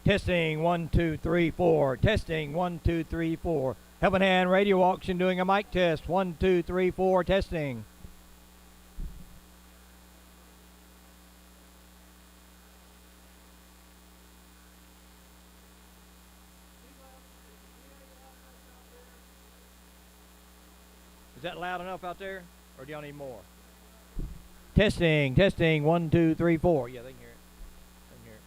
Testing 1, 2, 3, 4. Testing 1, 2, 3, 4. Helping Hand Radio Auction doing a mic test. 1, 2, 3, 4. Testing. Is that loud enough out there? Or do y'all need more? Testing, testing, 1, 2, 3, 4. Yeah, they can hear it. They can hear it.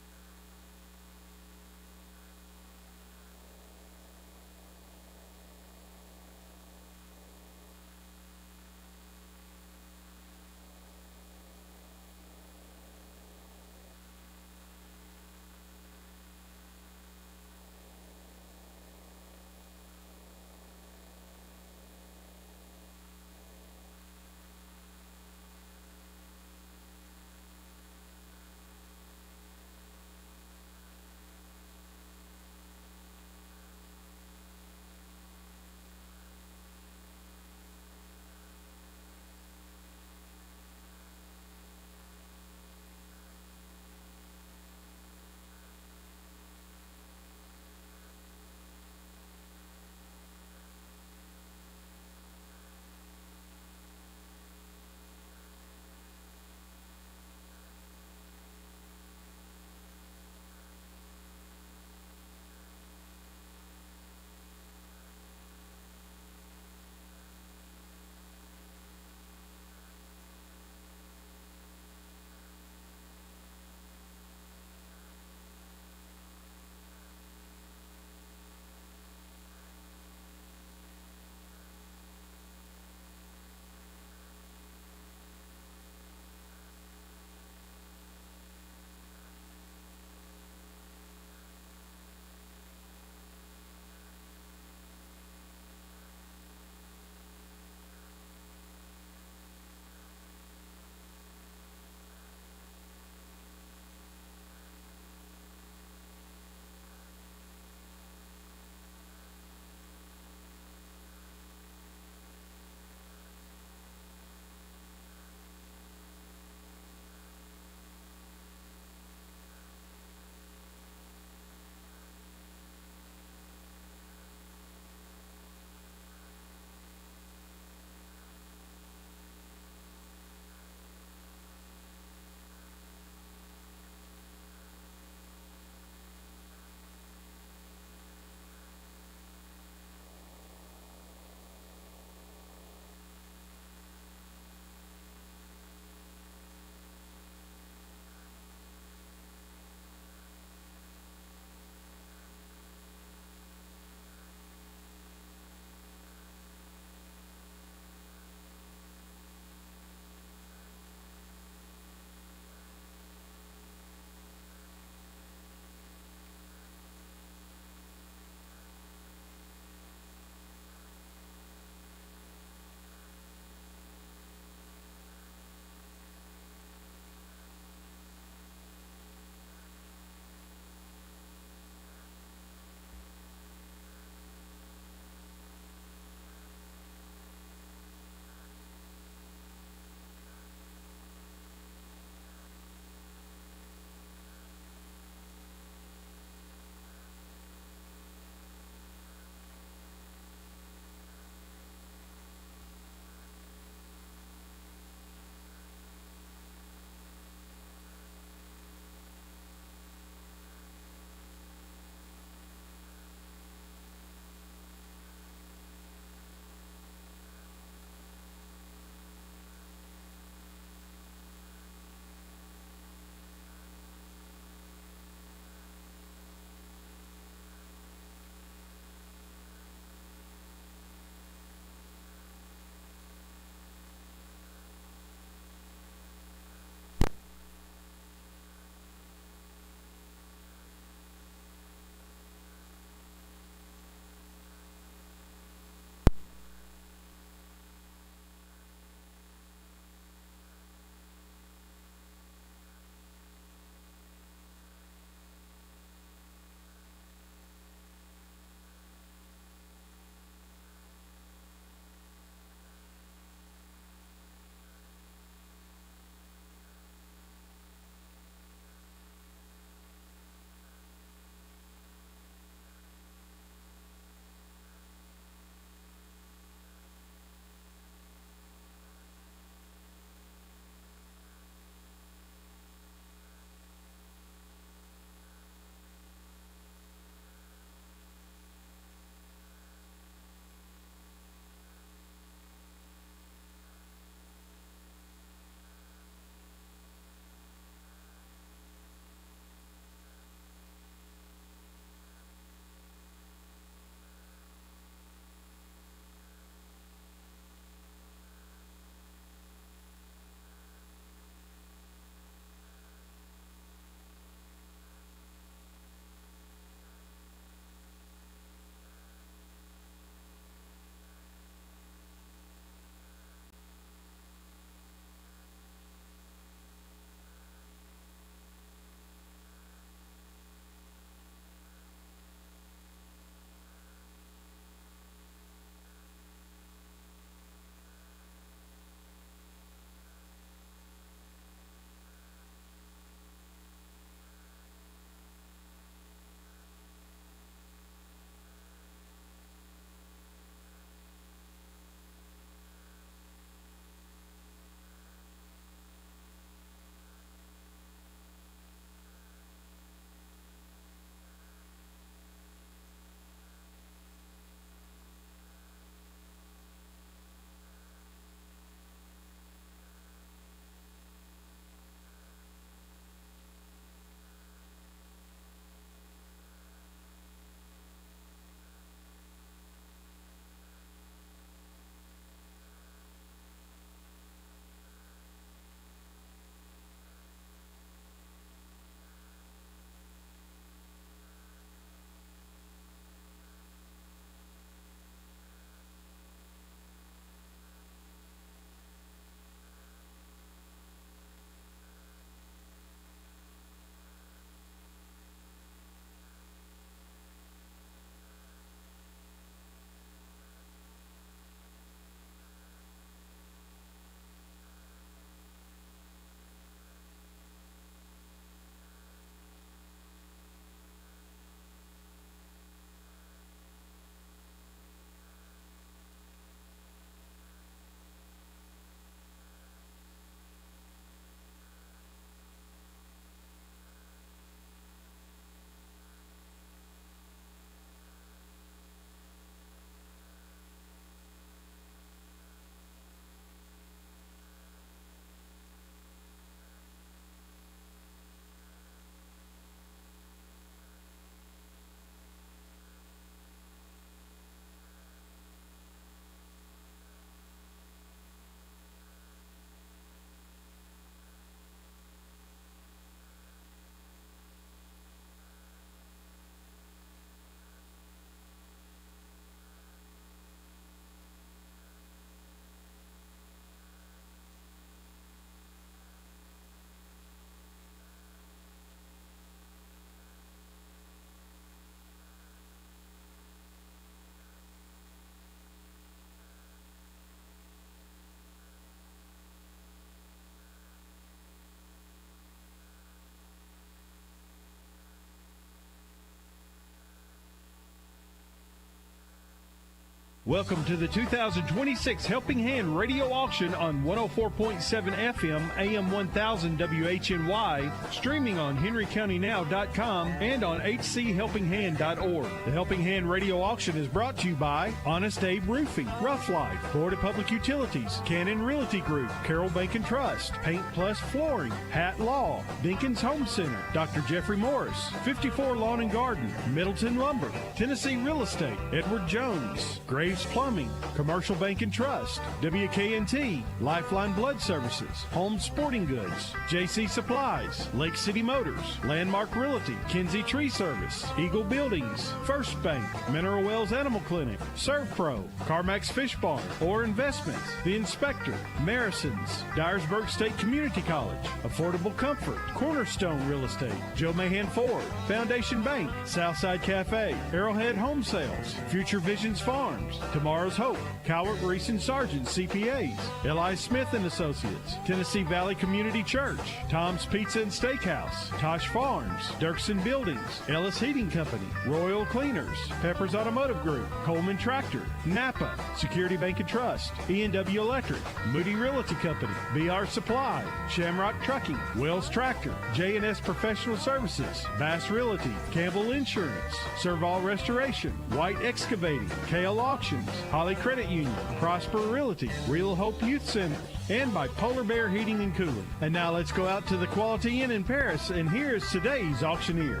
Welcome to the 2026 Helping Hand Radio Auction on 104.7 FM, AM 1000 WHNY, streaming on henrycountynow.com and on hchelpinghand.org. The Helping Hand Radio Auction is brought to you by Honest Abe Roofing, Rough Life, Florida Public Utilities, Cannon Realty Group, Carroll Bank and Trust, Paint Plus Flooring, Hat Law, Dinkins Home Center, Dr. Jeffrey Morris, 54 Lawn and Garden, Middleton Lumber, Tennessee Real Estate, Edward Jones, Graves Plumbing, Commercial Bank and Trust, WKNT, Lifeline Blood Services, Home Sporting Goods, JC Supplies, Lake City Motors, Landmark Realty, Kinsey Tree Service, Eagle Buildings, First Bank, Mineral Wells Animal Clinic, ServPro, CarMax Fish Barn, Or Investments, The Inspector, Marison's, Dyersburg State Community College, Affordable Comfort, Cornerstone Real Estate, Joe Mahan Ford, Foundation Bank, Southside Cafe, Arrowhead Home Sales, Future Visions Farms, Tomorrow's Hope, Cowart Reese and Sargent CPAs, Eli Smith and Associates, Tennessee Valley Community Church, Tom's Pizza and Steakhouse, Tosh Farms, Dirksen Buildings, Ellis Heating Company, Royal Cleaners, Peppers Automotive Group, Coleman Tractor, Napa, Security Bank and Trust, E&W Electric, Moody Realty Company, BR Supply, Shamrock Trucking, Wells Tractor, J&S Professional Services, Bass Realty, Campbell Insurance, Serval Restoration, White Excavating, KL Auctions, Holly Credit Union, Prosper Realty, Real Hope Youth Center, and by Polar Bear Heating and Cooling. And now let's go out to the Quality Inn in Paris, and here's today's auctioneer.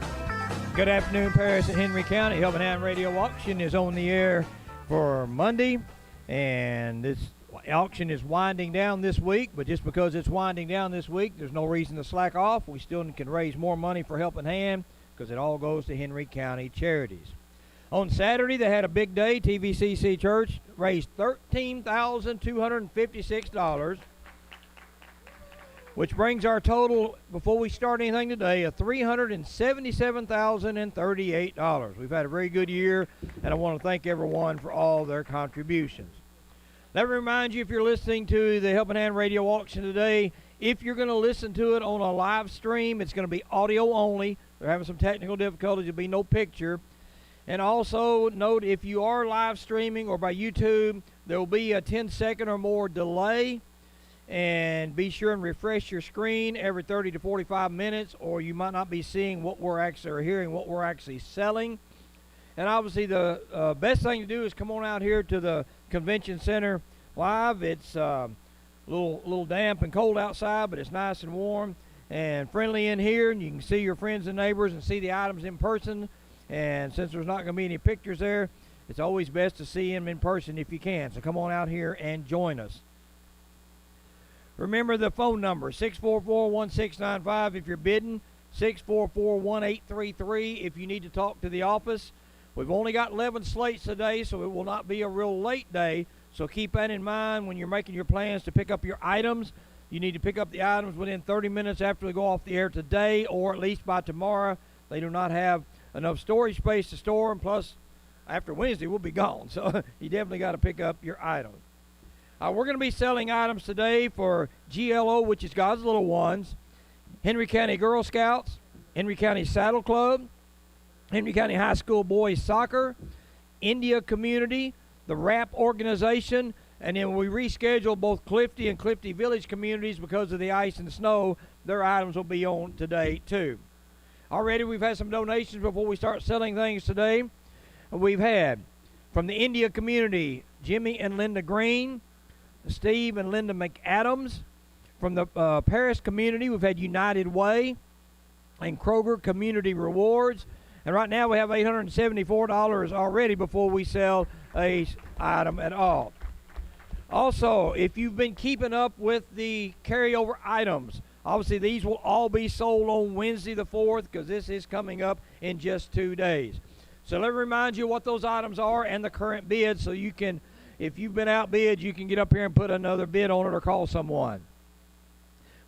Good afternoon, Paris and Henry County. Helping Hand Radio Auction is on the air for Monday, and this auction is winding down this week, but just because it's winding down this week, there's no reason to slack off. We still can raise more money for Helping Hand because it all goes to Henry County charities. On Saturday, they had a big day. TVCC Church raised $13,256, which brings our total, before we start anything today, of $377,038. We've had a very good year, and I want to thank everyone for all their contributions. Let me remind you, if you're listening to the Helping Hand Radio Auction today, if you're going to listen to it on a live stream, it's going to be audio only. They're having some technical difficulties. There'll be no picture. And also note, if you are live streaming or by YouTube, there will be a 10-second or more delay. And be sure and refresh your screen every 30 to 45 minutes, or you might not be seeing what we're actually, or hearing what we're actually selling. And obviously, the best thing to do is come on out here to the convention center live. It's a little damp and cold outside, but it's nice and warm and friendly in here. And you can see your friends and neighbors and see the items in person. And since there's not going to be any pictures there, it's always best to see them in person if you can. So come on out here and join us. Remember the phone number, 644-1695 if you're bidding, 644-1833 if you need to talk to the office. We've only got 11 slates today, so it will not be a real late day. So keep that in mind when you're making your plans to pick up your items. You need to pick up the items within 30 minutes after we go off the air today, or at least by tomorrow. They do not have enough storage space to store them, plus after Wednesday we'll be gone, so you definitely got to pick up your items. We're going to be selling items today for GLO, which is God's Little Ones, Henry County Girl Scouts, Henry County Saddle Club, Henry County High School Boys Soccer, India Community, the RAP organization, and then we rescheduled both Clifty and Clifty Village communities because of the ice and snow. Their items will be on today too. Already we've had some donations before we start selling things today. We've had from the India community, Jimmy and Linda Green, Steve and Linda McAdams. From the Paris community, we've had United Way and Kroger Community Rewards. And right now we have $874 already before we sell a item at all. Also, if you've been keeping up with the carryover items, obviously these will all be sold on Wednesday the 4th because this is coming up in just 2 days. So let me remind you what those items are and the current bid, so you can, if you've been outbid, you can get up here and put another bid on it or call someone.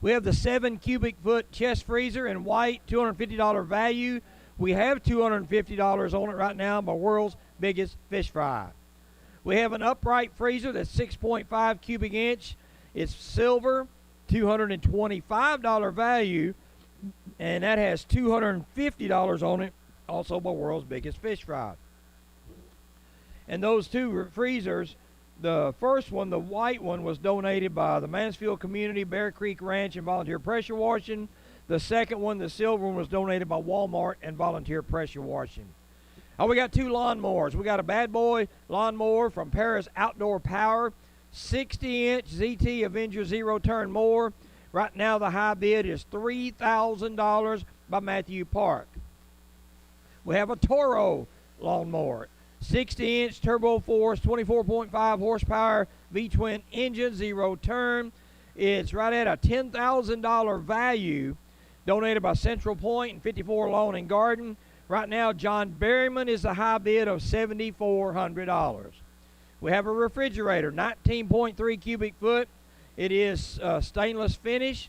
We have the 7 cubic foot chest freezer in white, $250 value. We have $250 on it right now by World's Biggest Fish Fry. We have an upright freezer that's 6.5 cubic inch. It's silver, $225 value, and that has $250 on it, also by World's Biggest Fish Fry. And those two freezers, the first one, the white one, was donated by the Mansfield Community, Bear Creek Ranch, and Volunteer Pressure Washing. The second one, the silver one, was donated by Walmart and Volunteer Pressure Washing. We got two lawnmowers. We got a bad boy lawnmower from Paris Outdoor Power, 60-inch ZT Avenger zero-turn mower. Right now, the high bid is $3,000 by Matthew Park. We have a Toro lawnmower, 60-inch Turbo Force, 24.5 horsepower, V-twin engine, zero-turn. It's right at a $10,000 value, donated by Central Point and 54 Lawn and Garden. Right now, John Berryman is the high bid of $7,400. We have a refrigerator, 19.3 cubic foot. It is stainless finish.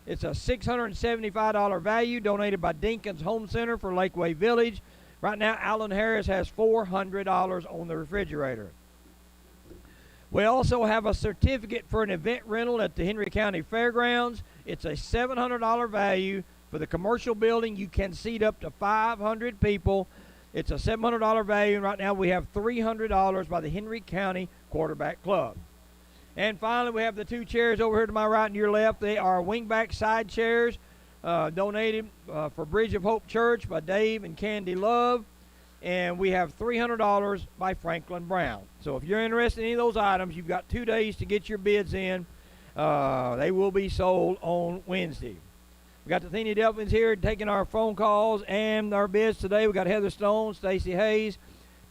It's a $675 value, donated by Dinkins Home Center for Lakeway Village. Right now, Alan Harris has $400 on the refrigerator. We also have a certificate for an event rental at the Henry County Fairgrounds. It's a $700 value for the commercial building. You can seat up to 500 people. It's a $700 value, and right now we have $300 by the Henry County Quarterback Club. And finally, we have the two chairs over here to my right and your left. They are wingback side chairs, donated for Bridge of Hope Church by Dave and Candy Love. And we have $300 by Franklin Brown. So if you're interested in any of those items, you've got 2 days to get your bids in. They will be sold on Wednesday. We got the Athenia Delphins here taking our phone calls and our bids today. We got Heather Stone, Stacy Hayes,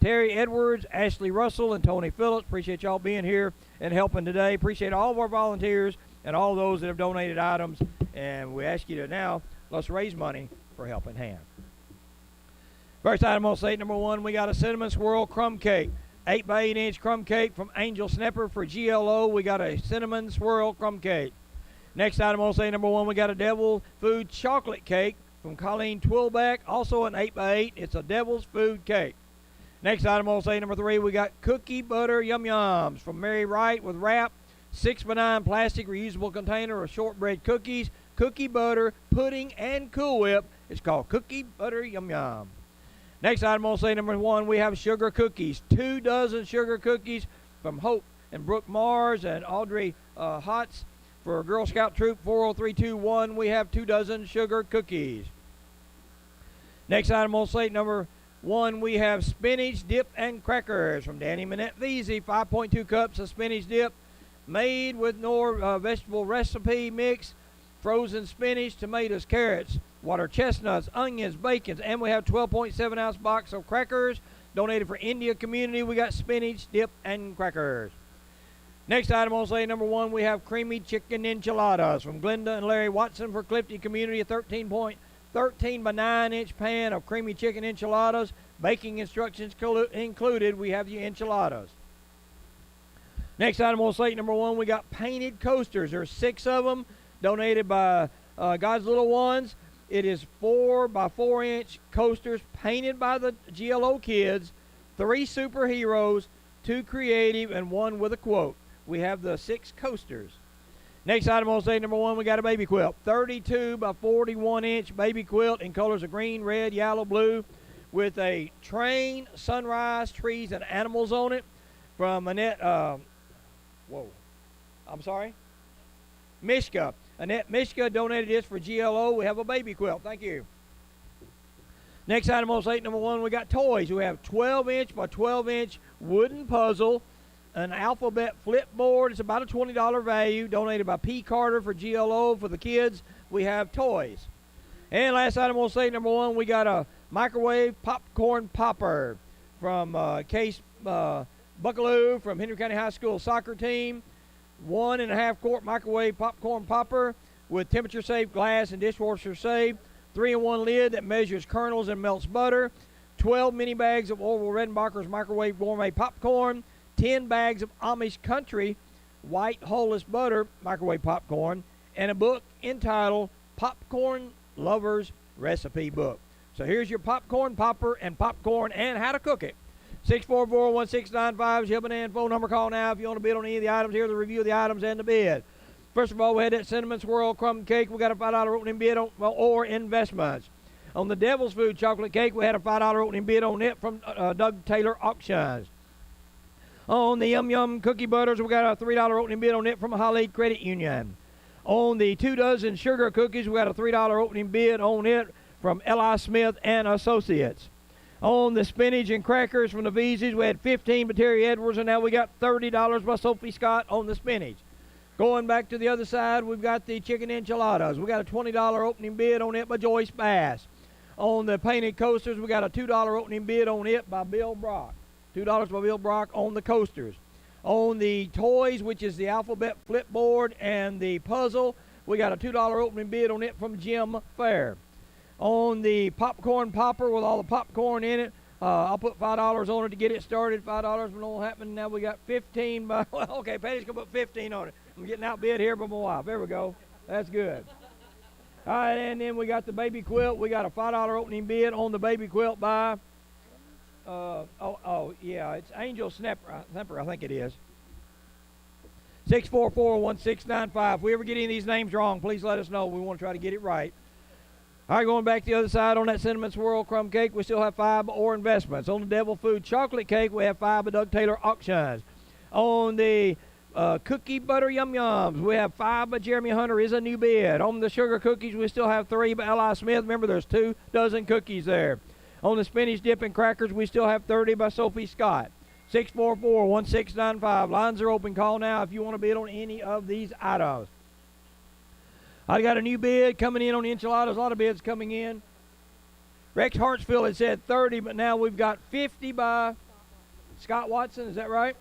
Terry Edwards, Ashley Russell, and Tony Phillips. Appreciate y'all being here and helping today. Appreciate all of our volunteers and all those that have donated items. And we ask you to now, let's raise money for Helping Hand. First item on slate number one, we got a Cinnamon Swirl Crumb Cake. 8 by 8 inch crumb cake from Angel Snapper for GLO. We got a Cinnamon Swirl Crumb Cake. Next item on slate number one, we got a Devil Food Chocolate Cake from Colleen Twilbeck. Also an 8 by 8. It's a Devil's Food Cake. Next item on slate number three, we got Cookie Butter Yum Yums from Mary Wright with wrap. 6 by 9 plastic reusable container of shortbread cookies, cookie butter, pudding, and Cool Whip. It's called Cookie Butter Yum Yum. Next item on slate number one, we have sugar cookies. 2 dozen sugar cookies from Hope and Brooke Mars and Audrey Hotz for Girl Scout Troop 40321. We have 2 dozen sugar cookies. Next item on slate number one, we have spinach dip and crackers from Danny Minette Veazey. 5.2 cups of spinach dip made with Knorr vegetable recipe mix, frozen spinach, tomatoes, carrots, water chestnuts, onions, bacons, and we have 12.7 ounce box of crackers donated for India Community. We got spinach dip and crackers. Next item on slate number one, we have creamy chicken enchiladas from Glenda and Larry Watson for Clifty Community. A 13 by 9 inch pan of creamy chicken enchiladas. Baking instructions included. We have the enchiladas. Next item on slate number one, we got painted coasters. There's 6 of them donated by God's Little Ones. It is 4 by 4 inch coasters painted by the GLO kids. 3 superheroes, 2 creative, and 1 with a quote. We have the 6 coasters. Next item on slate number one, we got a baby quilt. 32 by 41 inch baby quilt in colors of green, red, yellow, blue, with a train, sunrise, trees, and animals on it from Annette, Mishka. Annette Mishka donated this for GLO. We have a baby quilt. Thank you. Next item on slate number one, we got toys. We have 12 inch by 12 inch wooden puzzle, an alphabet flipboard. It's about a $20 value, donated by P. Carter for GLO. For the kids, we have toys. And last item on slate number one, we got a microwave popcorn popper from Case Buckaloo from Henry County High School soccer team. 1.5 quart microwave popcorn popper with temperature safe glass and dishwasher safe. 3-in-1 lid that measures kernels and melts butter. 12 mini bags of Orville Redenbacher's microwave gourmet popcorn. 10 bags of Amish Country white hulless butter microwave popcorn. And a book entitled Popcorn Lover's Recipe Book. So here's your popcorn popper and popcorn and how to cook it. 644-1695 is Helping Hand phone number. Call now if you want to bid on any of the items. Here's the review of the items and the bid. First of all, we had that Cinnamon Swirl Crumb Cake. We got a $5 opening bid on, or investments. On the Devil's Food Chocolate Cake, we had a $5 opening bid on it from Doug Taylor Auctions. On the Yum Yum Cookie Butters, we got a $3 opening bid on it from Holly Credit Union. On the 2 dozen sugar cookies, we got a $3 opening bid on it from L.I. Smith and Associates. On the spinach and crackers from the Veezy's, we had 15 by Terry Edwards, and now we got $30 by Sophie Scott on the spinach. Going back to the other side, we've got the chicken enchiladas. We got a $20 opening bid on it by Joyce Bass. On the painted coasters, we got a $2 opening bid on it by Bill Brock. $2 by Bill Brock on the coasters. On the toys, which is the alphabet flipboard and the puzzle, we got a $2 opening bid on it from Jim Fair. On the popcorn popper with all the popcorn in it, I'll put $5 on it to get it started. $5 will happen. Now we got 15 by, well, okay, Patty's going to put 15 on it. I'm getting outbid here by my wife. There we go. That's good. All right, and then we got the baby quilt. We got a $5 opening bid on the baby quilt by, yeah, it's Angel Snapper, I think it is. 644-1695. If we ever get any of these names wrong, please let us know. We want to try to get it right. All right, going back to the other side on that Cinnamon Swirl Crumb Cake, we still have 5 Orr Investments. On the Devil Food Chocolate Cake, we have 5 by Doug Taylor Auctions. On the Cookie Butter Yum Yums, we have 5 by Jeremy Hunter is a new bid. On the Sugar Cookies, we still have 3 by L.I. Smith. Remember, there's 2 dozen cookies there. On the Spinach Dip and Crackers, we still have 30 by Sophie Scott. 644-1695. Lines are open. Call now if you want to bid on any of these items. I got a new bid coming in on the enchiladas. A lot of bids coming in. Rex Hartsfield had said 30, but now we've got 50 by Scott Watson. Is that right?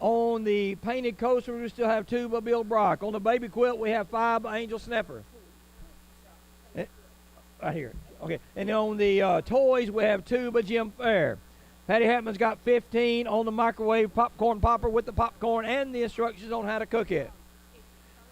On the painted coaster, we still have 2 by Bill Brock. On the baby quilt, we have 5 by Angel Snapper. Right here. Okay. And on the toys, we have 2 by Jim Fair. Patty Hatman's got 15 on the microwave popcorn popper with the popcorn and the instructions on how to cook it.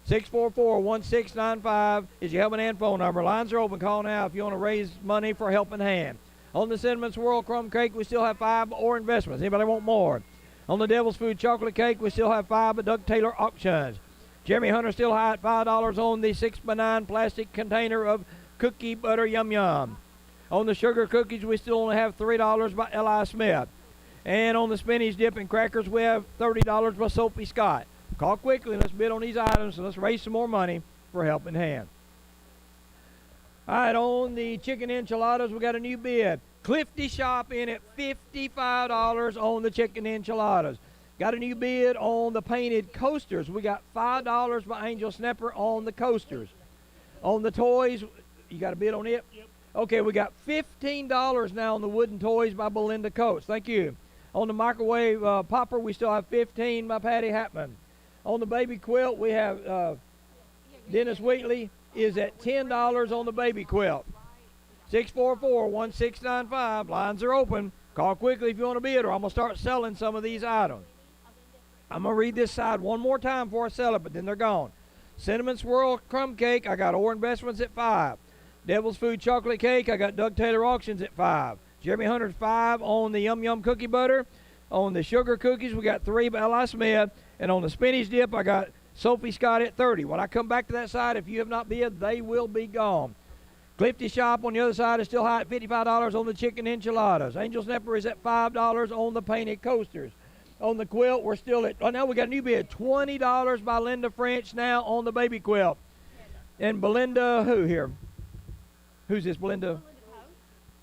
644-1695 is your Helping Hand phone number. Lines are open. Call now if you want to raise money for Helping Hand. On the Cinnamon Swirl Crumb Cake, we still have 5 Orr Investments. Anybody want more? On the Devil's Food Chocolate Cake, we still have 5 at Doug Taylor Auctions. Jeremy Hunter still high at $5 on the 6x9 plastic container of Cookie Butter Yum Yum. On the sugar cookies, we still only have $3 by L.I. Smith. And on the spinach dip and crackers, we have $30 by Sophie Scott. Call quickly. Let's bid on these items, and let's raise some more money for Helping Hand. All right, on the chicken enchiladas, we got a new bid. Clifty Shop in at $55 on the chicken enchiladas. Got a new bid on the painted coasters. We got $5 by Angel Snapper on the coasters. On the toys, you got a bid on it? Yep. Okay, we got $15 now on the wooden toys by Belinda Coates. Thank you. On the microwave popper, we still have 15 by Patty Hatman. On the baby quilt, we have Dennis Wheatley is at $10 on the baby quilt. 644-1695. Lines are open. Call quickly if you want to bid, or I'm going to start selling some of these items. I'm going to read this side one more time before I sell it, but then they're gone. Cinnamon Swirl Crumb Cake, I got Orr Investments at 5. Devil's Food Chocolate Cake, I got Doug Taylor Auctions at 5. Jeremy Hunter's 5 on the Yum Yum Cookie Butter. On the sugar cookies, we got 3 by L.I. Smith. And on the spinach dip, I got Sophie Scott at 30. When I come back to that side, if you have not bid, they will be gone. Clifty Shop on the other side is still high at $55 on the chicken enchiladas. Angel Snapper is at $5 on the painted coasters. On the quilt, we're still at, now we got a new bid, $20 by Linda French now on the baby quilt. And Belinda, who here? Who's this, Belinda?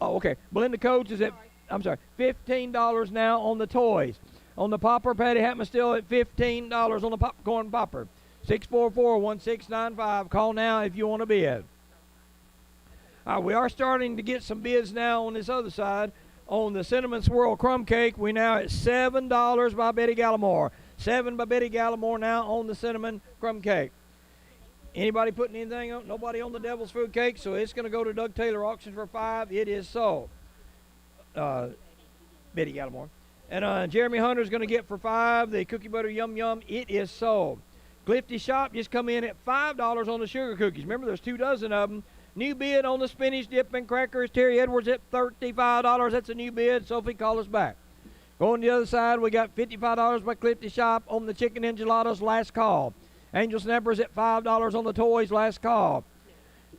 Oh, okay. Belinda Coates is at, $15 now on the toys. On the popper, Patty Hatman still at $15 on the popcorn popper. 644-1695. Call now if you want to bid. We are starting to get some bids now on this other side. On the Cinnamon Swirl Crumb Cake, we now at $7 by Betty Gallimore. 7 by Betty Gallimore now on the Cinnamon Crumb Cake. Anybody putting anything on? Nobody on the Devil's Food Cake, so it's going to go to Doug Taylor Auctions for 5. It is sold. Betty Gallimore. And Jeremy Hunter's going to get for 5 the Cookie Butter Yum Yum. It is sold. Clifty Shop just come in at $5 on the sugar cookies. Remember, there's 2 dozen of them. New bid on the spinach dip and crackers. Terry Edwards at $35. That's a new bid. Sophie, call us back. Going to the other side, we got $55 by Clifty Shop on the chicken enchiladas. Last call. Angel Snapper's at $5 on the toys. Last call.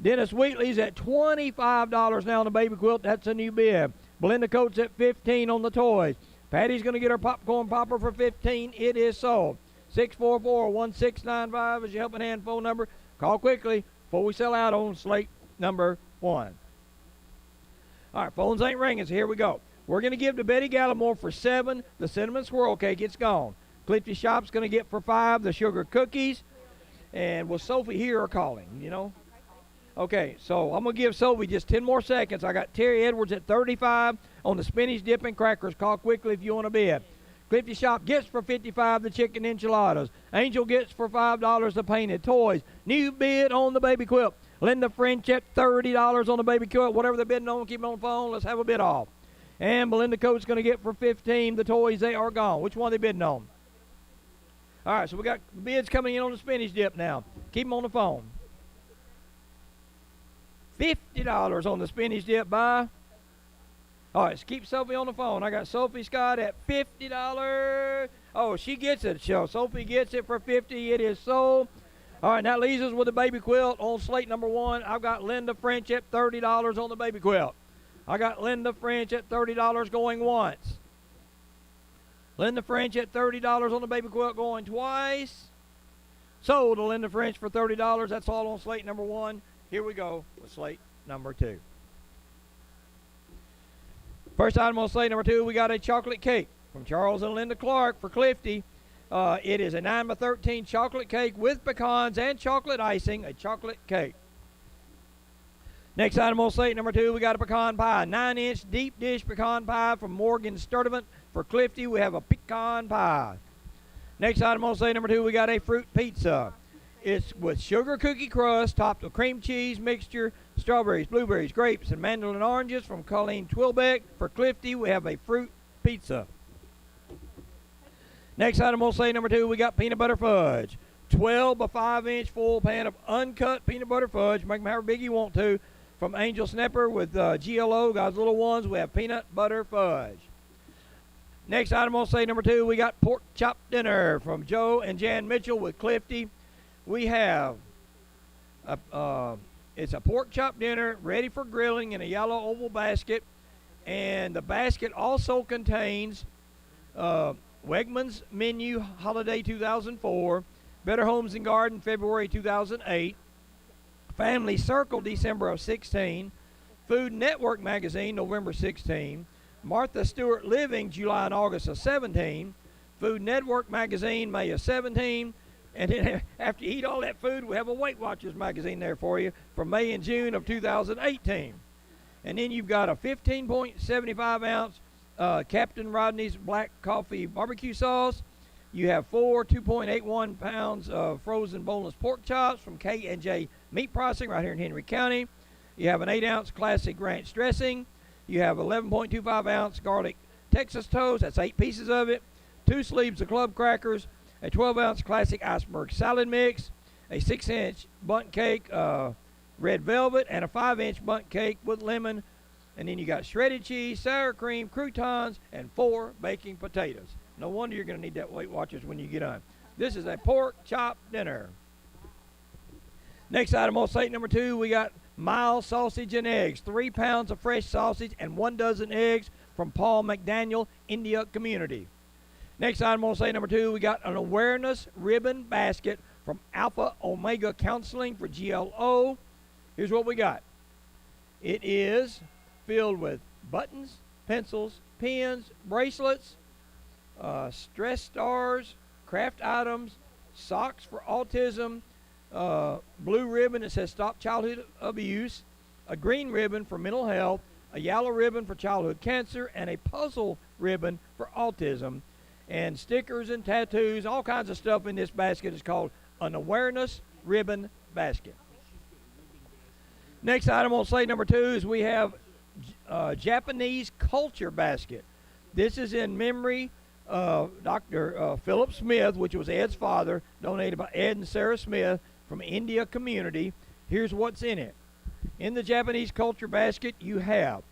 Dennis Wheatley's at $25 now on the baby quilt. That's a new bid. Belinda Coates at $15 on the toys. Patty's going to get her popcorn popper for $15. It is sold. 644-1695 is your helping hand phone number. Call quickly before we sell out on slate number 1. All right, phones ain't ringing, so here we go. We're going to give to Betty Gallimore for $7 the cinnamon swirl cake. It's gone. Clifty Shop's going to get for $5 the sugar cookies. And will Sophie hear her calling, you know? Okay, so I'm going to give Sophie just 10 more seconds. I got Terry Edwards at 35 on the spinach dip and crackers. Call quickly if you want to bid. Clifty Shop gets for $55 the chicken enchiladas. Angel gets for $5 the painted toys. New bid on the baby quilt. Linda French at $30 on the baby quilt. Whatever they're bidding on, keep them on the phone. Let's have a bid off. And Melinda Coates going to get for $15 the toys. They are gone. Which one are they bidding on? All right, so we got bids coming in on the spinach dip now. Keep them on the phone. $50 on the spinach dip by. All right, so keep Sophie on the phone. I got Sophie Scott at $50. Oh, she gets it. So Sophie gets it for $50. It is sold. All right, that leaves us with the baby quilt on slate number 1. I've got Linda French at $30 on the baby quilt. I got Linda French at $30 going once. Linda French at $30 on the baby quilt going twice. Sold to Linda French for $30. That's all on slate number 1. Here we go with slate number 2. First item on slate number 2, we got a chocolate cake from Charles and Linda Clark for Clifty. It is a 9x13 chocolate cake with pecans and chocolate icing, a chocolate cake. Next item on slate number 2, we got a pecan pie, 9-inch deep dish pecan pie from Morgan Sturdivant. For Clifty, we have a pecan pie. Next item on slate number 2, we got a fruit pizza. It's with sugar cookie crust topped with cream cheese mixture, strawberries, blueberries, grapes, and mandolin oranges from Colleen Twilbeck. For Clifty, we have a fruit pizza. Next item on slate number 2, we got peanut butter fudge. 12 by 5-inch full pan of uncut peanut butter fudge. Make them however big you want to. From Angel Snapper with GLO, God's Little Ones, we have peanut butter fudge. Next item on slate number 2, we got pork chop dinner from Joe and Jan Mitchell with Clifty. We have it's a pork chop dinner ready for grilling in a yellow oval basket, and the basket also contains Wegmans Menu Holiday 2004, Better Homes and Garden February 2008, Family Circle December of 16, Food Network Magazine November 16, Martha Stewart Living July and August of 17, Food Network Magazine May of 17, and then after you eat all that food, we have a Weight Watchers magazine there for you for May and June of 2018. And then you've got a 15.75 ounce Captain Rodney's Black Coffee Barbecue Sauce. You have 4 2.81 pounds of frozen boneless pork chops from K&J Meat Processing right here in Henry County. You have an 8-ounce classic ranch dressing. You have 11.25 ounce garlic Texas toast. That's 8 pieces of it. 2 sleeves of club crackers. A 12-ounce classic iceberg salad mix. A 6-inch bundt cake, red velvet, and a 5-inch bundt cake with lemon. And then you got shredded cheese, sour cream, croutons, and 4 baking potatoes. No wonder you're going to need that Weight Watchers when you get on. This is a pork chop dinner. Next item on slate number 2, we got mild sausage and eggs. 3 pounds of fresh sausage and 1 dozen eggs from Paul McDaniel, India Community. Next item on slate number 2, we got an awareness ribbon basket from Alpha Omega Counseling for GLO. Here's what we got. It is filled with buttons, pencils, pens, bracelets, stress stars, craft items, socks for autism, blue ribbon that says Stop Childhood Abuse, a green ribbon for mental health, a yellow ribbon for childhood cancer, and a puzzle ribbon for autism, and stickers and tattoos, all kinds of stuff in this basket. Is called an awareness ribbon basket. Next item on slate number 2 is we have Japanese culture basket. This is in memory of Dr. Philip Smith, which was Ed's father, donated by Ed and Sarah Smith from India Community. Here's what's in it. In the Japanese culture basket, you have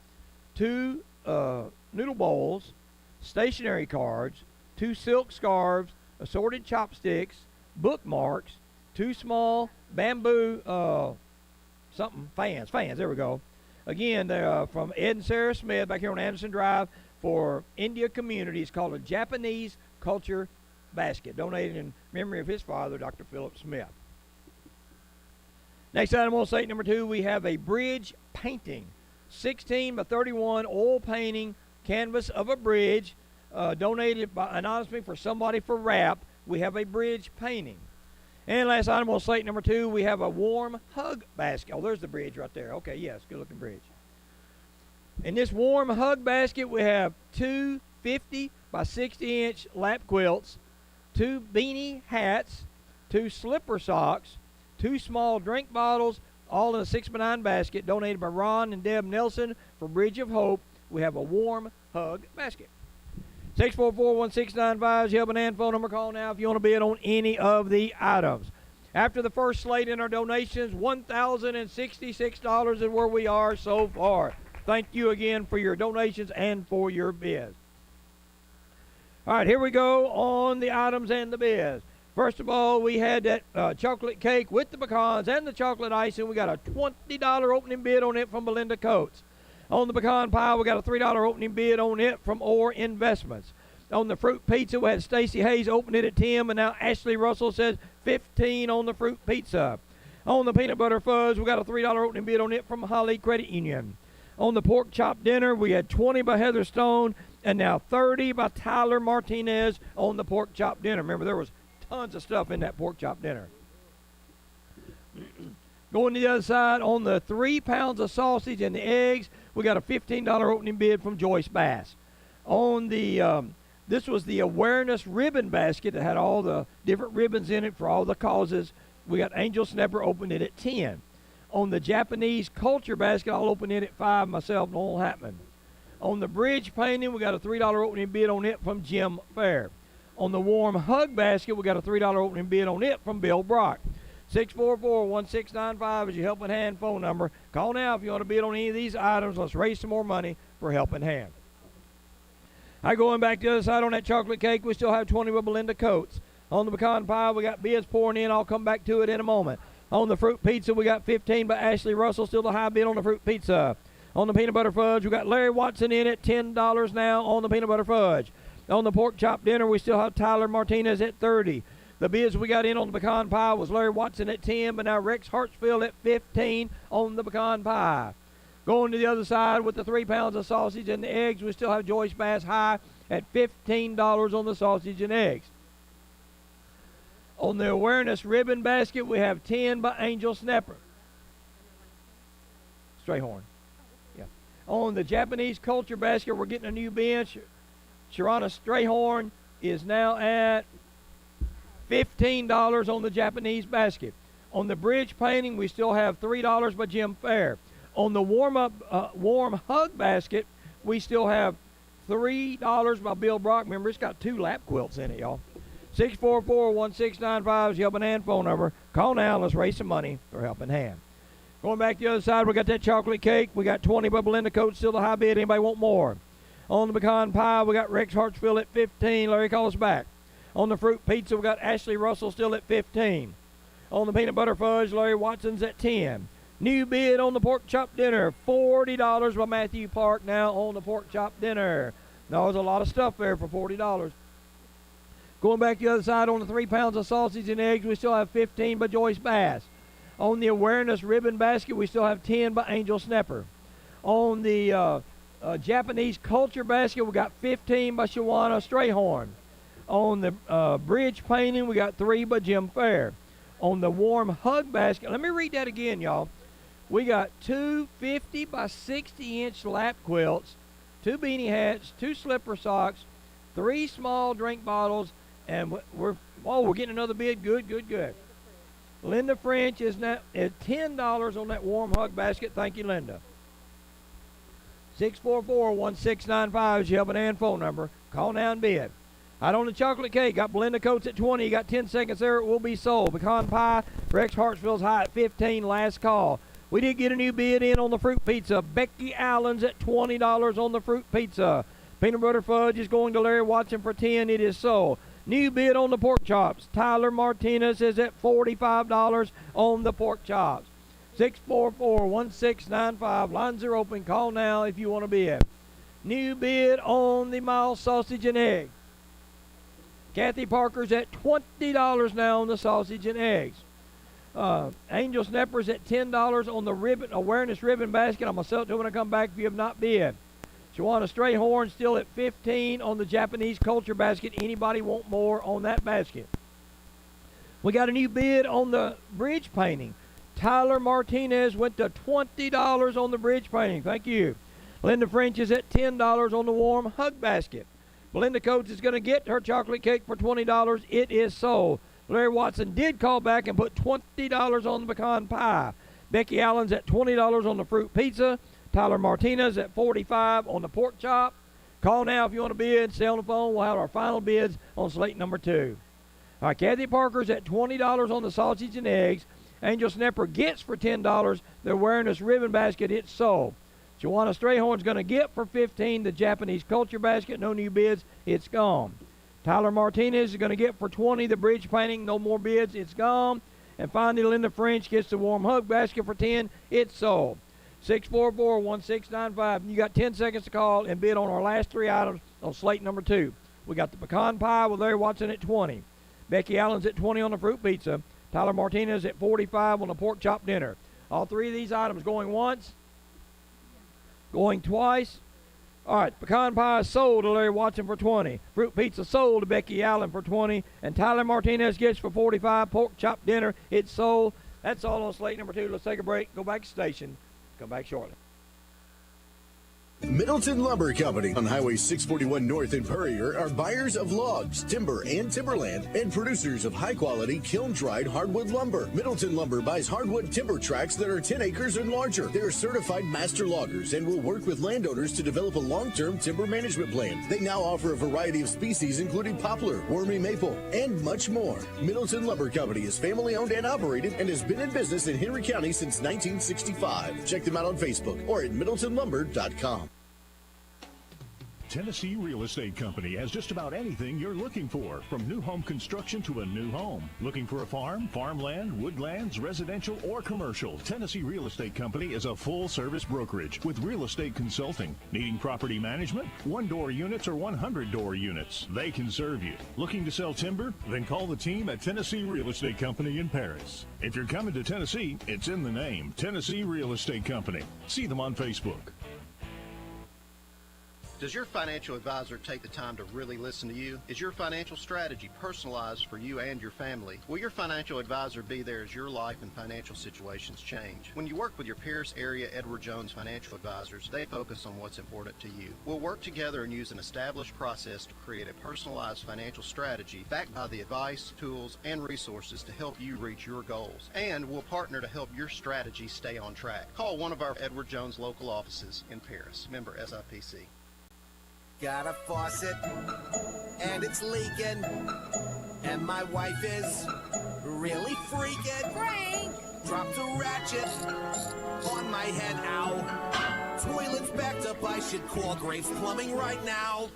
2 noodle bowls, stationery cards, 2 silk scarves, assorted chopsticks, bookmarks, 2 small bamboo fans, there we go. Again, they're from Ed and Sarah Smith back here on Anderson Drive for India community. It's called a Japanese culture basket, donated in memory of his father, Dr. Philip Smith. Next item on slate number 2, we have a bridge painting. 16 by 31 oil painting canvas of a bridge, donated by anonymously for somebody for wrap. We have a bridge painting. And last item on slate number 2, we have a warm hug basket. Oh, there's the bridge right there. Okay, yes, good looking bridge. In this warm hug basket, we have 2 50 by 60 inch lap quilts, 2 beanie hats, 2 slipper socks, 2 small drink bottles, all in a 6x9 basket, donated by Ron and Deb Nelson for Bridge of Hope. We have a warm hug basket. 644-1695 is the Helping Hand phone number. Call now if you want to bid on any of the items. After the first slate in our donations, $1,066 is where we are so far. Thank you again for your donations and for your bids. All right, here we go on the items and the bids. First of all, we had that chocolate cake with the pecans and the chocolate icing. We got a $20 opening bid on it from Belinda Coates. On the pecan pie, we got a $3 opening bid on it from Orr Investments. On the fruit pizza, we had Stacy Hayes open it at 10, and now Ashley Russell says 15 on the fruit pizza. On the peanut butter fudge, we got a $3 opening bid on it from Holly Credit Union. On the pork chop dinner, we had 20 by Heather Stone, and now 30 by Tyler Martinez on the pork chop dinner. Remember, there was tons of stuff in that pork chop dinner. Going to the other side, on the 3 pounds of sausage and the eggs, we got a $15 opening bid from Joyce Bass. On the, this was the awareness ribbon basket that had all the different ribbons in it for all the causes. We got Angel Snapper opened it at 10. On the Japanese culture basket, I'll open it at 5 myself, Noel Hatman. On the bridge painting, we got a $3 opening bid on it from Jim Fair. On the warm hug basket, we got a $3 opening bid on it from Bill Brock. 644-1695 is your Helping Hand phone number. Call now if you want to bid on any of these items. Let's raise some more money for Helping Hand. All right, going back to the other side on that chocolate cake, we still have 20 with Belinda Coates. On the pecan pie, we got bids pouring in. I'll come back to it in a moment. On the fruit pizza, we got 15 by Ashley Russell, still the high bid on the fruit pizza. On the peanut butter fudge, we got Larry Watson in at $10 now on the peanut butter fudge. On the pork chop dinner, we still have Tyler Martinez at 30. The bids we got in on the pecan pie was Larry Watson at 10, but now Rex Hartsfield at 15 on the pecan pie. Going to the other side with the 3 pounds of sausage and the eggs, we still have Joyce Bass high at $15 on the sausage and eggs. On the awareness ribbon basket, we have 10 by Angel Snapper. Strayhorn. Yeah. On the Japanese culture basket, we're getting a new bench. Sharana Strayhorn is now at $15 on the Japanese basket. On the bridge painting, we still have $3 by Jim Fair. On the warm hug basket, we still have $3 by Bill Brock. Remember, it's got 2 lap quilts in it, y'all. 644-1695 is the Helping Hand phone number. Call now. Let's raise some money for Helping Hand. Going back to the other side, we got that chocolate cake. We got 20 by Belinda Coates, still the high bid. Anybody want more? On the pecan pie, we got Rex Hartsfield at 15. Larry, call us back. On the fruit pizza, we got Ashley Russell still at 15. On the peanut butter fudge, Larry Watson's at 10. New bid on the pork chop dinner, $40 by Matthew Park now on the pork chop dinner. Now, there's a lot of stuff there for $40. Going back to the other side on the 3 pounds of sausage and eggs, we still have 15 by Joyce Bass. On the awareness ribbon basket, we still have 10 by Angel Snapper. On the Japanese culture basket, we got 15 by Shawana Strayhorn. On the bridge painting, we got 3 by Jim Fair. On the warm hug basket, let me read that again, y'all. We got 2 50 by 60 inch lap quilts, 2 beanie hats, 2 slipper socks, 3 small drink bottles, and we're getting another bid. Good. Linda French is now at $10 on that warm hug basket. Thank you, Linda. 644-1695 is your Helping Hand phone number. Call now and bid. Out on the chocolate cake, got Belinda Coates at 20. You got 10 seconds there. It will be sold. Pecan pie, Rex Hartsfield's high at 15. Last call. We did get a new bid in on the fruit pizza. Becky Allen's at $20 on the fruit pizza. Peanut butter fudge is going to Larry Watson for 10. It is sold. New bid on the pork chops. Tyler Martinez is at $45 on the pork chops. 644-1695. Lines are open. Call now if you want to bid. New bid on the mild sausage and egg. Kathy Parker's at $20 now on the sausage and eggs. Angel Snapper's at $10 on the ribbon awareness ribbon basket. I'm going to sell it to you when I come back if you have not bid. Shawana Strayhorn still at $15 on the Japanese culture basket. Anybody want more on that basket? We got a new bid on the bridge painting. Tyler Martinez went to $20 on the bridge painting. Thank you. Linda French is at $10 on the warm hug basket. Belinda Coates is going to get her chocolate cake for $20. It is sold. Larry Watson did call back and put $20 on the pecan pie. Becky Allen's at $20 on the fruit pizza. Tyler Martinez at $45 on the pork chop. Call now if you want to bid. Stay on the phone. We'll have our final bids on slate number 2. All right, Kathy Parker's at $20 on the sausage and eggs. Angel Snapper gets for $10 the awareness ribbon basket. It's sold. Joanna Strayhorn's going to get for $15 the Japanese culture basket. No new bids. It's gone. Tyler Martinez is going to get for $20 the bridge painting. No more bids. It's gone. And finally, Linda French gets the warm hug basket for $10. It's sold. 644-1695. You got 10 seconds to call and bid on our last 3 items on slate number 2. We got the pecan pie with Larry Watson at $20. Becky Allen's at $20 on the fruit pizza. Tyler Martinez at $45 on the pork chop dinner. All 3 of these items going once, going twice. All right, pecan pie sold to Larry Watson for $20. Fruit pizza sold to Becky Allen for $20. And Tyler Martinez gets for $45. Pork chop dinner, it's sold. That's all on slate number 2. Let's take a break, go back to station. Come back shortly. Middleton Lumber Company on Highway 641 North in Puryear are buyers of logs, timber, and timberland, and producers of high-quality kiln-dried hardwood lumber. Middleton Lumber buys hardwood timber tracts that are 10 acres and larger. They are certified master loggers and will work with landowners to develop a long-term timber management plan. They now offer a variety of species, including poplar, wormy maple, and much more. Middleton Lumber Company is family-owned and operated and has been in business in Henry County since 1965. Check them out on Facebook or at middletonlumber.com. Tennessee Real Estate Company has just about anything you're looking for, from new home construction to a new home. Looking for a farm, farmland, woodlands, residential, or commercial? Tennessee Real Estate Company is a full-service brokerage with real estate consulting. Needing property management? One-door units or 100-door units? They can serve you. Looking to sell timber? Then call the team at Tennessee Real Estate Company in Paris. If you're coming to Tennessee, it's in the name, Tennessee Real Estate Company. See them on Facebook. Does your financial advisor take the time to really listen to you? Is your financial strategy personalized for you and your family? Will your financial advisor be there as your life and financial situations change? When you work with your Pierce area Edward Jones financial advisors, they focus on what's important to you. We'll work together and use an established process to create a personalized financial strategy backed by the advice, tools, and resources to help you reach your goals. And we'll partner to help your strategy stay on track. Call one of our Edward Jones local offices in Paris. Member SIPC. Got a faucet, and it's leaking, and my wife is really freaking. Frank! Dropped a ratchet on my head, ow. Toilet's backed up, I should call Graves Plumbing right now.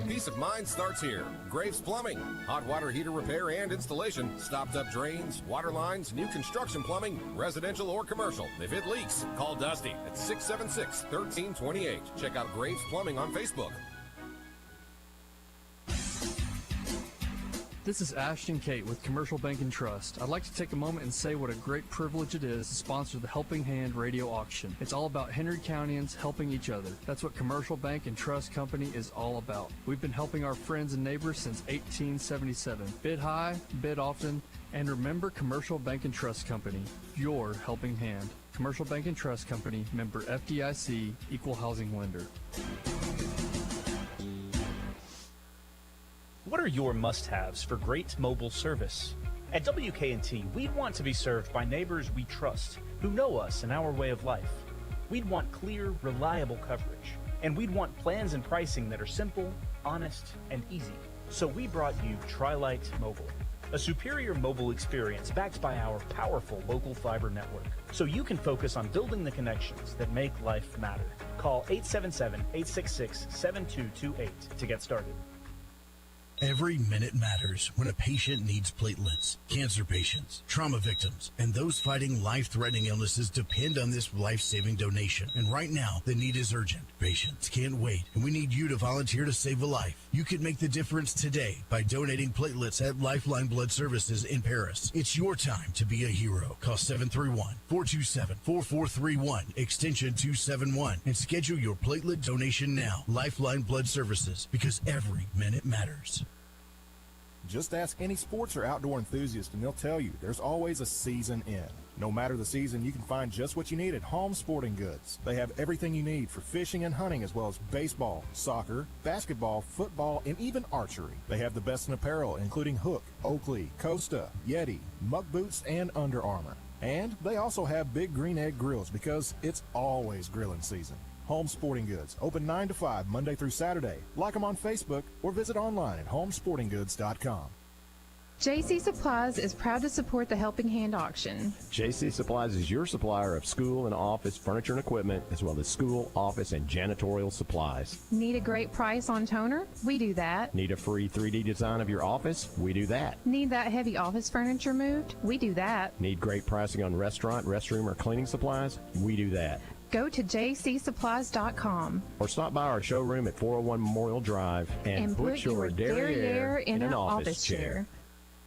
Peace of mind starts here. Graves Plumbing. Hot water heater repair and installation. Stopped up drains, water lines, new construction plumbing, residential or commercial. If it leaks, call Dusty at 676-1328. Check out Graves Plumbing on Facebook. This is Ashton Kate with Commercial Bank and Trust. I'd like to take a moment and say what a great privilege it is to sponsor the Helping Hand radio auction. It's all about Henry Countyans helping each other. That's what Commercial Bank and Trust Company is all about. We've been helping our friends and neighbors since 1877. Bid high, bid often, and remember Commercial Bank and Trust Company, your helping hand. Commercial Bank and Trust Company, member FDIC, equal housing lender. What are your must-haves for great mobile service? At WKNT, we'd want to be served by neighbors we trust, who know us and our way of life. We'd want clear, reliable coverage. And we'd want plans and pricing that are simple, honest, and easy. So we brought you Tri-Lite Mobile, a superior mobile experience backed by our powerful local fiber network. So you can focus on building the connections that make life matter. Call 877-866-7228 to get started. Every minute matters when a patient needs platelets. Cancer patients, trauma victims, and those fighting life-threatening illnesses depend on this life-saving donation. And right now, the need is urgent. Patients can't wait, and we need you to volunteer to save a life. You can make the difference today by donating platelets at Lifeline Blood Services in Paris. It's your time to be a hero. Call 731-427-4431, extension 271, and schedule your platelet donation now. Lifeline Blood Services, because every minute matters. Just ask any sports or outdoor enthusiast and they'll tell you there's always a season in. No matter the season, you can find just what you need at Home Sporting Goods. They have everything you need for fishing and hunting, as well as baseball, soccer, basketball, football, and even archery. They have the best in apparel, including Hook, Oakley, Costa, Yeti, Muck Boots, and Under Armour. And they also have Big Green Egg grills because it's always grilling season. Home Sporting Goods, open 9 to 5, Monday through Saturday. Like them on Facebook or visit online at homesportinggoods.com. JC Supplies is proud to support the Helping Hand auction. JC Supplies is your supplier of school and office furniture and equipment, as well as school, office, and janitorial supplies. Need a great price on toner? We do that. Need a free 3D design of your office? We do that. Need that heavy office furniture moved? We do that. Need great pricing on restaurant, restroom, or cleaning supplies? We do that. Go to jcsupplies.com. Or stop by our showroom at 401 Memorial Drive and put your derriere in an office chair.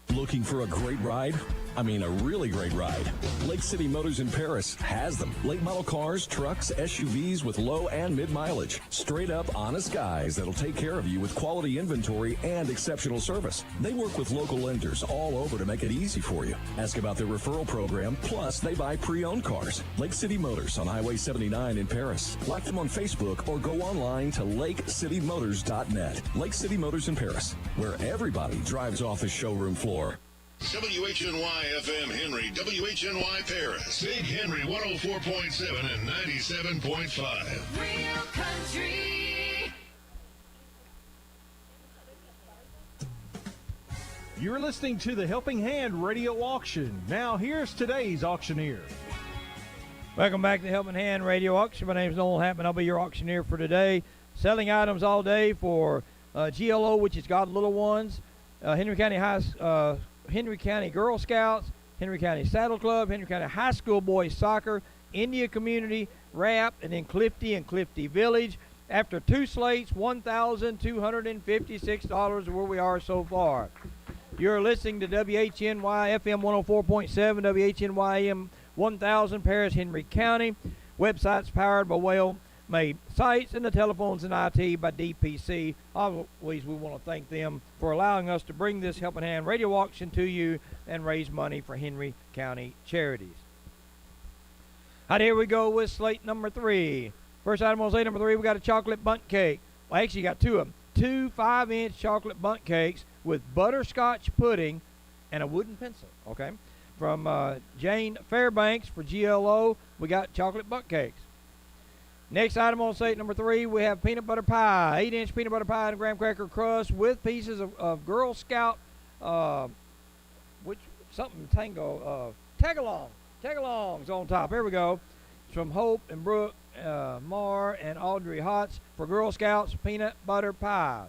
Looking for a great ride? I mean, a really great ride. Lake City Motors in Paris has them. Late model cars, trucks, SUVs with low and mid mileage. Straight up honest guys that'll take care of you with quality inventory and exceptional service. They work with local lenders all over to make it easy for you. Ask about their referral program, plus they buy pre-owned cars. Lake City Motors on Highway 79 in Paris. Like them on Facebook or go online to lakecitymotors.net. Lake City Motors in Paris, where everybody drives off the showroom floor. WHNY FM Henry, WHNY Paris. Big Henry 104.7 and 97.5. Real country. You're listening to the Helping Hand Radio Auction. Now here's today's auctioneer. Welcome back to the Helping Hand Radio Auction. My name is Nolan Hampton. I'll be your auctioneer for today. Selling items all day for GLO, which is God Little Ones, Henry County Girl Scouts, Henry County Saddle Club, Henry County High School Boys Soccer, India Community, RAP, and then Clifty and Clifty Village. After two slates, $1,256 where we are so far. You're listening to WHNY FM 104.7, WHNY AM 1000, Paris, Henry County. Websites powered by well-made sites, and the telephones and IT by DPC. Always we want to thank them for allowing us to bring this Helping Hand Radio Auction to you and raise money for Henry County charities. All right, here we go with slate number 3. First item on slate number 3, we got a chocolate bundt cake. Well, actually, you got two of them. 2 5-inch chocolate bundt cakes with butterscotch pudding and a wooden pencil, okay? From Jane Fairbanks for GLO, we got chocolate bundt cakes. Next item on slate number 3, we have peanut butter pie, 8-inch peanut butter pie and graham cracker crust with pieces of Girl Scout, tagalongs on top. Here we go. It's from Hope and Brooke Marr and Audrey Hotz for Girl Scouts peanut butter pie.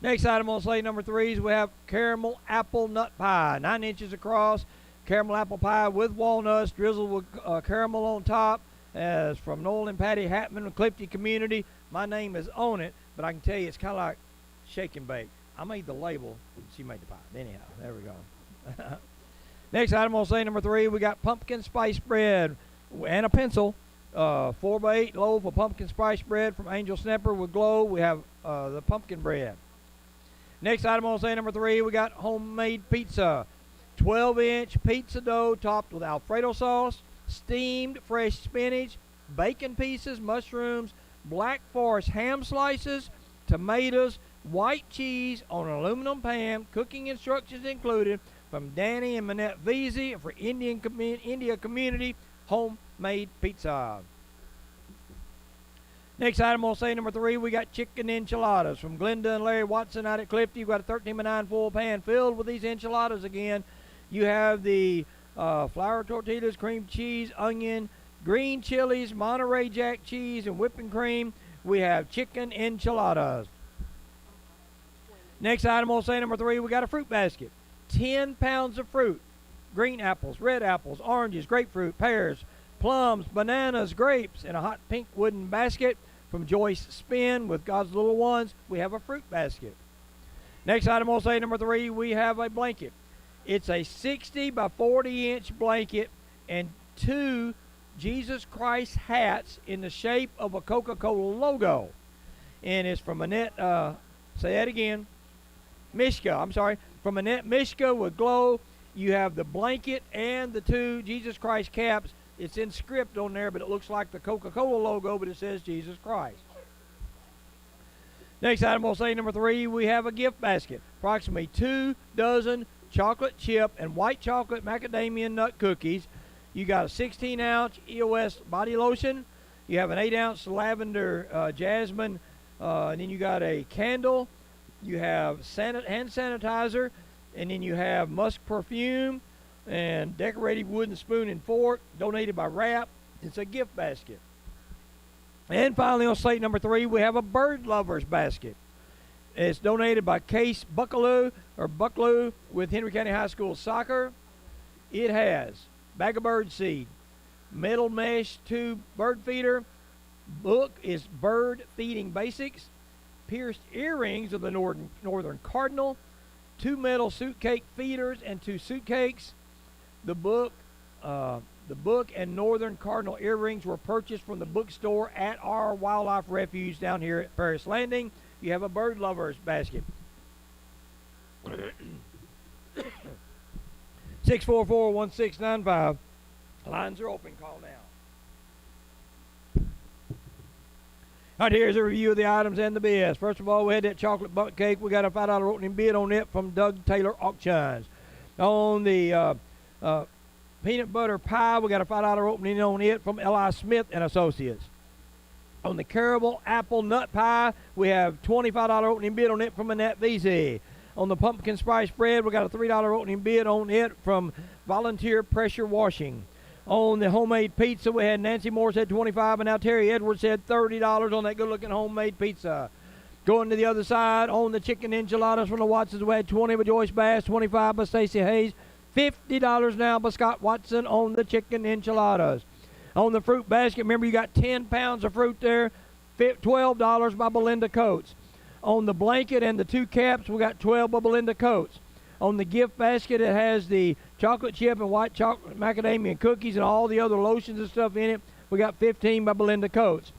Next item on slate number 3 is we have caramel apple nut pie, 9 inches across, caramel apple pie with walnuts drizzled with caramel on top. As from Noel and Patty Hatman with Clifty Community. My name is on it, but I can tell you it's kind of like shake and bake. I made the label. She made the pie. Anyhow, there we go. Next item on slate number 3, we got pumpkin spice bread and a pencil. 4x8 loaf of pumpkin spice bread from Angel Snapper with Glow. We have the pumpkin bread. Next item on slate number 3, we got homemade pizza. 12-inch pizza dough topped with Alfredo sauce, steamed fresh spinach, bacon pieces, mushrooms, Black Forest ham slices, tomatoes, white cheese on an aluminum pan, cooking instructions included, from Danny and Manette Veazey for India Community homemade pizza. Next item on slate number 3, we got chicken enchiladas from Glenda and Larry Watson out at Clifty. You've got a 13x9 full pan filled with these enchiladas again. You have the flour tortillas, cream cheese, onion, green chilies, Monterey Jack cheese, and whipping cream. We have chicken enchiladas. Next item on sale number 3, we got a fruit basket. 10 pounds of fruit. Green apples, red apples, oranges, grapefruit, pears, plums, bananas, grapes, in a hot pink wooden basket from Joyce Spin with God's Little Ones. We have a fruit basket. Next item on sale number 3, we have a blanket. It's a 60 by 40 inch blanket and 2 Jesus Christ hats in the shape of a Coca-Cola logo. And it's from Annette, say that again, Mishka, I'm sorry, from Annette Mishka with Glow. You have the blanket and the 2 Jesus Christ caps. It's in script on there, but it looks like the Coca-Cola logo, but it says Jesus Christ. Next item on sale number 3, we have a gift basket. Approximately 2 dozen chocolate chip and white chocolate macadamia nut cookies. You got a 16-ounce EOS body lotion. You have an 8-ounce lavender jasmine. And then you got a candle. You have hand sanitizer. And then you have musk perfume and decorated wooden spoon and fork donated by Wrap. It's a gift basket. And finally on slate number 3, we have a bird lovers basket. It's donated by Case Bucklew with Henry County High School Soccer. It has bag of bird seed, metal mesh tube bird feeder. Book is Bird Feeding Basics. Pierced earrings of the Northern Cardinal. 2 metal suit cake feeders and 2 suit cakes. The book and Northern Cardinal earrings were purchased from the bookstore at our wildlife refuge down here at Paris Landing. You have a bird lovers basket. 644-1695. Lines are open. Call now. All right, here's a review of the items and the bids. First of all, we had that chocolate bundt cake. We got a $5 opening bid on it from Doug Taylor Auctions. On the peanut butter pie, we got a $5 opening on it from L.I. Smith and Associates. On the caramel apple nut pie, we have $25 opening bid on it from Annette VZ. On the pumpkin spice bread, we got a $3 opening bid on it from Volunteer Pressure Washing. On the homemade pizza, we had Nancy Moore said $25, and now Terry Edwards said $30 on that good-looking homemade pizza. Going to the other side, on the chicken enchiladas from the Watsons, we had $20 by Joyce Bass, $25 by Stacey Hayes, $50 now by Scott Watson on the chicken enchiladas. On the fruit basket, remember you got 10 pounds of fruit there, $12 by Belinda Coates. On the blanket and the 2 caps, we got $12 by Belinda Coates. On the gift basket, it has the chocolate chip and white chocolate macadamia cookies and all the other lotions and stuff in it. We got $15 by Belinda Coates.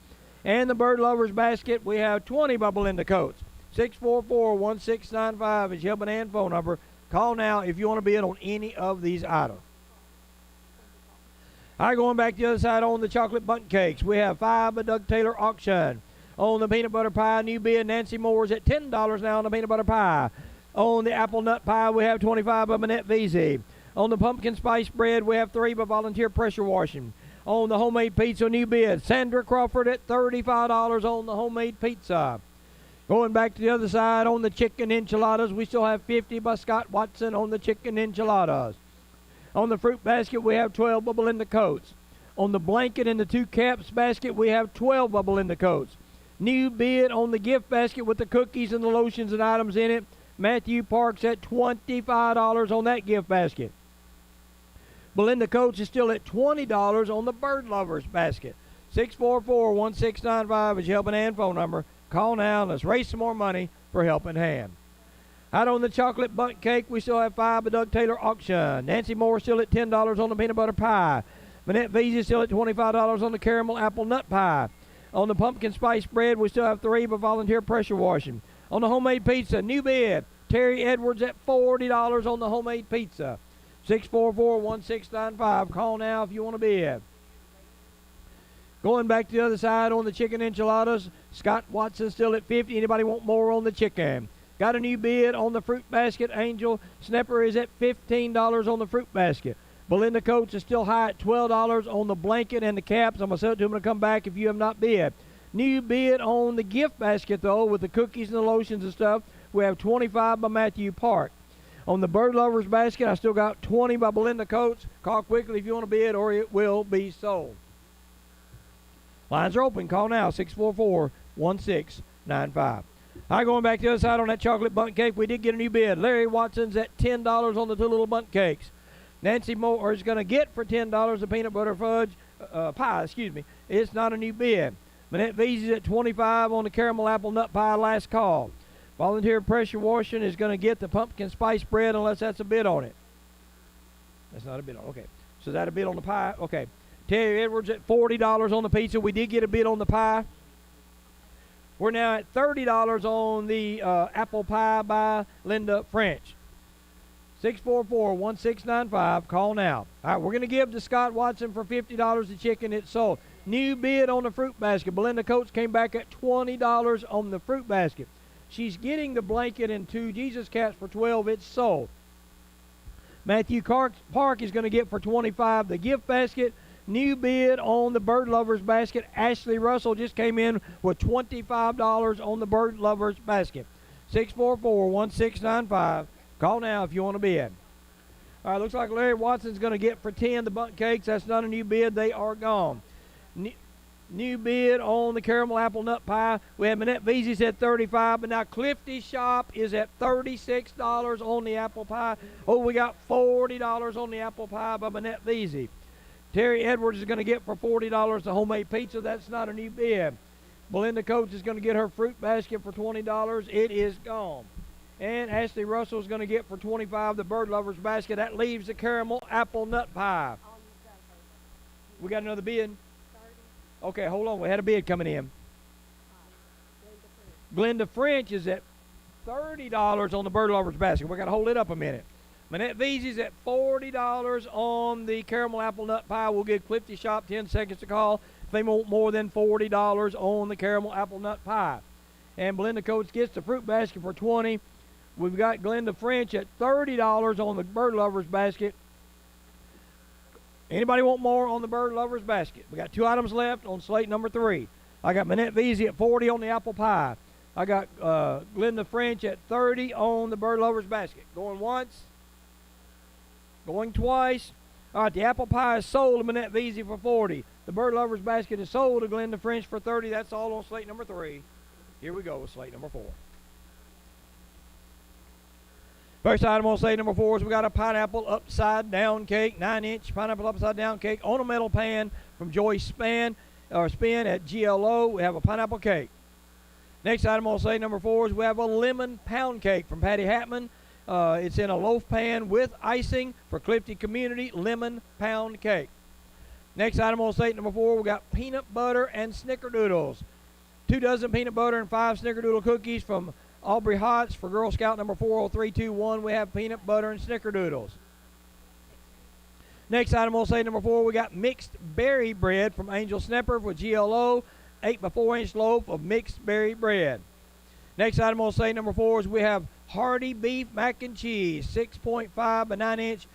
And the bird lovers basket, we have $20 by Belinda Coates. 644-1695 is Helping Hand phone number. Call now if you want to bid on any of these items. All right, going back to the other side on the chocolate bundt cakes, we have 5 by Doug Taylor Auction. On the peanut butter pie, new bid, Nancy Moore's at $10 now on the peanut butter pie. On the apple nut pie, we have $25 by Manette VZ. On the pumpkin spice bread, we have 3 by Volunteer Pressure Washing. On the homemade pizza, new bid, Sandra Crawford at $35 on the homemade pizza. Going back to the other side, on the chicken enchiladas, we still have $50 by Scott Watson on the chicken enchiladas. On the fruit basket, we have 12 by Belinda Coates. On the blanket and the 2 caps basket, we have 12 by Belinda Coates. New bid on the gift basket with the cookies and the lotions and items in it, Matthew Parks at $25 on that gift basket. Belinda Coates is still at $20 on the bird lovers basket. 644-1695 is your Helping Hand phone number. Call now and let's raise some more money for Helping Hand. Out on the chocolate bundt cake, we still have 5 by Doug Taylor Auction. Nancy Moore still at $10 on the peanut butter pie. Manette Veazey still at $25 on the caramel apple nut pie. On the pumpkin spice bread, we still have 3 by Volunteer Pressure Washing. On the homemade pizza, new bid, Terry Edwards at $40 on the homemade pizza. 644-1695. Call now if you want to bid. Going back to the other side on the chicken enchiladas, Scott Watson still at $50. Anybody want more on the chicken? Got a new bid on the fruit basket. Angel Snapper is at $15 on the fruit basket. Belinda Coates is still high at $12 on the blanket and the caps. I'm going to sell it to him to come back if you have not bid. New bid on the gift basket, though, with the cookies and the lotions and stuff. We have 25 by Matthew Park. On the bird lovers basket, I still got 20 by Belinda Coates. Call quickly if you want to bid or it will be sold. Lines are open. Call now, 644-1695. All right, going back to the other side on that chocolate bundt cake, we did get a new bid. Larry Watson's at $10 on the 2 little bundt cakes. Nancy Moore is going to get for $10 the peanut butter fudge pie, It's not a new bid. Manette Veazey's at $25 on the caramel apple nut pie, last call. Volunteer pressure washing is going to get the pumpkin spice bread unless that's a bid on it. That's not a bid on it. Okay. So is that a bid on the pie? Okay. Terry Edwards at $40 on the pizza. We did get a bid on the pie. We're now at $30 on the apple pie by Linda French. 644-1695. Call now. All right, we're going to give to Scott Watson for $50 the chicken. It's sold. New bid on the fruit basket. Belinda Coates came back at $20 on the fruit basket. She's getting the blanket and 2 Jesus Cats for $12. It's sold. Matthew Park is going to get for $25 the gift basket. New bid on the Bird Lovers basket. Ashley Russell just came in with $25 on the Bird Lovers basket. 644-1695. Call now if you want to bid. All right, looks like Larry Watson's going to get for 10 the bundt cakes. That's not a new bid. They are gone. New bid on the caramel apple nut pie. We have Manette Veazey's at $35, but now Clifty Shop is at $36 on the apple pie. Oh, we got $40 on the apple pie by Manette Veazey. Terry Edwards is going to get for $40 the homemade pizza. That's not a new bid. Belinda Coates is going to get her fruit basket for $20. It is gone. And Ashley Russell is going to get for $25 the Bird Lovers basket. That leaves the caramel apple nut pie. We got another bid. Okay, hold on. We had a bid coming in. Glenda French is at $30 on the Bird Lovers basket. We got to hold it up a minute. Manette Veazey's at $40 on the caramel apple nut pie. We'll give Clifty Shop 10 seconds to call if they want more than $40 on the caramel apple nut pie. And Belinda Coates gets the fruit basket for $20. We've got Glenda French at $30 on the Bird Lovers basket. Anybody want more on the Bird Lovers basket? We got 2 items left on slate number 3. I got Manette Veazey at $40 on the apple pie. I got Glenda French at $30 on the Bird Lovers basket. Going once. Going twice. All right, the apple pie is sold to Manette Veazey for $40. The Bird Lovers basket is sold to Glenda French for $30. That's all on slate number 3. Here we go with slate number 4. First item on slate number 4 is we got a pineapple upside down cake, 9-inch pineapple upside down cake on a metal pan from Joy Spin at GLO. We have a pineapple cake. Next item on slate number 4 is we have a lemon pound cake from Patty Hatman. It's in a loaf pan with icing for Clifty Community lemon pound cake. Next item on slate number 4, we got peanut butter and snickerdoodles. 2 dozen peanut butter and 5 snickerdoodle cookies from Aubrey Hotz for Girl Scout number 40321. We have peanut butter and snickerdoodles. Next item on slate number 4, we got mixed berry bread from Angel Snepper with GLO, 8 by 4-inch loaf of mixed berry bread. Next item on slate number 4 is we have hearty beef mac and cheese, 6.5 by 9-inch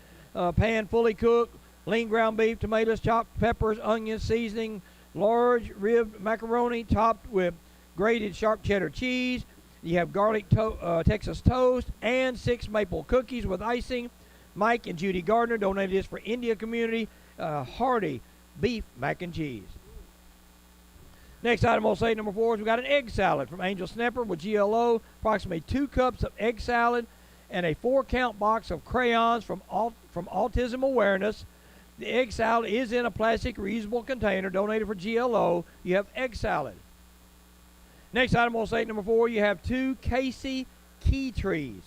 pan, fully cooked, lean ground beef, tomatoes, chopped peppers, onions, seasoning, large ribbed macaroni topped with grated sharp cheddar cheese. You have garlic Texas toast and 6 maple cookies with icing. Mike and Judy Gardner donated this for India Community, hearty beef mac and cheese. Next item on slate number 4 is we got an egg salad from Angel Snepper with GLO, approximately 2 cups of egg salad and a 4-count box of crayons from Autism Awareness. The egg salad is in a plastic reusable container donated for GLO. You have egg salad. Next item on slate number 4, you have 2 Casey Key trees.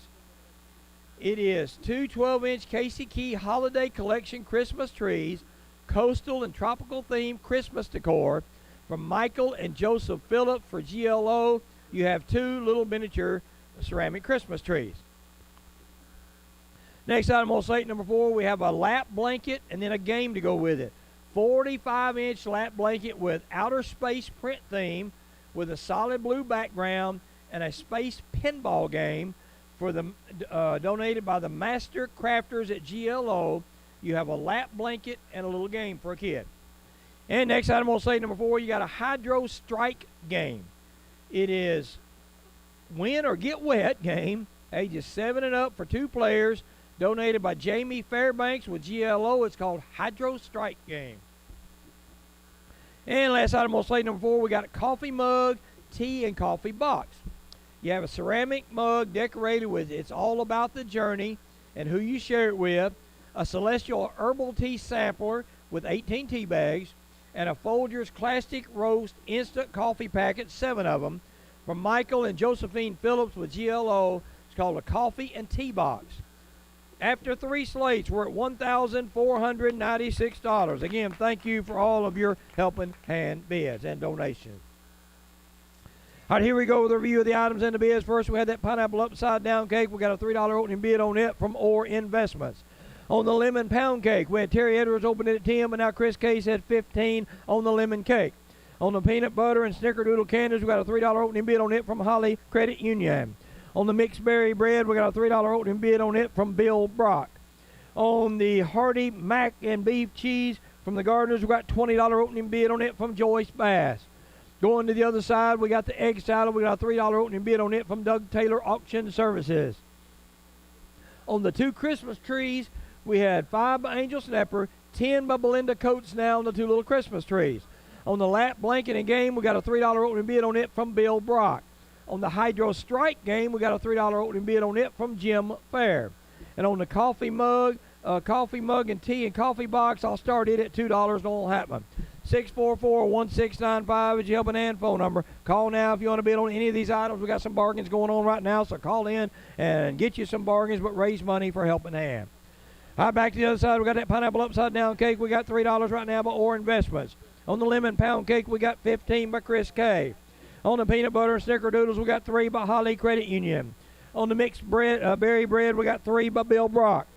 It is 2 12-inch Casey Key Holiday Collection Christmas trees, coastal and tropical themed Christmas decor from Michael and Joseph Phillip for GLO. You have 2 little miniature ceramic Christmas trees. Next item on slate number 4, we have a lap blanket and then a game to go with it. 45-inch lap blanket with outer space print theme with a solid blue background and a space pinball game for the donated by the Master Crafters at GLO. You have a lap blanket and a little game for a kid. And next item on slate number 4, you got a Hydro Strike game. It is win or get wet game, ages 7 and up for 2 players, donated by Jamie Fairbanks with GLO. It's called Hydro Strike game. And last item on slate number 4, we got a coffee mug, tea, and coffee box. You have a ceramic mug decorated with It's All About the Journey and who you share it with, a Celestial Herbal Tea Sampler with 18 tea bags, and a Folgers Classic Roast Instant Coffee Packet, 7 of them, from Michael and Josephine Phillips with GLO. It's called a Coffee and Tea Box. After 3 slates, we're at $1,496. Again, thank you for all of your helping hand bids and donations. All right, here we go with a review of the items in the bids. First, we had that pineapple upside down cake. We got a $3 opening bid on it from Orr Investments. On the lemon pound cake, we had Terry Edwards opened it at 10, but now Chris Case had 15 on the lemon cake. On the peanut butter and snickerdoodle candies, we got a $3 opening bid on it from Holly Credit Union. On the mixed berry bread, we got a $3 opening bid on it from Bill Brock. On the hearty mac and beef cheese from the Gardeners, we got $20 opening bid on it from Joyce Bass. Going to the other side, we got the egg salad. We got a $3 opening bid on it from Doug Taylor Auction Services. On the 2 Christmas trees, we had 5 by Angel Snapper, 10 by Belinda Coates now on the 2 little Christmas trees. On the lap blanket and game, we got a $3 opening bid on it from Bill Brock. On the Hydro Strike game, we got a $3 opening bid on it from Jim Fair. And on the coffee mug and tea and coffee box, I'll start it at $2 and all happen. 644-1695 is your helping hand phone number. Call now if you want to bid on any of these items. We got some bargains going on right now, so call in and get you some bargains, but raise money for helping hand. All right, back to the other side. We got that pineapple upside down cake. We got $3 right now by Orr Investments. On the lemon pound cake, we got 15 by Chris K. On the peanut butter and snickerdoodles, we got 3 by Holly Credit Union. On the mixed bread, berry bread, we got 3 by Bill Brock.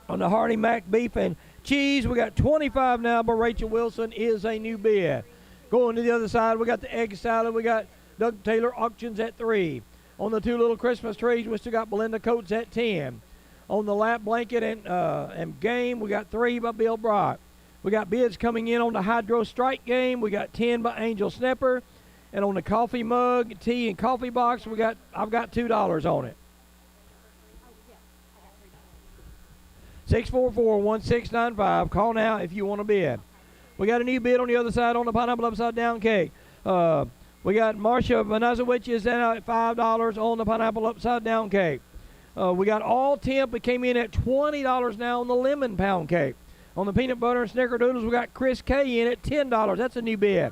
On the hearty mac beef and cheese, we got 25 now by Rachel Wilson is a new bid. Going to the other side, we got the egg salad. We got Doug Taylor Auctions at 3. On the 2 little Christmas trees, we still got Belinda Coates at 10. On the lap blanket and game, we got 3 by Bill Brock. We got bids coming in on the Hydro Strike game. We got 10 by Angel Snapper. And on the coffee mug, tea, and coffee box, I've got $2 on it. 644-1695. Call now if you want to bid. We got a new bid on the other side on the pineapple upside down cake. We got Marcia Vanazowicz is now at $5 on the pineapple upside down cake. We got all temp. It came in at $20 now on the lemon pound cake. On the peanut butter and snickerdoodles, we got Chris K in at $10. That's a new bid.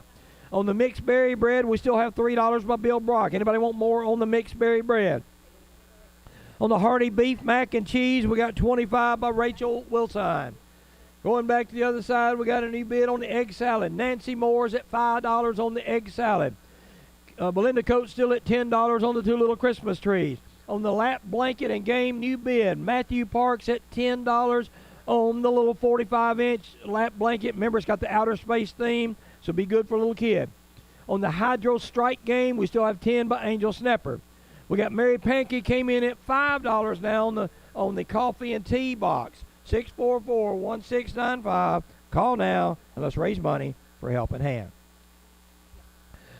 On the mixed berry bread, we still have $3 by Bill Brock. Anybody want more on the mixed berry bread? On the hearty beef mac and cheese, we got 25 by Rachel Wilson. Going back to the other side, we got a new bid on the egg salad. Nancy Moore's at $5 on the egg salad. Belinda Coates still at $10 on the 2 little Christmas trees. On the lap blanket and game, new bid. Matthew Parks at $10 on the little 45-inch lap blanket. Remember, it's got the outer space theme, so be good for a little kid. On the Hydro Strike game, we still have 10 by Angel Snapper. We got Mary Pankey came in at $5 now on the coffee and tea box. 644-1695. Call now and let's raise money for Helping Hand.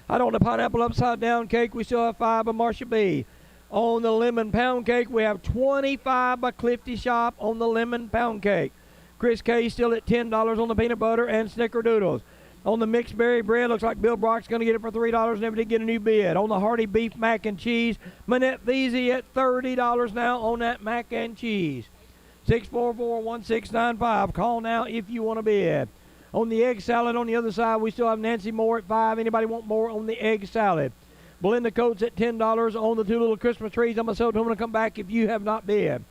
Out on the pineapple upside down cake, we still have 5 by Marcia B. On the lemon pound cake, we have 25 by Clifty Shop on the lemon pound cake. Chris K still at $10 on the peanut butter and snickerdoodles. On the mixed berry bread, looks like Bill Brock's going to get it for $3 and never did get a new bid. On the hearty beef mac and cheese, Manette Veazey at $30 now on that mac and cheese. 644-1695. Call now if you want to bid. On the egg salad on the other side, we still have Nancy Moore at $5. Anybody want more on the egg salad? Belinda Coates at $10 on the 2 little Christmas trees. I'm going to come back if you have not bid.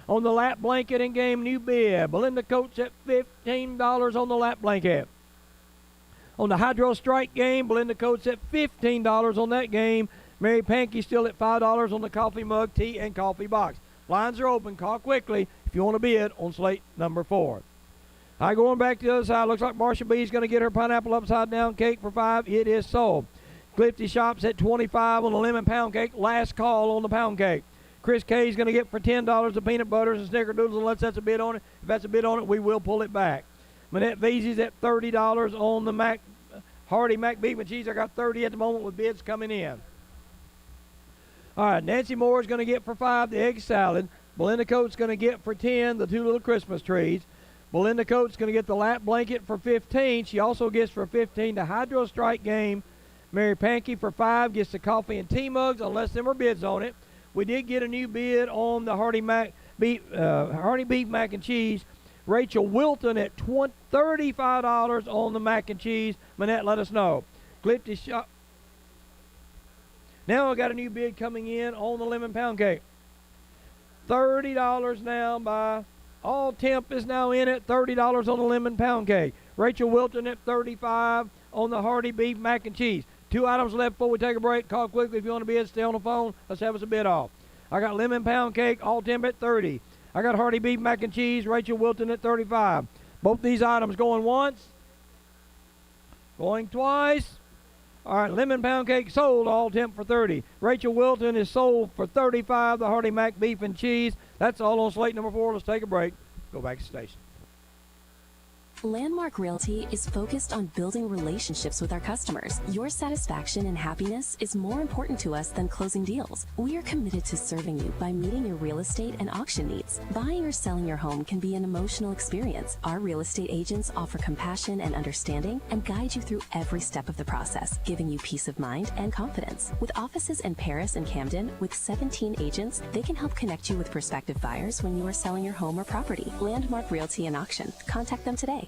On the lap blanket and game, new bid. Belinda Coates at $15 on the lap blanket. On the Hydro Strike game, Belinda Coates at $15 on that game. Mary Pankey still at $5 on the coffee mug, tea, and coffee box. Lines are open. Call quickly if you want to bid on slate number 4. All right, going back to the other side, looks like Marcia B is going to get her pineapple upside down cake for $5. It is sold. Clifty Shops at $25 on the lemon pound cake. Last call on the pound cake. Chris K is going to get for $10 the peanut butters and snickerdoodles unless that's a bid on it. If that's a bid on it, we will pull it back. Manette Veazey's at $30 on the hearty mac beef and cheese. I got 30 at the moment with bids coming in. All right, Nancy Moore is going to get for $5 the egg salad. Belinda Coates going to get for $10 the 2 little Christmas trees. Belinda Coates going to get the lap blanket for $15. She also gets for $15 the Hydro Strike game, Mary Pankey for $5 gets the coffee and tea mugs, unless there were bids on it. We did get a new bid on the Hardy Beef Mac and Cheese. Rachel Wilton at $35 on the mac and cheese. Manette, let us know. Clifty Shop. Now I got a new bid coming in on the lemon pound cake. $30 now by All Temp is now in at $30 on the lemon pound cake. Rachel Wilton at $35 on the Hardy Beef Mac and Cheese. 2 items left before we take a break. Call quickly if you want to bid. Stay on the phone. Let's have us a bid off. I got lemon pound cake, All Temp at $30. I got Hardy Beef Mac and Cheese, Rachel Wilton at $35. Both these items going once, going twice. All right, lemon pound cake sold, All Temp for $30. Rachel Wilton is sold for $35. The Hardy Mac Beef and Cheese. That's all on slate number 4. Let's take a break. Go back to the station. Landmark Realty is focused on building relationships with our customers. Your satisfaction and happiness is more important to us than closing deals. We are committed to serving you by meeting your real estate and auction needs. Buying or selling your home can be an emotional experience. Our real estate agents offer compassion and understanding and guide you through every step of the process, giving you peace of mind and confidence. With offices in Paris and Camden, with 17 agents, they can help connect you with prospective buyers when you are selling your home or property. Landmark Realty and Auction. Contact them today.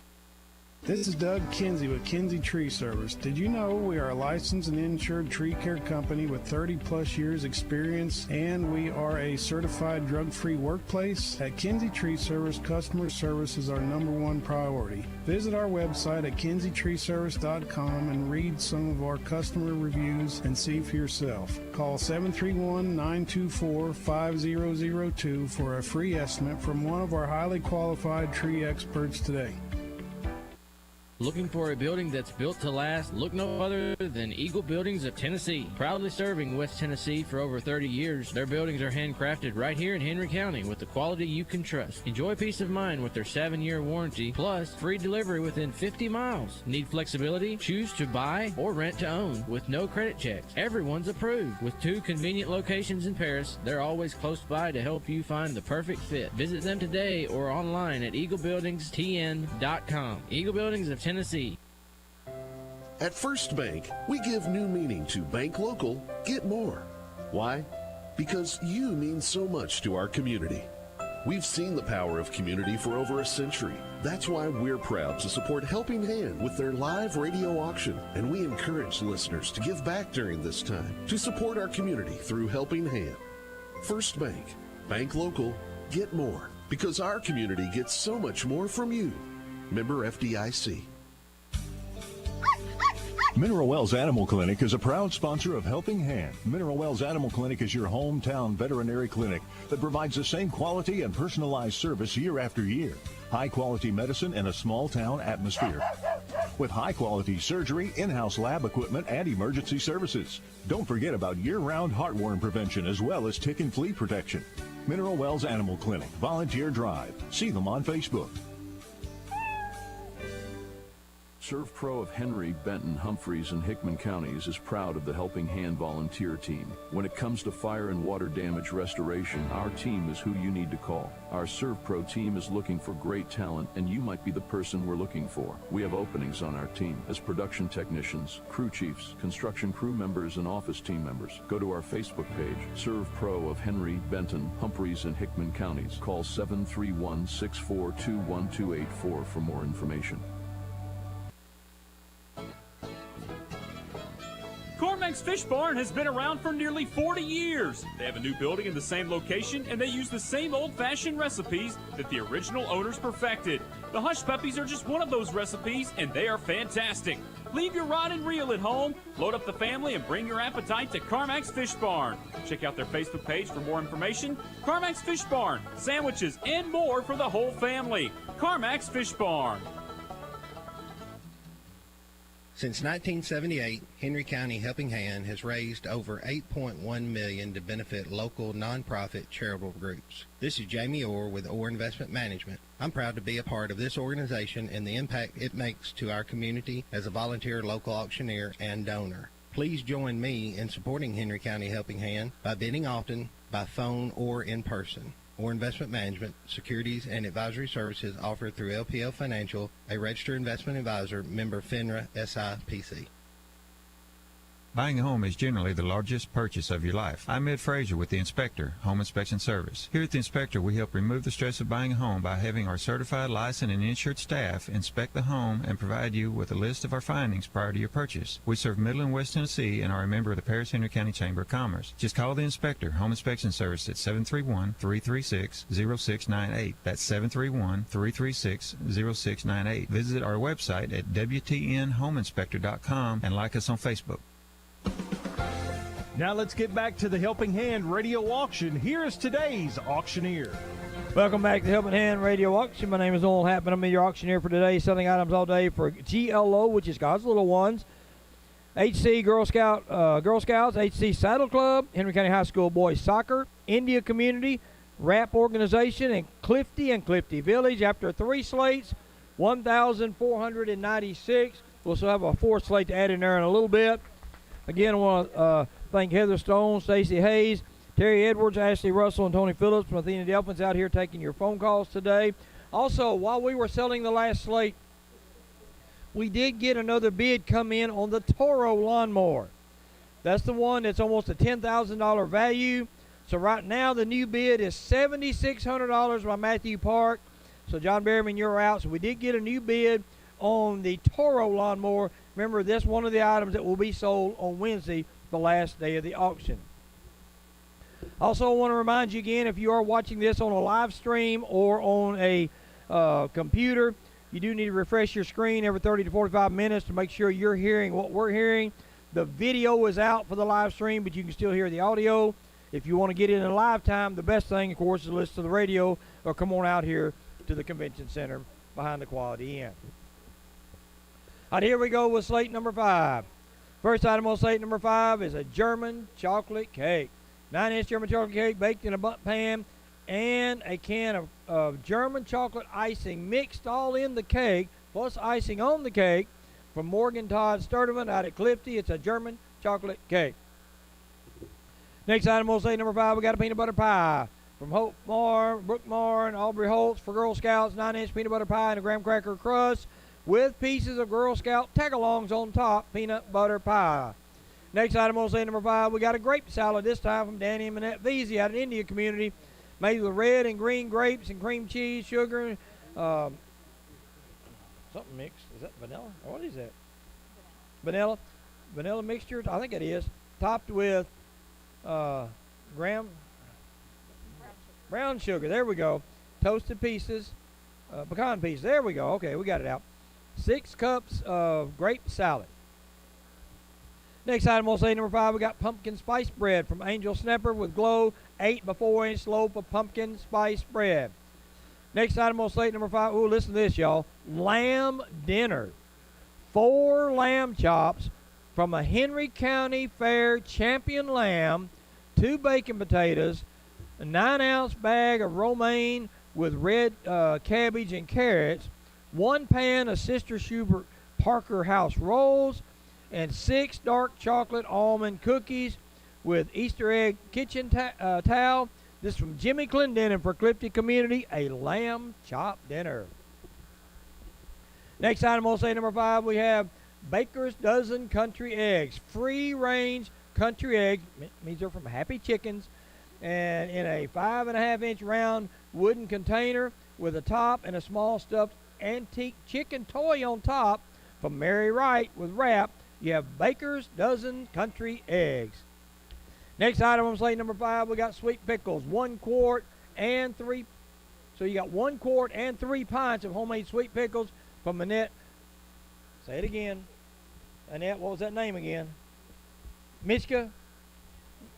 This is Doug Kinsey with Kinsey Tree Service. Did you know we are a licensed and insured tree care company with 30-plus years experience, and we are a certified drug-free workplace? At Kinsey Tree Service, customer service is our #1 priority. Visit our website at kinseystreeservice.com and read some of our customer reviews and see for yourself. Call 731-924-5002 for a free estimate from one of our highly qualified tree experts today. Looking for a building that's built to last? Look no other than Eagle Buildings of Tennessee. Proudly serving West Tennessee for over 30 years, their buildings are handcrafted right here in Henry County with the quality you can trust. Enjoy peace of mind with their 7-year warranty, plus free delivery within 50 miles. Need flexibility? Choose to buy or rent to own with no credit checks. Everyone's approved. With 2 convenient locations in Paris, they're always close by to help you find the perfect fit. Visit them today or online at eaglebuildingstn.com. Eagle Buildings of Tennessee. At First Bank, we give new meaning to bank local, get more. Why? Because you mean so much to our community. We've seen the power of community for over a century. That's why we're proud to support Helping Hand with their live radio auction, and we encourage listeners to give back during this time to support our community through Helping Hand. First Bank, bank local, get more, because our community gets so much more from you. Member FDIC. Mineral Wells Animal Clinic is a proud sponsor of Helping Hand. Mineral Wells Animal Clinic is your hometown veterinary clinic that provides the same quality and personalized service year after year. High-quality medicine in a small-town atmosphere. With high-quality surgery, in-house lab equipment, and emergency services. Don't forget about year-round heartworm prevention as well as tick and flea protection. Mineral Wells Animal Clinic, Volunteer Drive. See them on Facebook. ServPro of Henry, Benton, Humphreys, and Hickman counties is proud of the Helping Hand volunteer team. When it comes to fire and water damage restoration, our team is who you need to call. Our ServPro team is looking for great talent, and you might be the person we're looking for. We have openings on our team as production technicians, crew chiefs, construction crew members, and office team members. Go to our Facebook page, ServPro of Henry, Benton, Humphreys, and Hickman counties. Call 731-642-1284 for more information. Cormac's Fish Barn has been around for nearly 40 years. They have a new building in the same location, and they use the same old-fashioned recipes that the original owners perfected. The Hush Puppies are just one of those recipes, and they are fantastic. Leave your rod and reel at home, load up the family, and bring your appetite to Cormac's Fish Barn. Check out their Facebook page for more information. Cormac's Fish Barn, sandwiches, and more for the whole family. Cormac's Fish Barn. Since 1978, Henry County Helping Hand has raised over $8.1 million to benefit local nonprofit charitable groups. This is Jamie Orr with Orr Investment Management. I'm proud to be a part of this organization and the impact it makes to our community as a volunteer local auctioneer and donor. Please join me in supporting Henry County Helping Hand by bidding often, by phone, or in person. Or Investment Management, securities and advisory services offered through LPL Financial, a registered investment advisor, member FINRA SIPC. Buying a home is generally the largest purchase of your life. I'm Ed Frazier with the Inspector Home Inspection Service. Here at the Inspector, we help remove the stress of buying a home by having our certified, licensed, and insured staff inspect the home and provide you with a list of our findings prior to your purchase. We serve Middle and West Tennessee and are a member of the Paris-Henry County Chamber of Commerce. Just call the Inspector Home Inspection Service at 731-336-0698. That's 731-336-0698. Visit our website at WTNHomeInspector.com and like us on Facebook. Now let's get back to the Helping Hand Radio Auction. Here is today's auctioneer. Welcome back to Helping Hand Radio Auction. My name is Noel Happman. I'm your auctioneer for today, selling items all day for GLO, which is God's Little Ones, HC Girl Scouts, HC Saddle Club, Henry County High School Boys Soccer, India Community, RAP Organization, and Clifty Village. After 3 slates, 1,496. We'll also have a 4th slate to add in there in a little bit. Again, I want to thank Heather Stone, Stacey Hayes, Terry Edwards, Ashley Russell, and Tony Phillips from Athena Delphins out here taking your phone calls today. Also, while we were selling the last slate, we did get another bid come in on the Toro lawnmower. That's the one that's almost a $10,000 value. So right now the new bid is $7,600 by Matthew Park. So John Berryman, you're out. So we did get a new bid on the Toro lawnmower. Remember, that's one of the items that will be sold on Wednesday, the last day of the auction. Also, I want to remind you again, if you are watching this on a live stream or on a computer, you do need to refresh your screen every 30 to 45 minutes to make sure you're hearing what we're hearing. The video is out for the live stream, but you can still hear the audio. If you want to get it in live time, the best thing, of course, is to listen to the radio or come on out here to the convention center behind the Quality Inn. All right, here we go with slate number 5. First item on slate number 5 is a German chocolate cake. 9-inch German chocolate cake baked in a bundt pan and a can of German chocolate icing mixed all in the cake, plus icing on the cake from Morgan Todd Sturtevant out at Clifty. It's a German chocolate cake. Next item on slate number 5, we got a peanut butter pie from Hope Moore, Brooke Moore, and Aubrey Holtz for Girl Scouts. 9-inch peanut butter pie and a graham cracker crust with pieces of Girl Scout tag-alongs on top, peanut butter pie. Next item on slate number 5, we got a grape salad, this time from Danny and Manette Veazey out of India Community, made with red and green grapes and cream cheese, sugar, something mixed. Is that vanilla? Or what is that? Vanilla mixture, I think it is. Topped with brown sugar. There we go. Toasted pieces, pecan pieces. There we go. Okay, we got it out. 6 cups of grape salad. Next item on slate number 5, we got pumpkin spice bread from Angel Snapper with Glow, 8 by 4-inch loaf of pumpkin spice bread. Next item on slate number 5, ooh, listen to this, y'all. Lamb dinner. 4 lamb chops from a Henry County Fair champion lamb, 2 bacon potatoes, a 9-ounce bag of romaine with red cabbage and carrots, 1 pan of Sister Schubert Parker House rolls, and 6 dark chocolate almond cookies with Easter egg kitchen towel. This is from Jimmy Clendenin for Clifty Community, a lamb chop dinner. Next item on slate number 5, we have Baker's Dozen Country Eggs. Free-range country eggs, means they're from Happy Chickens, and in a 5.5-inch round wooden container with a top and a small stuffed antique chicken toy on top from Mary Wright with wrap. You have Baker's Dozen Country Eggs. Next item on slate number 5, we got sweet pickles, 1 quart and 3. So you got 1 quart and 3 pints of homemade sweet pickles from Annette. Say it again. Annette, what was that name again? Mishka,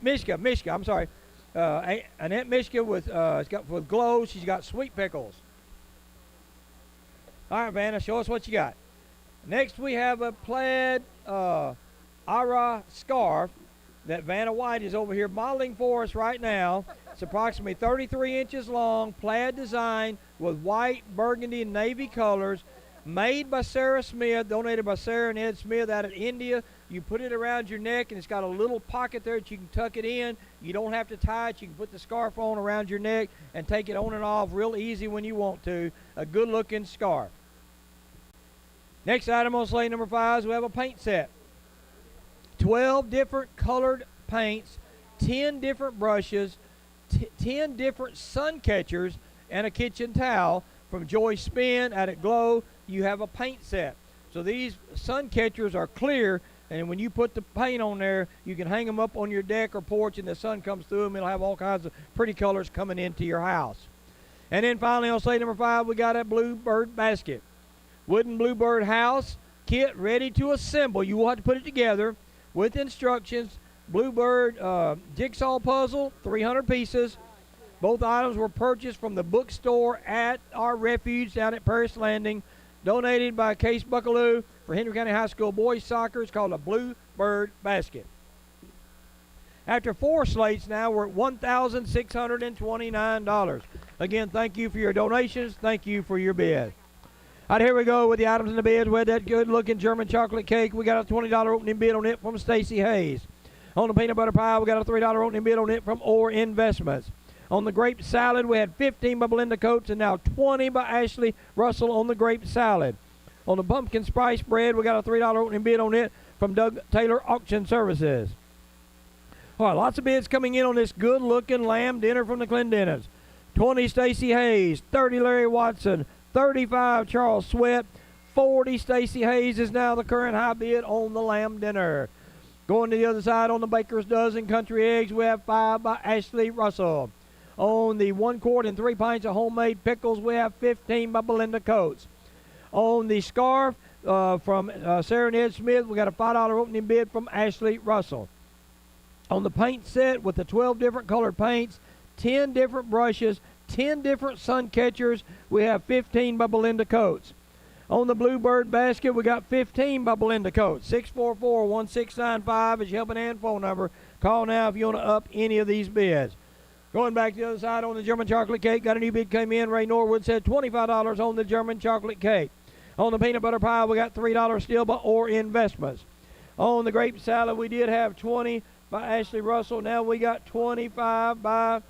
I'm sorry. Annette Mishka with Glow. She's got sweet pickles. All right, Vanna, show us what you got. Next, we have a plaid Ara scarf that Vanna White is over here modeling for us right now. It's approximately 33 inches long, plaid design with white, burgundy, and navy colors, made by Sarah Smith, donated by Sarah and Ed Smith out of India. You put it around your neck, and it's got a little pocket there that you can tuck it in. You don't have to tie it. You can put the scarf on around your neck and take it on and off real easy when you want to. A good-looking scarf. Next item on slate number 5 is we have a paint set. 12 different colored paints, 10 different brushes, 10 different sun catchers, and a kitchen towel. From Joy Spin out at Glow, you have a paint set. So these sun catchers are clear, and when you put the paint on there, you can hang them up on your deck or porch, and the sun comes through them. It'll have all kinds of pretty colors coming into your house. And then finally, on slate number 5, we got a Bluebird basket. Wooden Bluebird house kit ready to assemble. You will have to put it together with instructions. Bluebird jigsaw puzzle, 300 pieces. Both items were purchased from the bookstore at our refuge down at Paris Landing, donated by Case Buckaloo for Henry County High School boys soccer. It's called a Bluebird basket. After 4 slates now, we're at $1,629. Again, thank you for your donations. Thank you for your bid. All right, here we go with the items in the bid. We had that good-looking German chocolate cake. We got a $20 opening bid on it from Stacy Hayes. On the peanut butter pie, we got a $3 opening bid on it from Orr Investments. On the grape salad, we had 15 by Belinda Coates and now 20 by Ashley Russell on the grape salad. On the pumpkin spice bread, we got a $3 opening bid on it from Doug Taylor Auction Services. All right, lots of bids coming in on this good-looking lamb dinner from the Clendennans. 20 Stacy Hayes, 30 Larry Watson, 35 Charles Sweat, 40 Stacy Hayes is now the current high bid on the lamb dinner. Going to the other side on the Baker's Dozen country eggs, we have 5 by Ashley Russell. On the 1 quart and 3 pints of homemade pickles, we have 15 by Belinda Coates. On the scarf from Sarah and Ed Smith, we got a $5 opening bid from Ashley Russell. On the paint set with the 12 different colored paints, 10 different brushes, 10 different sun catchers, we have 15 by Belinda Coates. On the Bluebird basket, we got 15 by Belinda Coates. 644-1695 is your helping hand phone number. Call now if you want to up any of these bids. Going back to the other side on the German chocolate cake, got a new bid came in. Ray Norwood said $25 on the German chocolate cake. On the peanut butter pie, we got $3 still by Orr Investments. On the grape salad, we did have 20 by Ashley Russell. Now we got 25 by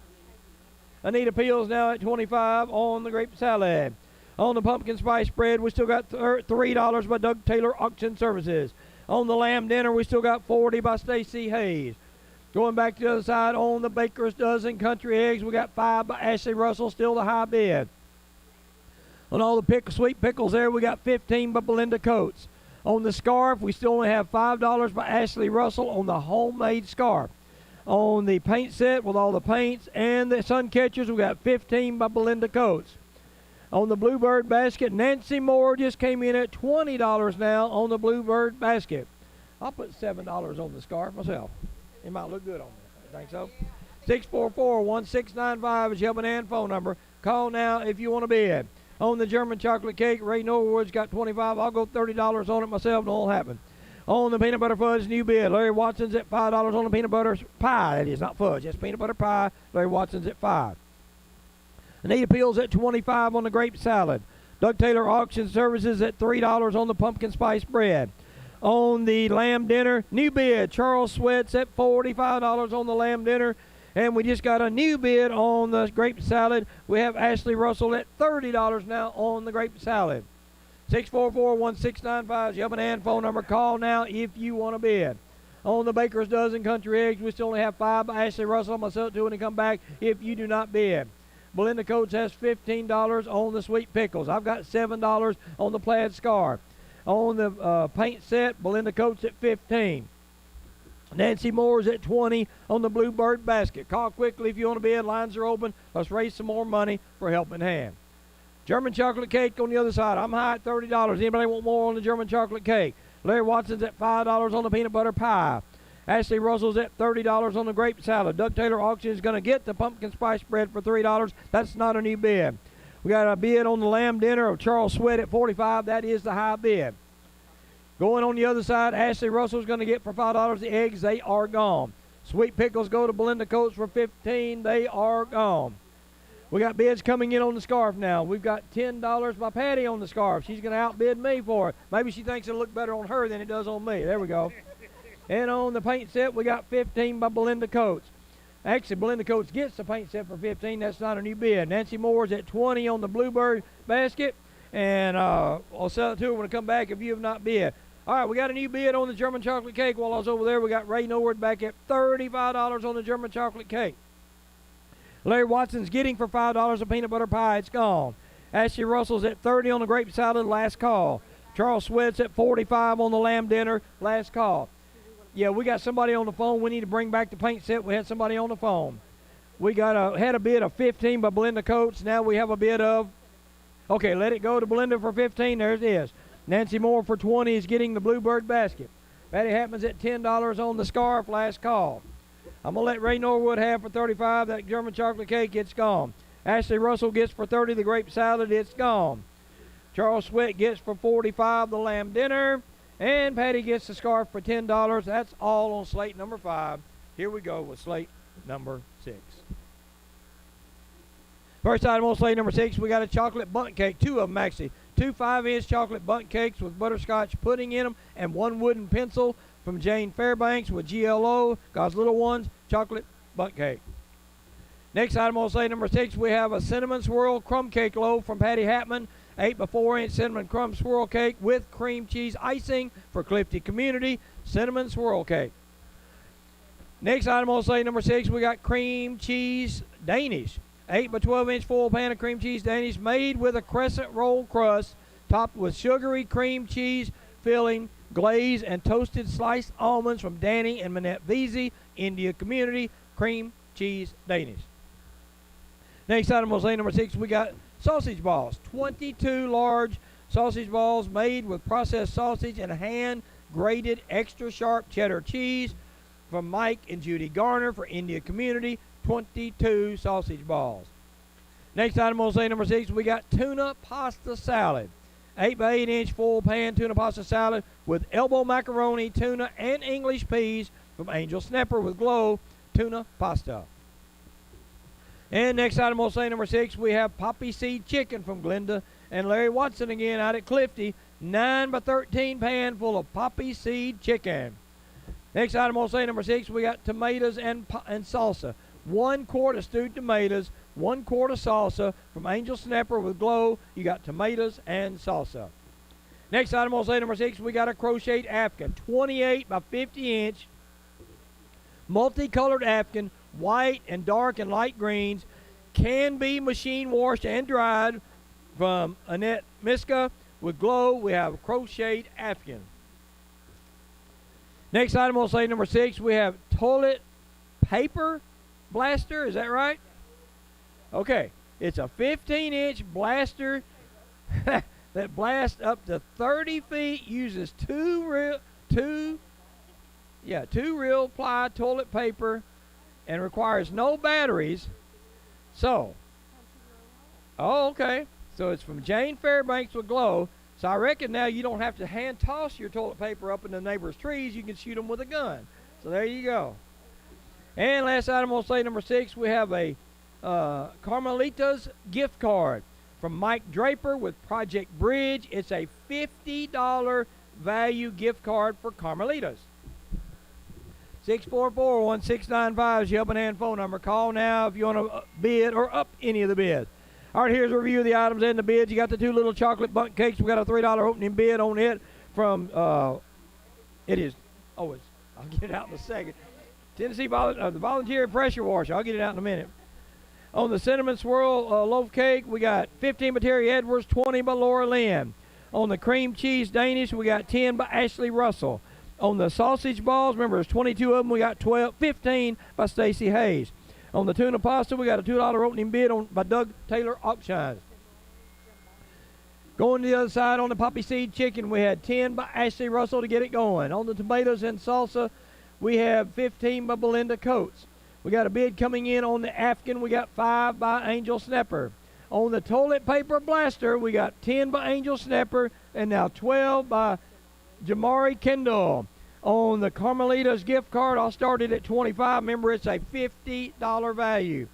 Anita Peels, now at 25 on the grape salad. On the pumpkin spice bread, we still got $3 by Doug Taylor Auction Services. On the lamb dinner, we still got 40 by Stacy Hayes. Going back to the other side on the Baker's Dozen country eggs, we got 5 by Ashley Russell, still the high bid. On all the sweet pickles there, we got 15 by Belinda Coates. On the scarf, we still only have $5 by Ashley Russell on the homemade scarf. On the paint set with all the paints and the sun catchers, we got 15 by Belinda Coates. On the Bluebird basket, Nancy Moore just came in at $20 now on the Bluebird basket. I'll put $7 on the scarf myself. It might look good on me. I think so. 644-1695 is your helping hand phone number. Call now if you want to bid. On the German chocolate cake, Ray Norwood's got 25. I'll go $30 on it myself, and it'll happen. On the peanut butter fudge, new bid. Larry Watson's at $5 on the peanut butter pie. That is not fudge. That's peanut butter pie. Larry Watson's at $5. Anita Peels at $25 on the grape salad. Doug Taylor Auction Services at $3 on the pumpkin spice bread. On the lamb dinner, new bid. Charles Sweat's at $45 on the lamb dinner. And we just got a new bid on the grape salad. We have Ashley Russell at $30 now on the grape salad. 644-1695 is your helping hand phone number. Call now if you want to bid. On the Baker's Dozen country eggs, we still only have 5 by Ashley Russell. I'm going to sell it to when they come back if you do not bid. Belinda Coates has $15 on the sweet pickles. I've got $7 on the plaid scarf. On the paint set, Belinda Coates at $15. Nancy Moore's at $20 on the Bluebird basket. Call quickly if you want to bid. Lines are open. Let's raise some more money for Helping Hand. German chocolate cake on the other side. I'm high at $30. Anybody want more on the German chocolate cake? Larry Watson's at $5 on the peanut butter pie. Ashley Russell's at $30 on the grape salad. Doug Taylor Auction is going to get the pumpkin spice bread for $3. That's not a new bid. We got a bid on the lamb dinner of Charles Sweat at $45. That is the high bid. Going on the other side, Ashley Russell's going to get for $5 the eggs. They are gone. Sweet pickles go to Belinda Coates for $15. They are gone. We got bids coming in on the scarf now. We've got $10 by Patty on the scarf. She's going to outbid me for it. Maybe she thinks it'll look better on her than it does on me. There we go. And on the paint set, we got 15 by Belinda Coates. Actually, Belinda Coates gets the paint set for 15. That's not a new bid. Nancy Moore's at 20 on the Bluebird basket. And I'll sell it to her when I come back if you have not bid. All right, we got a new bid on the German chocolate cake. While I was over there, we got Ray Norwood back at $35 on the German chocolate cake. Larry Watson's getting for $5 a peanut butter pie. It's gone. Ashley Russell's at $30 on the grape salad. Last call. Charles Sweat's at $45 on the lamb dinner. Last call. Yeah, we got somebody on the phone. We need to bring back the paint set. We had somebody on the phone. We had a bid of 15 by Belinda Coates. Now we have a bid of, okay, let it go to Belinda for 15. There it is. Nancy Moore for 20 is getting the Bluebird basket. Patty Hatman's at $10 on the scarf. Last call. I'm going to let Ray Norwood have for 35 that German chocolate cake. It's gone. Ashley Russell gets for 30 the grape salad. It's gone. Charles Sweat gets for 45 the lamb dinner. And Patty gets the scarf for $10. That's all on slate number 5. Here we go with slate number 6. First item on slate number 6, we got a chocolate bundt cake. 2 of them, actually. 2 5-inch chocolate bundt cakes with butterscotch pudding in them and 1 wooden pencil from Jane Fairbanks with GLO, God's Little Ones, chocolate bundt cake. Next item on slate number 6, we have a cinnamon swirl crumb cake loaf from Patty Hatman. 8 by 4-inch cinnamon crumb swirl cake with cream cheese icing for Clifty Community. Cinnamon swirl cake. Next item on slate number 6, we got cream cheese Danish. 8 by 12-inch full pan of cream cheese Danish made with a crescent roll crust topped with sugary cream cheese filling, glaze, and toasted sliced almonds from Danny and Manette Veazey, India Community. Cream cheese Danish. Next item on slate number 6, we got sausage balls. 22 large sausage balls made with processed sausage and hand-grated extra sharp cheddar cheese from Mike and Judy Garner for India Community. 22 sausage balls. Next item on slate number 6, we got tuna pasta salad. 8 by 8-inch full pan tuna pasta salad with elbow macaroni, tuna, and English peas from Angel Snapper with Glow tuna pasta. And next item on slate number 6, we have poppy seed chicken from Glenda and Larry Watson again out at Clifty. 9 by 13 pan full of poppy seed chicken. Next item on slate number 6, we got tomatoes and salsa. 1 quart of stewed tomatoes, 1 quart of salsa from Angel Snapper with Glow. You got tomatoes and salsa. Next item on slate number 6, we got a crocheted Afghan. 28 by 50-inch multicolored Afghan, white and dark and light greens, can be machine washed and dried from Annette Miska with Glow. We have crocheted Afghan. Next item on slate number 6, we have toilet paper blaster. Is that right? Okay. It's a 15-inch blaster that blasts up to 30 feet, uses two real ply toilet paper, and requires no batteries. So, okay. So it's from Jane Fairbanks with Glow. So I reckon now you don't have to hand toss your toilet paper up in the neighbor's trees. You can shoot them with a gun. So there you go. And last item on slate number 6, we have a Carmelita's gift card from Mike Draper with Project Bridge. It's a $50 value gift card for Carmelitas. 644-1695 is your Helping Hand phone number. Call now if you want to bid or up any of the bids. All right, here's a review of the items and the bids. You got the 2 little chocolate bundt cakes. We got a $3 opening bid on it from, I'll get it out in a second. Tennessee the Volunteer Pressure Washer. I'll get it out in a minute. On the cinnamon swirl loaf cake, we got 15 by Terry Edwards, 20 by Laura Lynn. On the cream cheese Danish, we got 10 by Ashley Russell. On the sausage balls, remember there's 22 of them, we got 15 by Stacy Hayes. On the tuna pasta, we got a $2 opening bid by Doug Taylor Auctions. Going to the other side on the poppy seed chicken, we had 10 by Ashley Russell to get it going. On the tomatoes and salsa, we have 15 by Belinda Coates. We got a bid coming in on the Afghan. We got 5 by Angel Snapper. On the toilet paper blaster, we got 10 by Angel Snapper and now 12 by Jamari Kendall. On the Carmelitas gift card, I'll start it at $25. Remember, it's a $50 value.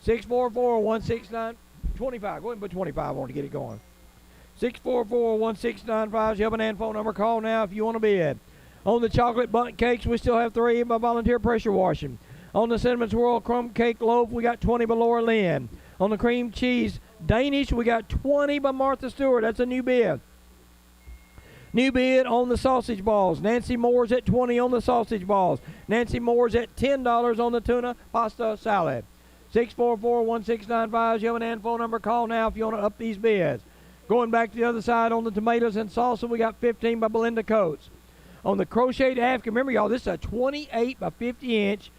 644-169-25. Go ahead and put 25 on to get it going. 644-1695 is your Helping Hand phone number. Call now if you want to bid. On the chocolate bundt cakes, we still have 3 by Volunteer Pressure Washing. On the cinnamon swirl crumb cake loaf, we got 20 by Laura Lynn. On the cream cheese Danish, we got 20 by Martha Stewart. That's a new bid. New bid on the sausage balls. Nancy Moore's at $20 on the sausage balls. Nancy Moore's at $10 on the tuna pasta salad. 644-1695 is your and phone number. Call now if you want to up these bids. Going back to the other side on the tomatoes and salsa, we got 15 by Belinda Coates. On the crocheted African, remember y'all, this is a 28 by 50 inch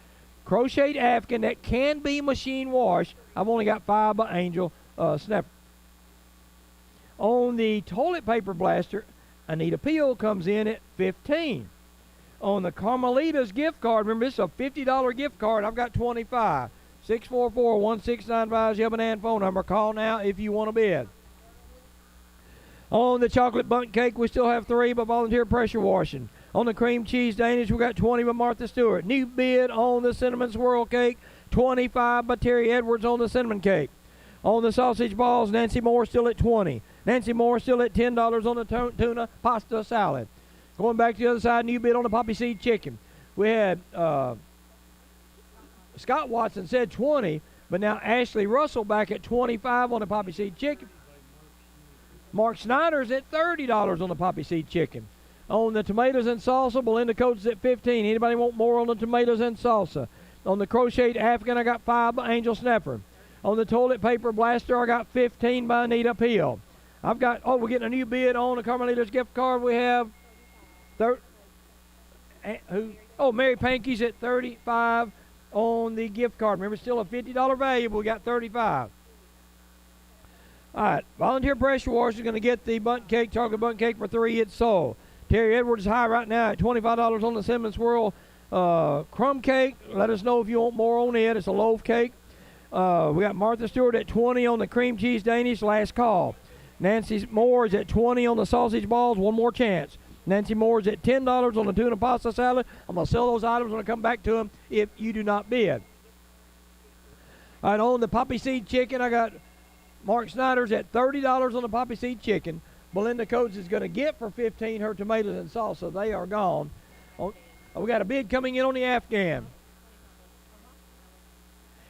crocheted African that can be machine washed. I've only got 5 by Angel Snapper. On the toilet paper blaster, Anita Peel comes in at 15. On the Carmelita's gift card, remember this is a $50 gift card, I've got 25. 644-1695 is your and phone number. Call now if you want to bid. On the chocolate bundt cake, we still have 3 by Volunteer Pressure Washing. On the cream cheese Danish, we got 20 by Martha Stewart. New bid on the cinnamon swirl cake, 25 by Terry Edwards on the cinnamon cake. On the sausage balls, Nancy Moore still at 20. Nancy Moore still at $10 on the tuna pasta salad. Going back to the other side, new bid on the poppy seed chicken. We had Scott Watson said 20, but now Ashley Russell back at 25 on the poppy seed chicken. Mark Snyder's at $30 on the poppy seed chicken. On the tomatoes and salsa, Belinda Coates is at 15. Anybody want more on the tomatoes and salsa? On the crocheted African, I got 5 by Angel Snapper. On the toilet paper blaster, I got 15 by Anita Peel. I've got, we're getting a new bid on the Carmelita's gift card. We have, Mary Pankey's at 35 on the gift card. Remember, still a $50 value, but we got 35. All right, Volunteer Pressure Wash is going to get the bundt cake, chocolate bundt cake for 3. It's sold. Terry Edwards is high right now at $25 on the cinnamon swirl crumb cake. Let us know if you want more on it. It's a loaf cake. We got Martha Stewart at 20 on the cream cheese Danish. Last call. Nancy Moore is at 20 on the sausage balls. One more chance. Nancy Moore is at $10 on the tuna pasta salad. I'm going to sell those items when I come back to them if you do not bid. All right, on the poppy seed chicken, I got Mark Snyder's at $30 on the poppy seed chicken. Belinda Coates is going to get for 15 her tomatoes and salsa. They are gone. We got a bid coming in on the Afghan.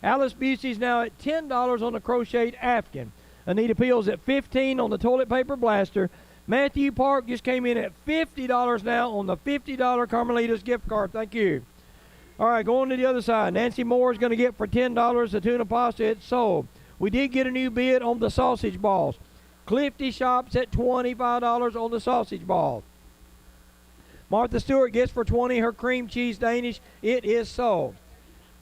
Alice Busey's now at $10 on the crocheted Afghan. Anita Peel's at 15 on the toilet paper blaster. Matthew Park just came in at $50 now on the $50 Carmelita's gift card. Thank you. All right, going to the other side. Nancy Moore is going to get for $10 the tuna pasta. It's sold. We did get a new bid on the sausage balls. Clifty Shops at $25 on the sausage balls. Martha Stewart gets for 20 her cream cheese Danish. It is sold.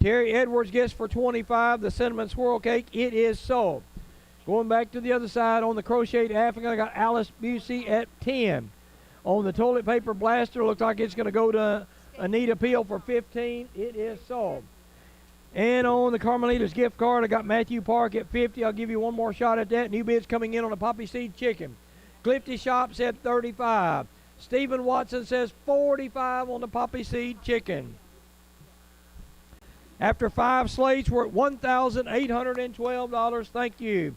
Terry Edwards gets for 25 the cinnamon swirl cake. It is sold. Going back to the other side on the crocheted African, I got Alice Busey at 10. On the toilet paper blaster, looks like it's going to go to Anita Peel for 15. It is sold. And on the Carmelita's gift card, I got Matthew Park at 50. I'll give you one more shot at that. New bids coming in on the poppy seed chicken. Clifty Shop said 35. Stephen Watson says 45 on the poppy seed chicken. After 5 slates, we're at $1,812. Thank you.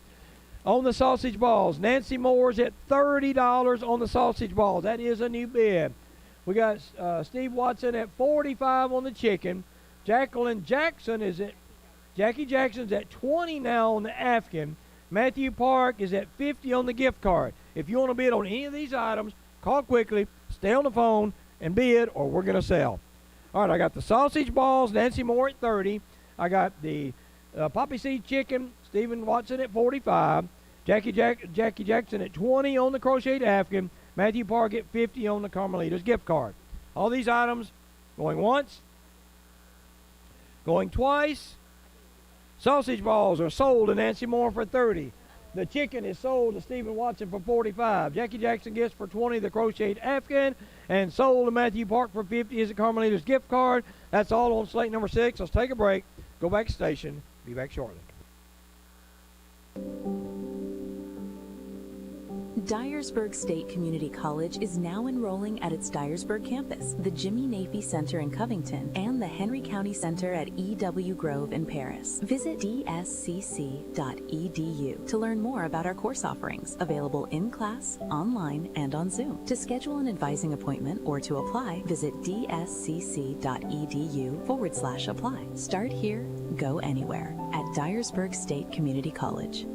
On the sausage balls, Nancy Moore's at $30 on the sausage balls. That is a new bid. We got Steve Watson at 45 on the chicken. Jackie Jackson's at 20 now on the Afghan. Matthew Park is at 50 on the gift card. If you want to bid on any of these items, call quickly, stay on the phone, and bid, or we're going to sell. All right, I got the sausage balls, Nancy Moore at 30. I got the poppy seed chicken, Stephen Watson at 45. Jackie Jackson at 20 on the crocheted Afghan. Matthew Park at 50 on the Carmelita's gift card. All these items going once, going twice. Sausage balls are sold to Nancy Moore for 30. The chicken is sold to Stephen Watson for 45. Jackie Jackson gets for 20 the crocheted Afghan, and sold to Matthew Park for 50 is the Carmelita's gift card. That's all on slate number 6. Let's take a break, go back to station, be back shortly. Dyersburg State Community College is now enrolling at its Dyersburg campus, the Jimmy Nafee Center in Covington, and the Henry County Center at E.W. Grove in Paris. Visit dscc.edu to learn more about our course offerings, available in class, online, and on Zoom. To schedule an advising appointment or to apply, visit dscc.edu/apply. Start here, go anywhere at Dyersburg State Community College.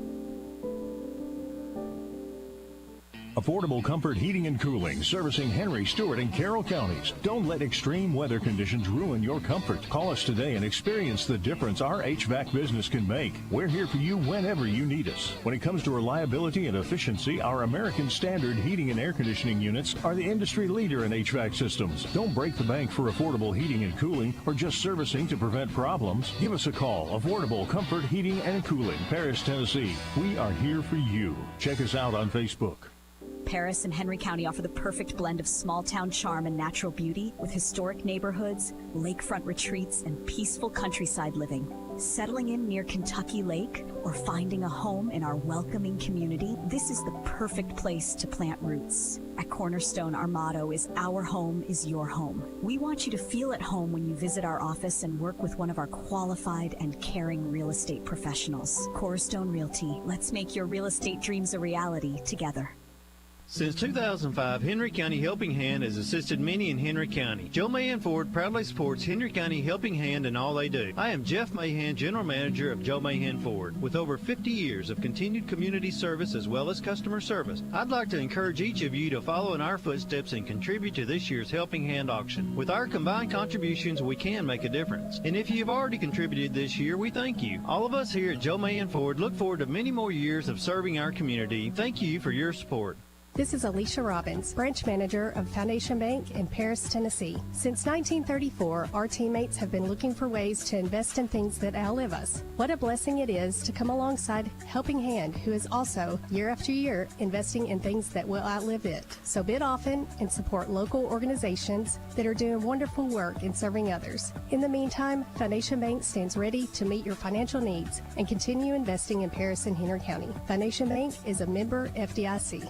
Affordable Comfort Heating and Cooling, servicing Henry, Stewart, and Carroll counties. Don't let extreme weather conditions ruin your comfort. Call us today and experience the difference our HVAC business can make. We're here for you whenever you need us. When it comes to reliability and efficiency, our American Standard heating and air conditioning units are the industry leader in HVAC systems. Don't break the bank for affordable heating and cooling or just servicing to prevent problems. Give us a call. Affordable Comfort Heating and Cooling, Paris, Tennessee. We are here for you. Check us out on Facebook. Paris and Henry County offer the perfect blend of small-town charm and natural beauty with historic neighborhoods, lakefront retreats, and peaceful countryside living. Settling in near Kentucky Lake or finding a home in our welcoming community, this is the perfect place to plant roots. At Cornerstone, our motto is "Our home is your home." We want you to feel at home when you visit our office and work with one of our qualified and caring real estate professionals. Cornerstone Realty, let's make your real estate dreams a reality together. Since 2005, Henry County Helping Hand has assisted many in Henry County. Joe Mahan Ford proudly supports Henry County Helping Hand in all they do. I am Jeff Mahan, General Manager of Joe Mahan Ford. With over 50 years of continued community service as well as customer service, I'd like to encourage each of you to follow in our footsteps and contribute to this year's Helping Hand auction. With our combined contributions, we can make a difference. And if you've already contributed this year, we thank you. All of us here at Joe Mahan Ford look forward to many more years of serving our community. Thank you for your support. This is Alicia Robbins, branch manager of Foundation Bank in Paris, Tennessee. Since 1934, our teammates have been looking for ways to invest in things that outlive us. What a blessing it is to come alongside Helping Hand, who is also, year after year, investing in things that will outlive it. So bid often and support local organizations that are doing wonderful work in serving others. In the meantime, Foundation Bank stands ready to meet your financial needs and continue investing in Paris and Henry County. Foundation Bank is a member FDIC.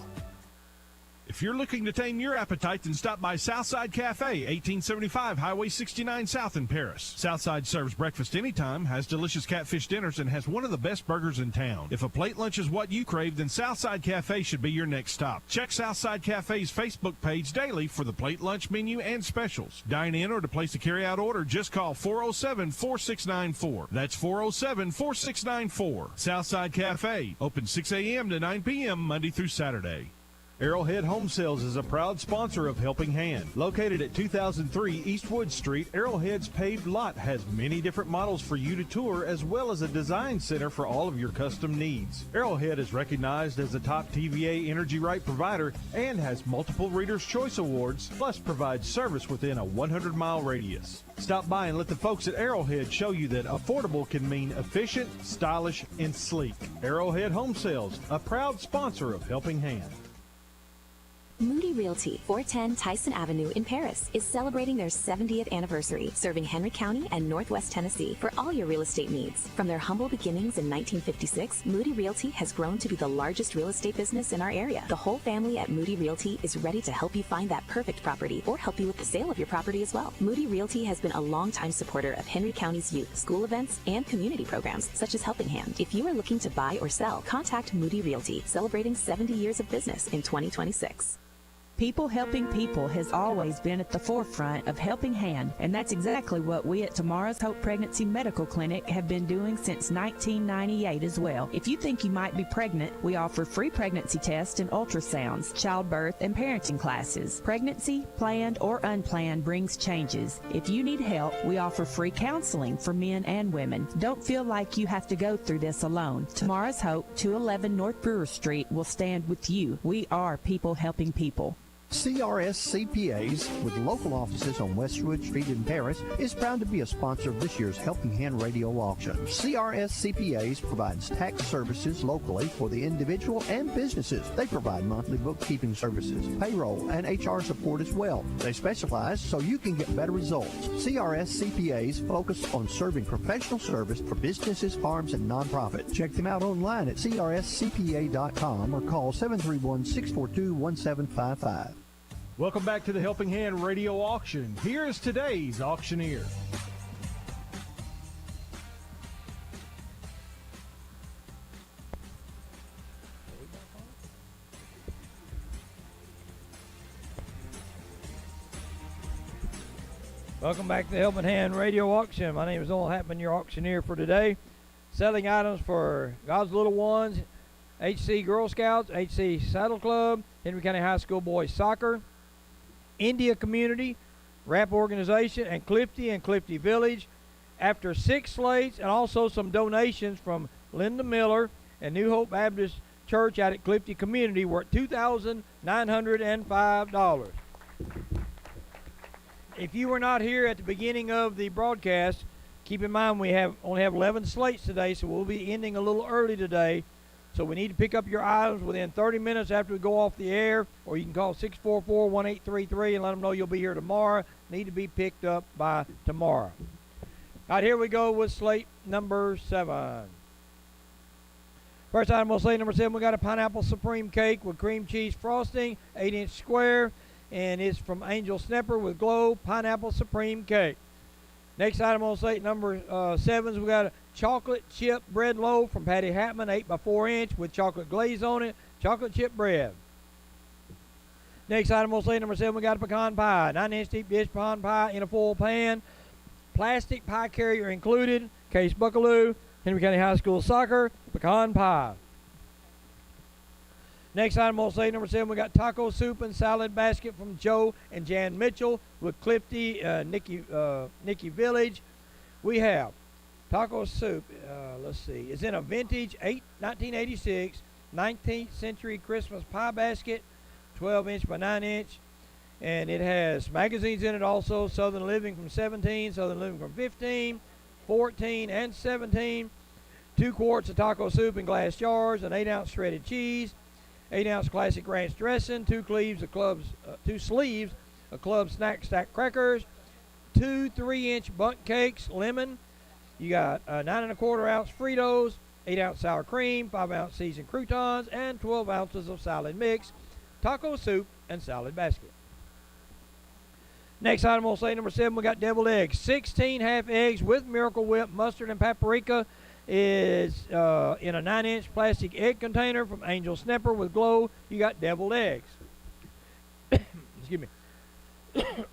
If you're looking to tame your appetite, then stop by Southside Cafe, 1875 Highway 69 South in Paris. Southside serves breakfast anytime, has delicious catfish dinners, and has one of the best burgers in town. If a plate lunch is what you crave, then Southside Cafe should be your next stop. Check Southside Cafe's Facebook page daily for the plate lunch menu and specials. Dine in or to place a carry-out order, just call 407-4694. That's 407-4694. Southside Cafe, open 6 a.m. to 9 p.m. Monday through Saturday. Arrowhead Home Sales is a proud sponsor of Helping Hand. Located at 2003 East Wood Street, Arrowhead's paved lot has many different models for you to tour, as well as a design center for all of your custom needs. Arrowhead is recognized as a top TVA Energy Right provider and has multiple Reader's Choice Awards, plus provides service within a 100-mile radius. Stop by and let the folks at Arrowhead show you that affordable can mean efficient, stylish, and sleek. Arrowhead Home Sales, a proud sponsor of Helping Hand. Moody Realty, 410 Tyson Avenue in Paris, is celebrating their 70th anniversary, serving Henry County and Northwest Tennessee for all your real estate needs. From their humble beginnings in 1956, Moody Realty has grown to be the largest real estate business in our area. The whole family at Moody Realty is ready to help you find that perfect property or help you with the sale of your property as well. Moody Realty has been a longtime supporter of Henry County's youth, school events, and community programs such as Helping Hand. If you are looking to buy or sell, contact Moody Realty, celebrating 70 years of business in 2026. People helping people has always been at the forefront of Helping Hand, and that's exactly what we at Tomorrow's Hope Pregnancy Medical Clinic have been doing since 1998 as well. If you think you might be pregnant, we offer free pregnancy tests and ultrasounds, childbirth, and parenting classes. Pregnancy, planned or unplanned, brings changes. If you need help, we offer free counseling for men and women. Don't feel like you have to go through this alone. Tomorrow's Hope, 211 North Brewer Street, will stand with you. We are people helping people. CRS CPAs, with local offices on Westwood Street in Paris, is proud to be a sponsor of this year's Helping Hand Radio Auction. CRS CPAs provides tax services locally for the individual and businesses. They provide monthly bookkeeping services, payroll, and HR support as well. They specialize so you can get better results. CRS CPAs focus on serving professional service for businesses, farms, and nonprofits. Check them out online at crscpa.com or call 731-642-1755. Welcome back to the Helping Hand Radio Auction. Here is today's auctioneer. Welcome back to the Helping Hand Radio Auction. My name is Noel Hatman, your auctioneer for today. Selling items for God's little ones, HC Girl Scouts, HC Saddle Club, Henry County High School Boys Soccer, India Community, RAP Organization, and Clifty Village. After 6 slates and also some donations from Linda Miller and New Hope Baptist Church out at Clifty Community, we're at $2,905. If you were not here at the beginning of the broadcast, keep in mind we only have 11 slates today, so we'll be ending a little early today. So we need to pick up your items within 30 minutes after we go off the air, or you can call 644-1833 and let them know you'll be here tomorrow. Need to be picked up by tomorrow. All right, here we go with slate number 7. First item on slate number 7, we got a pineapple supreme cake with cream cheese frosting, 8-inch square, and it's from Angel Snapper with Glow pineapple supreme cake. Next item on slate number 7 we got a chocolate chip bread loaf from Patty Hatman, 8x4 inch with chocolate glaze on it, chocolate chip bread. Next item on slate number 7, we got a pecan pie, 9-inch deep dish pecan pie in a full pan, plastic pie carrier included, Case Buckaloo, Henry County High School Soccer, pecan pie. Next item on slate number 7, we got taco soup and salad basket from Joe and Jan Mitchell with Clifty, Nikki Village. We have taco soup, let's see, it's in a vintage 1986 19th century Christmas pie basket, 12-inch by 9-inch. And it has magazines in it also, Southern Living from 17, Southern Living from 15, 14, and 17. 2 quarts of taco soup in glass jars, an 8-ounce shredded cheese, 8-ounce classic ranch dressing, 2 sleeves of Club Snack Stack crackers, 2 3-inch bundt cakes, lemon. You got 9 1/4 ounce Fritos, 8-ounce sour cream, 5-ounce seasoned croutons, and 12 ounces of salad mix, taco soup, and salad basket. Next item on slate number 7, we got deviled eggs. 16 half eggs with Miracle Whip, mustard, and paprika. Is in a 9-inch plastic egg container from Angel Snapper with Glow. You got deviled eggs. Excuse me.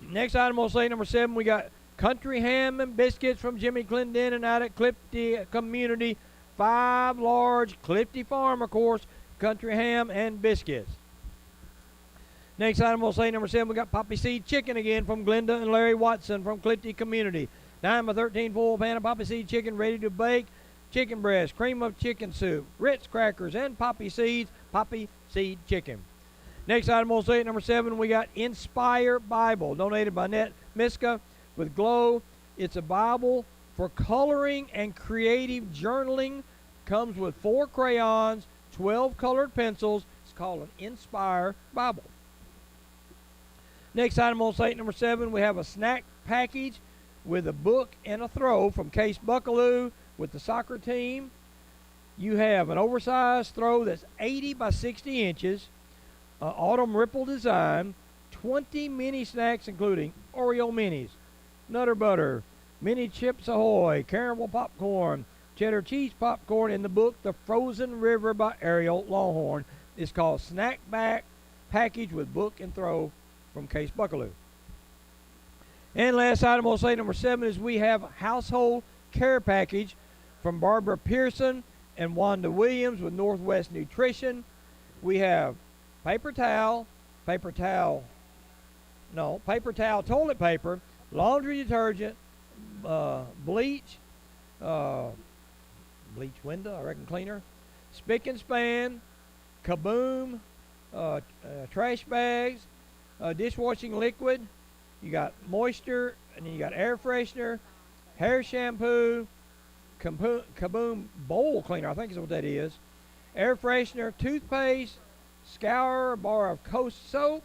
Next item on slate number 7, we got country ham and biscuits from Jimmy Clendenin out at Clifty Community. 5 large Clifty Farm, of course, country ham and biscuits. Next item on slate number 7, we got poppy seed chicken again from Glenda and Larry Watson from Clifty Community. 9 by 13 full pan of poppy seed chicken ready to bake. Chicken breast, cream of chicken soup, Ritz crackers, and poppy seeds, poppy seed chicken. Next item on slate number 7, we got Inspire Bible, donated by Net Miska with Glow. It's a Bible for coloring and creative journaling. Comes with 4 crayons, 12 colored pencils. It's called an Inspire Bible. Next item on slate number 7, we have a snack package with a book and a throw from Case Buckaloo with the soccer team. You have an oversized throw that's 80 by 60 inches, autumn ripple design, 20 mini snacks including Oreo minis, Nutter Butter, mini Chips Ahoy, caramel popcorn, cheddar cheese popcorn. In the book, The Frozen River by Ariel Longhorn. It's called Snack Back Package with Book and Throw from Case Buckaloo. And last item on slate number 7 is we have a household care package from Barbara Pearson and Wanda Williams with Northwest Nutrition. We have paper towel, toilet paper, laundry detergent, bleach window, I reckon cleaner, spick and span, Kaboom, trash bags, dishwashing liquid. You got moisture, and then you got air freshener, hair shampoo, Kaboom bowl cleaner, I think is what that is, air freshener, toothpaste, scour, a bar of Coast soap,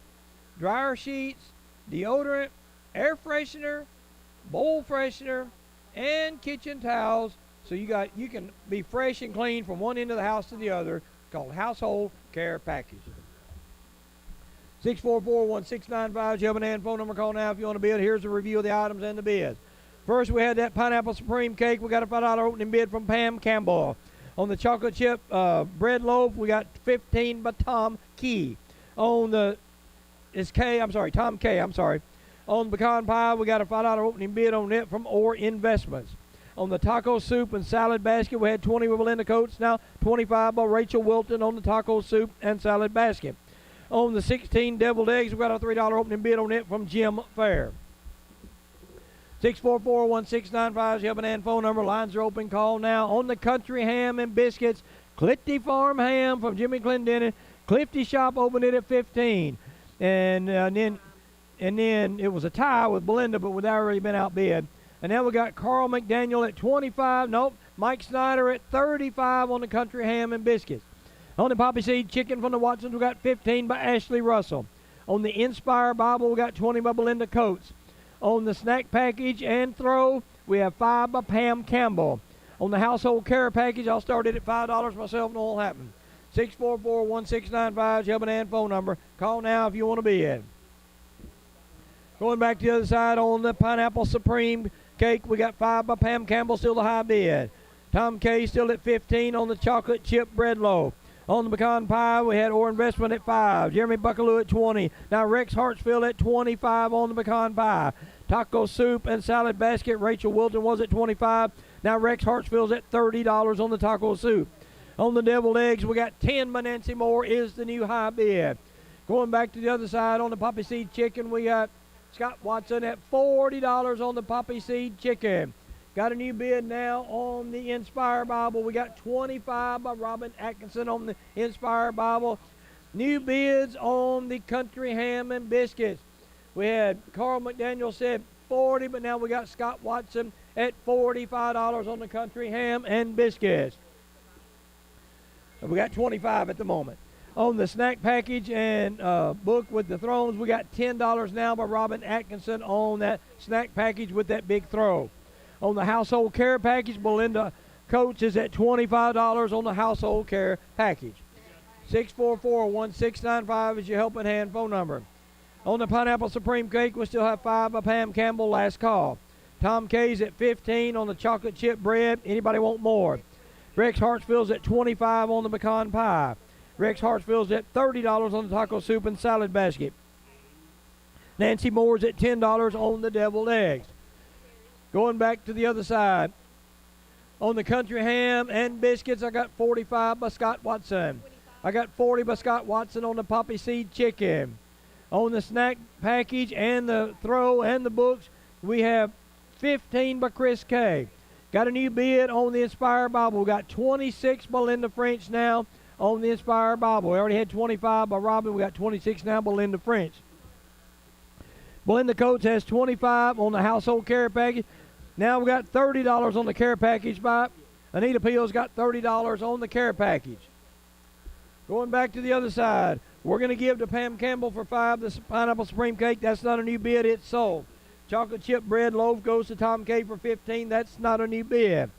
dryer sheets, deodorant, air freshener, bowl freshener, and kitchen towels. So you can be fresh and clean from one end of the house to the other. It's called Household Care Package. 644-1695, Shelby and phone number. Call now if you want to bid. Here's a review of the items and the bids. First, we had that pineapple supreme cake. We got a $5 opening bid from Pam Campbell. On the chocolate chip bread loaf, we got 15 by Tom Key. On the Tom K. On the pecan pie, we got a $5 opening bid on it from Orr Investments. On the taco soup and salad basket, we had 20 by Belinda Coates, now 25 by Rachel Wilton on the taco soup and salad basket. On the 16 deviled eggs, we got a $3 opening bid on it from Jim Fair. 644-1695 is Helping Hand phone number. Lines are open. Call now. On the country ham and biscuits, Clifty Farm ham from Jimmy Clendenin. Clifty Shop opened it at 15. And then it was a tie with Belinda, but with already been outbid. And now we got Carl McDaniel at 25. Nope. Mike Snyder at 35 on the country ham and biscuits. On the poppy seed chicken from the Watsons, we got 15 by Ashley Russell. On the Inspire Bible, we got 20 by Belinda Coates. On the snack package and throw, we have 5 by Pam Campbell. On the household care package, I'll start it at $5 myself, and it won't happen. 644-1695 is Helping Hand phone number. Call now if you want to be in. Going back to the other side on the Pineapple Supreme cake, we got 5 by Pam Campbell, still the high bid. Tom Kay still at 15 on the chocolate chip bread loaf. On the pecan pie, we had Orr Investment at 5. Jeremy Buckaloo at 20. Now Rex Hartsfield at 25 on the pecan pie. Taco soup and salad basket, Rachel Wilton was at 25. Now Rex Hartsfield's at $30 on the taco soup. On the deviled eggs, we got 10 by Nancy Moore is the new high bid. Going back to the other side on the poppy seed chicken, we got Scott Watson at $40 on the poppy seed chicken. Got a new bid now on the Inspire Bible. We got 25 by Robin Atkinson on the Inspire Bible. New bids on the country ham and biscuits. We had Carl McDaniel said 40, but now we got Scott Watson at $45 on the country ham and biscuits. We got 25 at the moment. On the snack package and book with the thrones, we got $10 now by Robin Atkinson on that snack package with that big throw. On the household care package, Belinda Coates is at $25 on the household care package. 644-1695 is your Helping Hand phone number. On the Pineapple Supreme cake, we still have 5 by Pam Campbell, last call. Tom Kay's at 15 on the chocolate chip bread. Anybody want more? Rex Hartsfield's at 25 on the pecan pie. Rex Hartsfield's at $30 on the taco soup and salad basket. Nancy Moore's at $10 on the deviled eggs. Going back to the other side. On the country ham and biscuits, I got 45 by Scott Watson. I got 40 by Scott Watson on the poppy seed chicken. On the snack package and the throw and the books, we have 15 by Chris K. Got a new bid on the Inspire Bible. We got 26 by Linda French now on the Inspire Bible. We already had 25 by Robin. We got 26 now by Linda French. Belinda Coates has 25 on the household care package. Now we got $30 on the care package by Anita Peel's got $30 on the care package. Going back to the other side, we're going to give to Pam Campbell for 5 the Pineapple Supreme cake. That's not a new bid. It's sold. Chocolate chip bread loaf goes to Tom K for 15. That's not a new bid.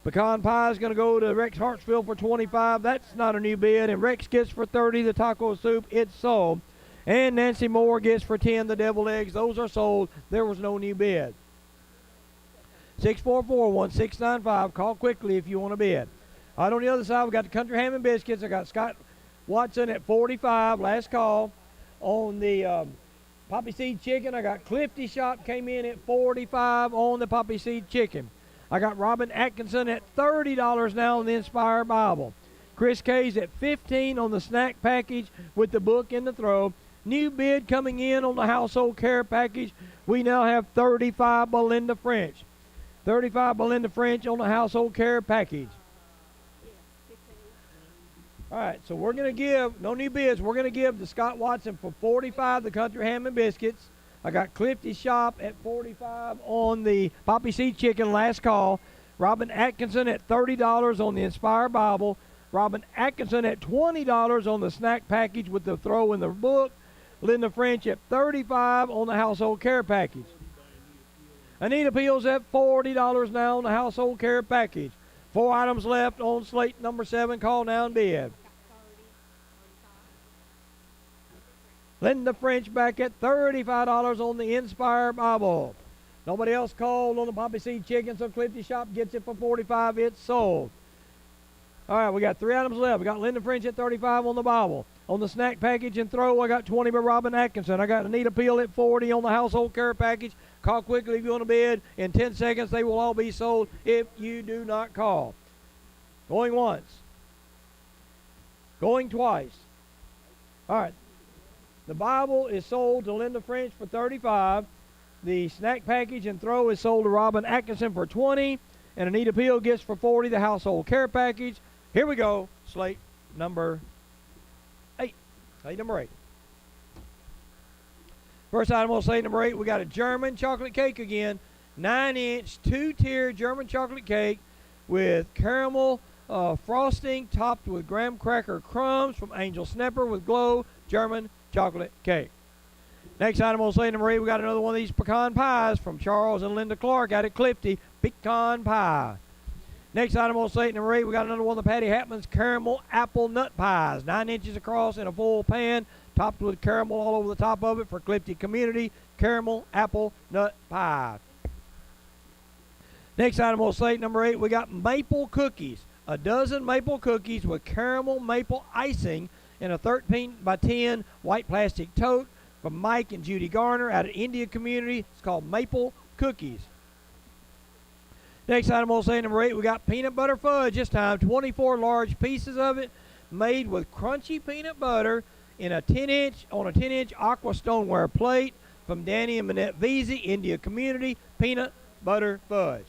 Pecan pie is going to go to Rex Hartsfield for 25. That's not a new bid. And Rex gets for 30 the taco soup. It's sold. And Nancy Moore gets for 10 the deviled eggs. Those are sold. There was no new bid. 644-1695. Call quickly if you want to bid. All right, on the other side, we got the country ham and biscuits. I got Scott Watson at 45. Last call. On the poppy seed chicken, I got Clifty Shop came in at 45 on the poppy seed chicken. I got Robin Atkinson at $30 now on the Inspire Bible. Chris Kay's at 15 on the snack package with the book in the throw. New bid coming in on the household care package. We now have 35 by Linda French. 35 by Linda French on the household care package. All right, so we're going to give, no new bids, we're going to give to Scott Watson for 45 the country ham and biscuits. I got Clifty Shop at 45 on the poppy seed chicken, last call. Robin Atkinson at $30 on the Inspire Bible. Robin Atkinson at $20 on the snack package with the throw in the book. Linda French at $35 on the household care package. Anita Peel's at $40 now on the household care package. 4 items left on slate number 7. Call now and bid. Linda French back at $35 on the Inspire Bible. Nobody else called on the poppy seed chicken, so Clifty Shop gets it for $45. It's sold. All right, we got 3 items left. We got Linda French at 35 on the Bible. On the snack package and throw, I got 20 by Robin Atkinson. I got Anita Peel at 40 on the household care package. Call quickly if you want to bid. In 10 seconds, they will all be sold if you do not call. Going once. Going twice. All right. The Bible is sold to Linda French for 35. The snack package and throw is sold to Robin Atkinson for 20. And Anita Peel gets for 40 the household care package. Here we go. Slate number 8. Slate number 8. First item on slate number 8, we got a German chocolate cake again. 9-inch, 2-tier German chocolate cake with caramel frosting topped with graham cracker crumbs from Angel Snapper with Glow German chocolate cake. Next item on slate number 8, we got another one of these pecan pies from Charles and Linda Clark out at Clifty. Pecan pie. Next item on slate number 8, we got another one of the Patty Hatman's caramel apple nut pies. 9 inches across in a full pan, topped with caramel all over the top of it for Clifty Community. Caramel apple nut pie. Next item on slate number 8, we got maple cookies. A dozen maple cookies with caramel maple icing in a 13 by 10 white plastic tote from Mike and Judy Garner out of India Community. It's called Maple Cookies. Next item on slate number 8, we got peanut butter fudge this time. 24 large pieces of it made with crunchy peanut butter in a 10-inch aqua stoneware plate from Danny and Manette Veazey, India Community. Peanut butter fudge.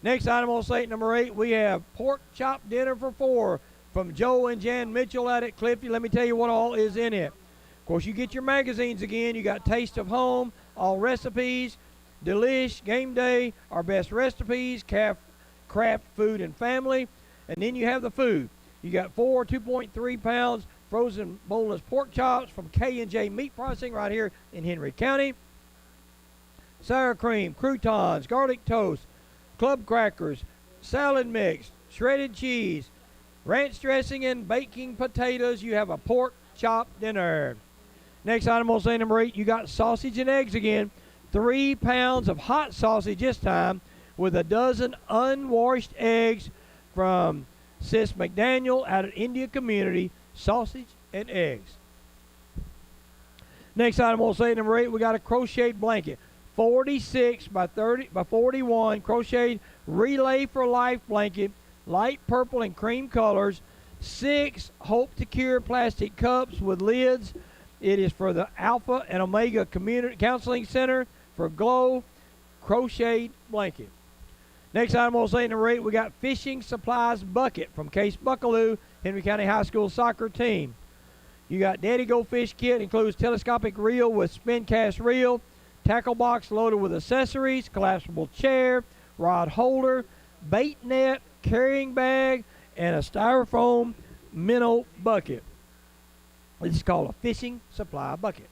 Next item on slate number 8, we have pork chop dinner for 4 from Joe and Jan Mitchell out at Clifty. Let me tell you what all is in it. Of course, you get your magazines again. You got Taste of Home, All Recipes, Delish, Game Day, Our Best Recipes, Craft Food and Family. And then you have the food. You got 4 2.3 pounds frozen boneless pork chops from K&J Meat Processing right here in Henry County. Sour cream, croutons, garlic toast, club crackers, salad mix, shredded cheese, ranch dressing, and baking potatoes. You have a pork chop dinner. Next item on slate number 8, you got sausage and eggs again. 3 pounds of hot sausage this time with a dozen unwashed eggs from Sis McDaniel out of India Community. Sausage and eggs. Next item on slate number 8, we got a crocheted blanket. 46 by 30 by 41 crocheted Relay for Life blanket, light purple and cream colors. 6 Hope to Cure plastic cups with lids. It is for the Alpha and Omega Community Counseling Center for Glow crocheted blanket. Next item on slate number 8, we got fishing supplies bucket from Case Buckaloo, Henry County High School soccer team. You got Daddy Go Fish kit, includes telescopic reel with spin cast reel, tackle box loaded with accessories, collapsible chair, rod holder, bait net, carrying bag, and a styrofoam minnow bucket. This is called a fishing supply bucket.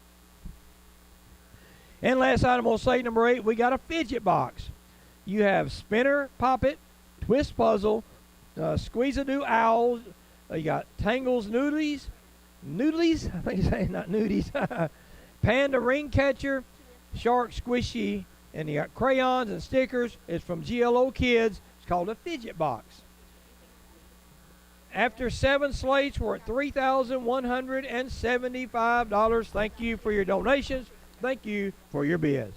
And last item on slate number 8, we got a fidget box. You have spinner, pop it, twist puzzle, squeeze-a-doo owls. You got Tangles noodlies, I think you're saying not nudies. Panda ring catcher, shark squishy, and you got crayons and stickers. It's from GLO Kids. It's called a fidget box. After 7 slates, we're at $3,175. Thank you for your donations. Thank you for your bids.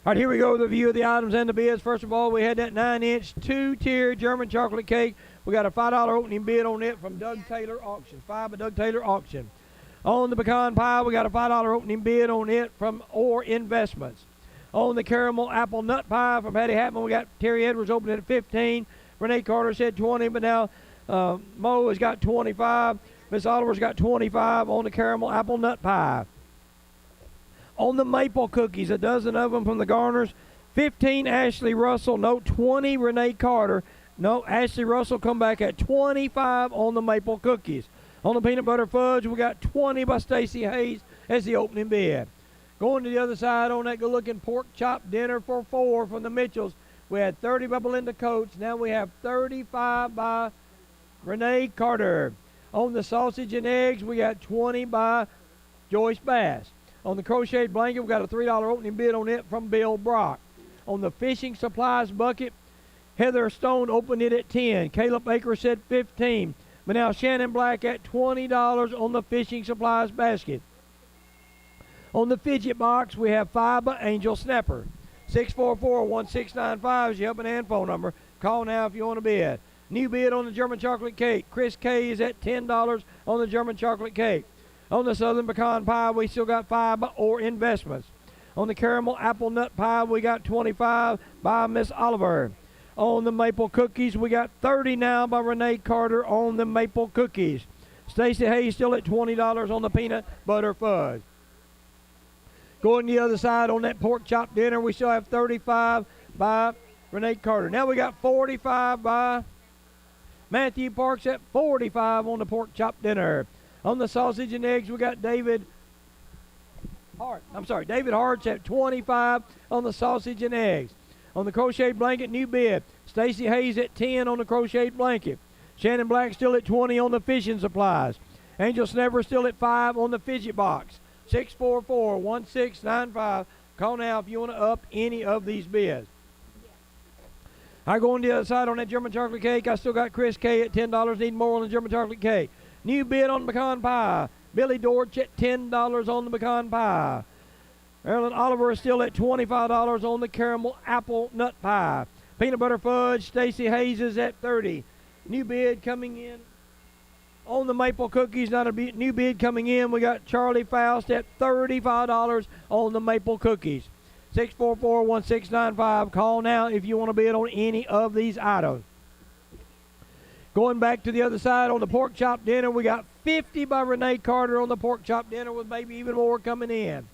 All right, here we go with a view of the items and the bids. First of all, we had that 9-inch, 2-tier German chocolate cake. We got a $5 opening bid on it from Doug Taylor Auction. 5 by Doug Taylor Auction. On the pecan pie, we got a $5 opening bid on it from Orr Investments. On the caramel apple nut pie from Patty Hatman, we got Terry Edwards opening at 15. Renee Carter said 20, but now Mo has got 25. Miss Oliver's got 25 on the caramel apple nut pie. On the maple cookies, a dozen of them from the Garners. 15 Ashley Russell, no 20 Renee Carter. No, Ashley Russell come back at 25 on the maple cookies. On the peanut butter fudge, we got 20 by Stacy Hayes as the opening bid. Going to the other side on that good-looking pork chop dinner for 4 from the Mitchells. We had 30 by Belinda Coates. Now we have 35 by Renee Carter. On the sausage and eggs, we got 20 by Joyce Bass. On the crocheted blanket, we got a $3 opening bid on it from Bill Brock. On the fishing supplies bucket, Heather Stone opened it at 10. Caleb Baker said 15. But now Shannon Black at $20 on the fishing supplies basket. On the fidget box, we have 5 by Angel Snapper. 644-1695 is your helping hand phone number. Call now if you want to bid. New bid on the German chocolate cake. Chris K is at $10 on the German chocolate cake. On the Southern pecan pie, we still got 5 by Or Investments. On the caramel apple nut pie, we got 25 by Miss Oliver. On the maple cookies, we got 30 now by Renee Carter on the maple cookies. Stacy Hayes still at $20 on the peanut butter fudge. Going the other side on that pork chop dinner, we still have 35 by Renee Carter. Now we got 45 by Matthew Parks at 45 on the pork chop dinner. On the sausage and eggs, we got David Hart's at 25 on the sausage and eggs. On the crocheted blanket, new bid. Stacy Hayes at 10 on the crocheted blanket. Shannon Black still at 20 on the fishing supplies. Angel Snapper still at 5 on the fidget box. 644-1695. Call now if you want to up any of these bids. I go on the other side on that German chocolate cake. I still got Chris K at $10. Need more on the German chocolate cake. New bid on the pecan pie. Billy Dortch at $10 on the pecan pie. Marilyn Oliver is still at $25 on the caramel apple nut pie. Peanut butter fudge, Stacy Hayes is at $30. New bid coming in on the maple cookies. Not a new bid coming in. We got Charlie Faust at $35 on the maple cookies. 644-1695. Call now if you want to bid on any of these items. Going back to the other side on the pork chop dinner, we got 50 by Renee Carter on the pork chop dinner with maybe even more coming in.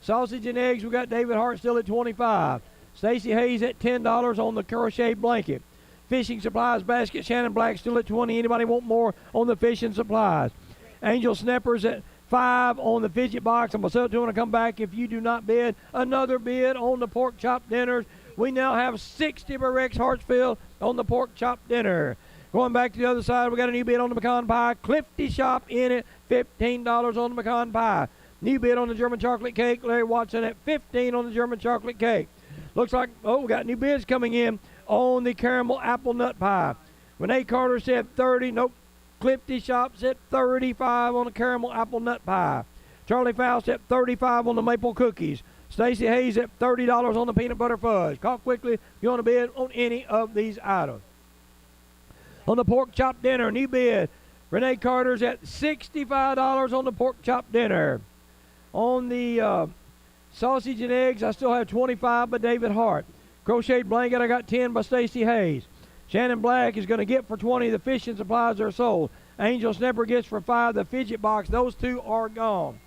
Sausage and eggs, we got David Hart still at 25. Stacy Hayes at $10 on the crocheted blanket. Fishing supplies basket, Shannon Black still at 20. Anybody want more on the fishing supplies? Angel Snappers at 5 on the fidget box. I'm going to come back if you do not bid. Another bid on the pork chop dinners. We now have 60 by Rex Hartsfield on the pork chop dinner. Going back to the other side, we got a new bid on the pecan pie. Clifty Shop in it, $15 on the pecan pie. New bid on the German chocolate cake. Larry Watson at 15 on the German chocolate cake. Looks like, we got new bids coming in on the caramel apple nut pie. Renee Carter said 30. Nope. Clifty Shop's at 35 on the caramel apple nut pie. Charlie Faust at 35 on the maple cookies. Stacy Hayes at $30 on the peanut butter fudge. Call quickly if you want to bid on any of these items. On the pork chop dinner, new bid. Renee Carter's at $65 on the pork chop dinner. On the sausage and eggs, I still have 25 by David Hart. Crocheted blanket, I got 10 by Stacy Hayes. Shannon Black is going to get for 20 the fishing supplies are sold. Angel Snapper gets for 5 the fidget box. Those two are gone.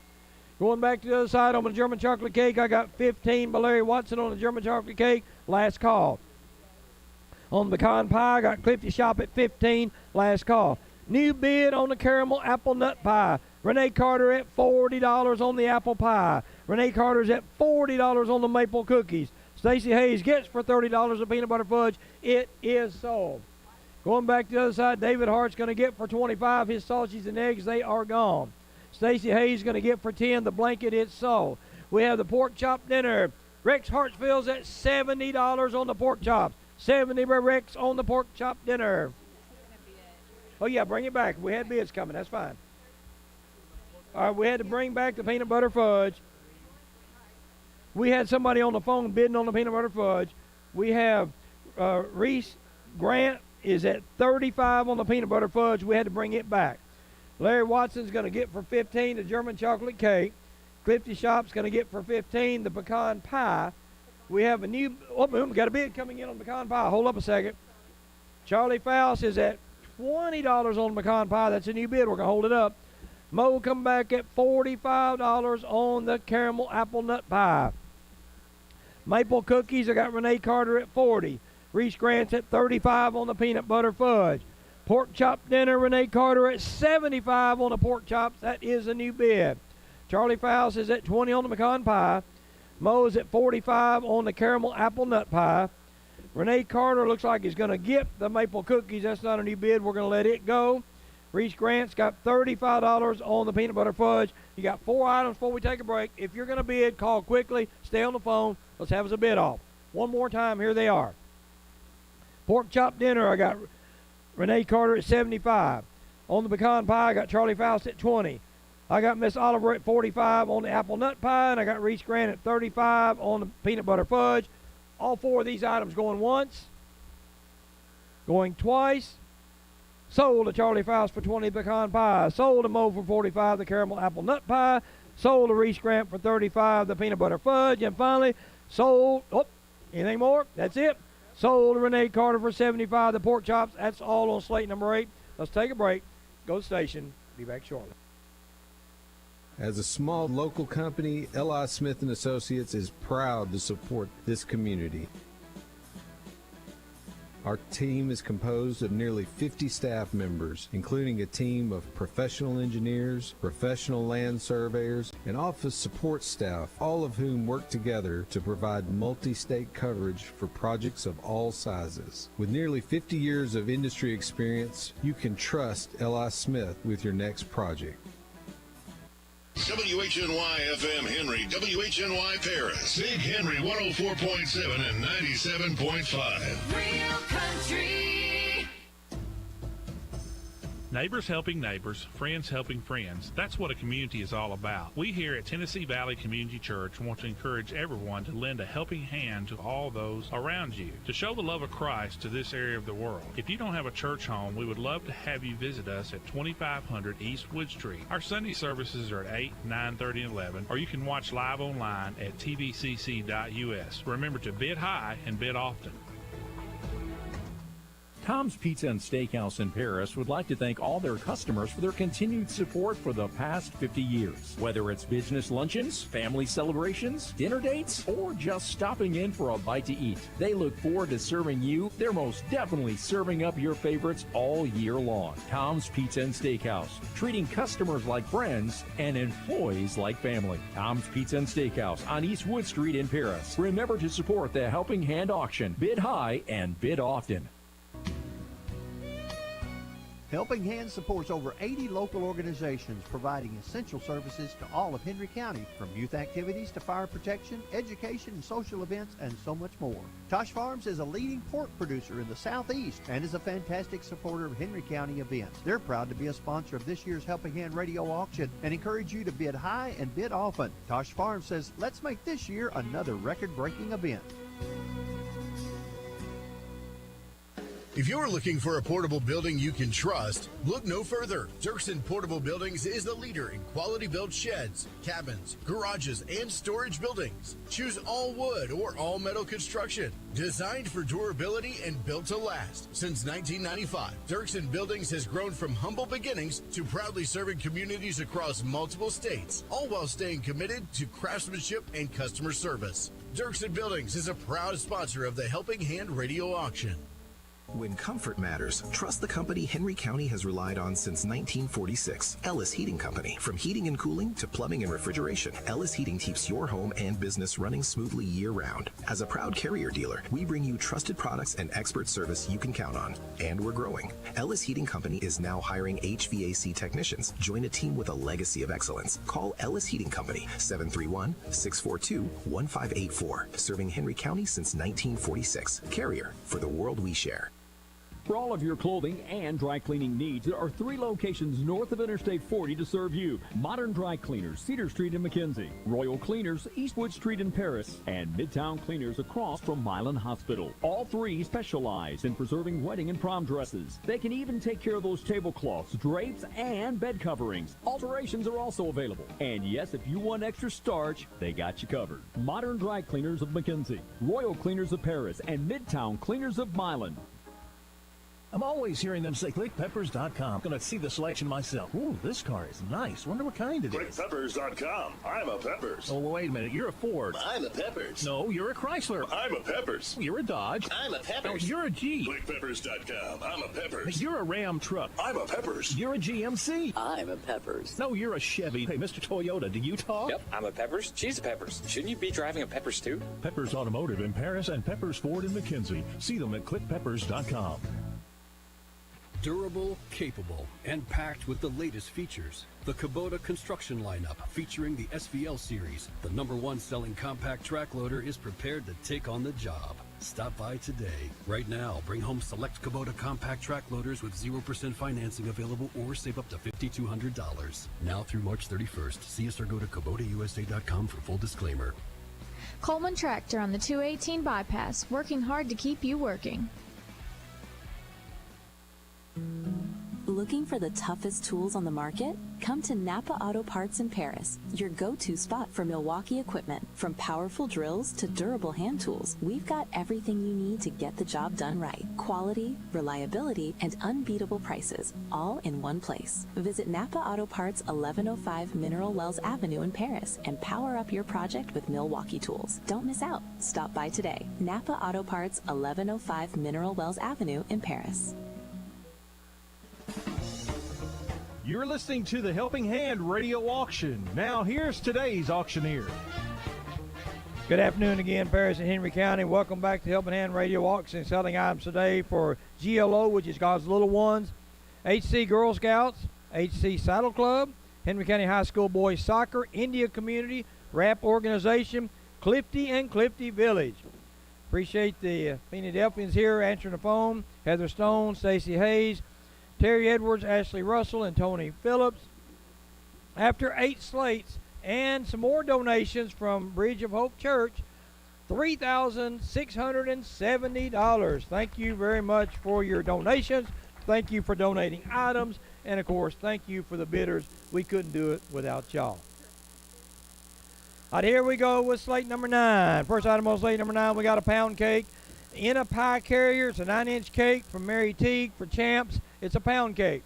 Going back to the other side on the German chocolate cake, I got 15 by Larry Watson on the German chocolate cake. Last call. On the pecan pie, I got Clifty Shop at 15. Last call. New bid on the caramel apple nut pie. Renee Carter at $40 on the apple pie. Renee Carter's at $40 on the maple cookies. Stacy Hayes gets for $30 the peanut butter fudge. It is sold. Going back to the other side, David Hart's going to get for 25 his sausages and eggs. They are gone. Stacy Hayes is going to get for 10 the blanket. It's sold. We have the pork chop dinner. Rex Hartsfield's at $70 on the pork chops. 70 by Rex on the pork chop dinner. Oh, yeah, bring it back. We had bids coming. That's fine. All right, we had to bring back the peanut butter fudge. We had somebody on the phone bidding on the peanut butter fudge. We have Reese Grant is at 35 on the peanut butter fudge. We had to bring it back. Larry Watson's going to get for 15 the German chocolate cake. Clifty Shop's going to get for 15 the pecan pie. We have a new, we got a bid coming in on pecan pie. Hold up a second. Charlie Faust is at $20 on pecan pie. That's a new bid. We're going to hold it up. Mo will come back at $45 on the caramel apple nut pie. Maple cookies, I got Renee Carter at 40. Reese Grant's at 35 on the peanut butter fudge. Pork chop dinner, Renee Carter at 75 on the pork chops. That is a new bid. Charlie Faust is at 20 on the pecan pie. Mo is at 45 on the caramel apple nut pie. Renee Carter looks like he's going to get the maple cookies. That's not a new bid. We're going to let it go. Reese Grant's got $35 on the peanut butter fudge. You got 4 items before we take a break. If you're going to bid, call quickly. Stay on the phone. Let's have us a bid off. One more time. Here they are. Pork chop dinner, I got Renee Carter at $75. On the pecan pie, I got Charlie Faust at $20. I got Miss Oliver at $45 on the apple nut pie, and I got Reese Grant at $35 on the peanut butter fudge. All four of these items going once, going twice. Sold to Charlie Faust for $20 pecan pie. Sold to Mo for $45 the caramel apple nut pie. Sold to Reese Grant for $35 the peanut butter fudge. And finally, sold, anything more? That's it. Sold to Renee Carter for $75 the pork chops. That's all on slate number 8. Let's take a break, go to the station, be back shortly. As a small local company, L.I. Smith & Associates is proud to support this community. Our team is composed of nearly 50 staff members, including a team of professional engineers, professional land surveyors, and office support staff, all of whom work together to provide multi-state coverage for projects of all sizes. With nearly 50 years of industry experience, you can trust L.I. Smith with your next project. WHNY FM Henry, WHNY Paris, Big Henry 104.7 and 97.5. Real country. Neighbors helping neighbors, friends helping friends. That's what a community is all about. We here at Tennessee Valley Community Church want to encourage everyone to lend a helping hand to all those around you, to show the love of Christ to this area of the world. If you don't have a church home, we would love to have you visit us at 2500 East Wood Street. Our Sunday services are at 8, 9:30, and 11, or you can watch live online at tvcc.us. Remember to bid high and bid often. Tom's Pizza and Steakhouse in Paris would like to thank all their customers for their continued support for the past 50 years. Whether it's business luncheons, family celebrations, dinner dates, or just stopping in for a bite to eat, they look forward to serving you. They're most definitely serving up your favorites all year long. Tom's Pizza and Steakhouse, treating customers like friends and employees like family. Tom's Pizza and Steakhouse on East Wood Street in Paris. Remember to support the Helping Hand auction. Bid high and bid often. Helping Hand supports over 80 local organizations providing essential services to all of Henry County, from youth activities to fire protection, education, and social events, and so much more. Tosh Farms is a leading pork producer in the Southeast and is a fantastic supporter of Henry County events. They're proud to be a sponsor of this year's Helping Hand radio auction and encourage you to bid high and bid often. Tosh Farms says, let's make this year another record-breaking event. If you're looking for a portable building you can trust, look no further. Dirksen Portable Buildings is the leader in quality-built sheds, cabins, garages, and storage buildings. Choose all wood or all metal construction. Designed for durability and built to last. Since 1995, Dirksen Buildings has grown from humble beginnings to proudly serving communities across multiple states, all while staying committed to craftsmanship and customer service. Dirksen Buildings is a proud sponsor of the Helping Hand radio auction. When comfort matters, trust the company Henry County has relied on since 1946. Ellis Heating Company. From heating and cooling to plumbing and refrigeration, Ellis Heating keeps your home and business running smoothly year-round. As a proud Carrier dealer, we bring you trusted products and expert service you can count on. And we're growing. Ellis Heating Company is now hiring HVAC technicians. Join a team with a legacy of excellence. Call Ellis Heating Company, 731-642-1584. Serving Henry County since 1946. Carrier, for the world we share. For all of your clothing and dry cleaning needs, there are 3 locations north of Interstate 40 to serve you. Modern Dry Cleaners, Cedar Street in McKenzie. Royal Cleaners, Eastwood Street in Paris. And Midtown Cleaners across from Milan Hospital. All 3 specialize in preserving wedding and prom dresses. They can even take care of those tablecloths, drapes, and bed coverings. Alterations are also available. And yes, if you want extra starch, they got you covered. Modern Dry Cleaners of McKenzie, Royal Cleaners of Paris, and Midtown Cleaners of Milan. I'm always hearing them say ClickPeppers.com. Gonna see the selection myself. Ooh, this car is nice. Wonder what kind it is. ClickPeppers.com. I'm a Peppers. Oh, wait a minute. You're a Ford. I'm a Peppers. No, you're a Chrysler. I'm a Peppers. You're a Dodge. I'm a Peppers. No, you're a Jeep. ClickPeppers.com. I'm a Peppers. You're a Ram truck. I'm a Peppers. You're a GMC. I'm a Peppers. No, you're a Chevy. Hey, Mr. Toyota, do you talk? Yep, I'm a Peppers. She's a Peppers. Shouldn't you be driving a Peppers too? Peppers Automotive in Paris and Peppers Ford in McKenzie. See them at ClickPeppers.com. Durable, capable, and packed with the latest features. The Kubota construction lineup, featuring the SVL series, the #1 selling compact track loader, is prepared to take on the job. Stop by today. Right now, bring home select Kubota compact track loaders with 0% financing available or save up to $5,200. Now through March 31st. See us or go to KubotaUSA.com for full disclaimer. Coleman Tractor on the 218 bypass, working hard to keep you working. Looking for the toughest tools on the market? Come to Napa Auto Parts in Paris, your go-to spot for Milwaukee equipment. From powerful drills to durable hand tools, we've got everything you need to get the job done right. Quality, reliability, and unbeatable prices, all in one place. Visit Napa Auto Parts 1105 Mineral Wells Avenue in Paris and power up your project with Milwaukee tools. Don't miss out. Stop by today. Napa Auto Parts 1105 Mineral Wells Avenue in Paris. You're listening to the Helping Hand Radio Auction. Now, here's today's auctioneer. Good afternoon again, Paris and Henry County. Welcome back to Helping Hand Radio Auction. Selling items today for GLO, which is God's Little Ones, HC Girl Scouts, HC Saddle Club, Henry County High School Boys Soccer, India Community, RAP Organization, Clifty and Clifty Village. Appreciate the Philadelphians here answering the phone. Heather Stone, Stacey Hayes, Terry Edwards, Ashley Russell, and Tony Phillips. After 8 slates and some more donations from Bridge of Hope Church, $3,670. Thank you very much for your donations. Thank you for donating items. And, of course, thank you for the bidders. We couldn't do it without y'all. All right, here we go with slate number 9. First item on slate number 9, we got a pound cake in a pie carrier. It's a 9-inch cake from Mary Teague for Champs. It's a pound cake.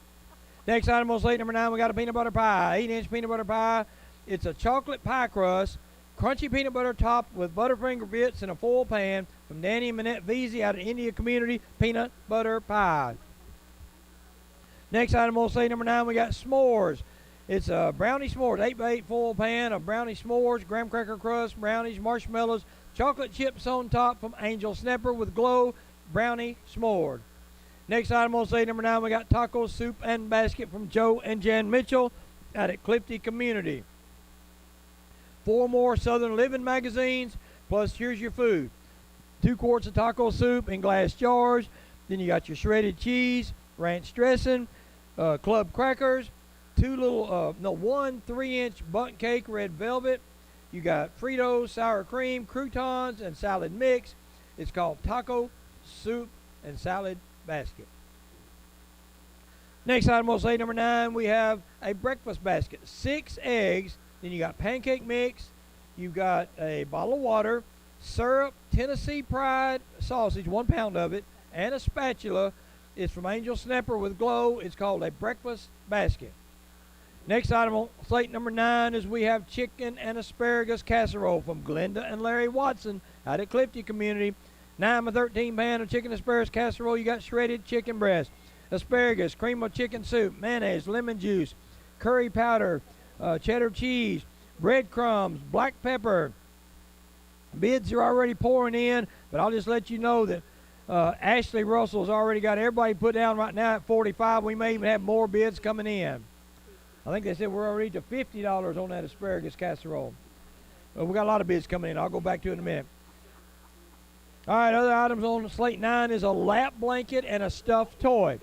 Next item on slate number 9, we got a peanut butter pie, 8-inch peanut butter pie. It's a chocolate pie crust, crunchy peanut butter topped with Butterfinger bits in a foil pan from Danny and Minette Veazey out of India Community peanut butter pie. Next item on slate number 9, we got s'mores. It's a brownie s'mores, 8x8 foil pan of brownie s'mores, graham cracker crust, brownies, marshmallows, chocolate chips on top from Angel Snapper with Glow brownie s'mores. Next item on slate number 9, we got taco soup and basket from Joe and Jan Mitchell out at Clifty Community. 4 more Southern Living magazines, plus here's your food. 2 quarts of taco soup in glass jars. Then you got your shredded cheese, ranch dressing, club crackers, 1 3-inch bundt cake, red velvet. You got Fritos, sour cream, croutons, and salad mix. It's called taco soup and salad basket. Next item on slate number 9, we have a breakfast basket. 6 eggs, then you got pancake mix, you've got a bottle of water, syrup, Tennessee Pride sausage, 1 pound of it, and a spatula. It's from Angel Snapper with Glow. It's called a breakfast basket. Next item on slate number 9 is we have chicken and asparagus casserole from Glenda and Larry Watson out at Clifty Community. 9 by 13 pan of chicken asparagus casserole. You got shredded chicken breast, asparagus, cream of chicken soup, mayonnaise, lemon juice, curry powder, cheddar cheese, breadcrumbs, black pepper. Bids are already pouring in, but I'll just let you know that Ashley Russell's already got everybody put down right now at $45. We may even have more bids coming in. I think they said we're already to $50 on that asparagus casserole. We got a lot of bids coming in. I'll go back to it in a minute. All right, other items on slate 9 is a lap blanket and a stuffed toy.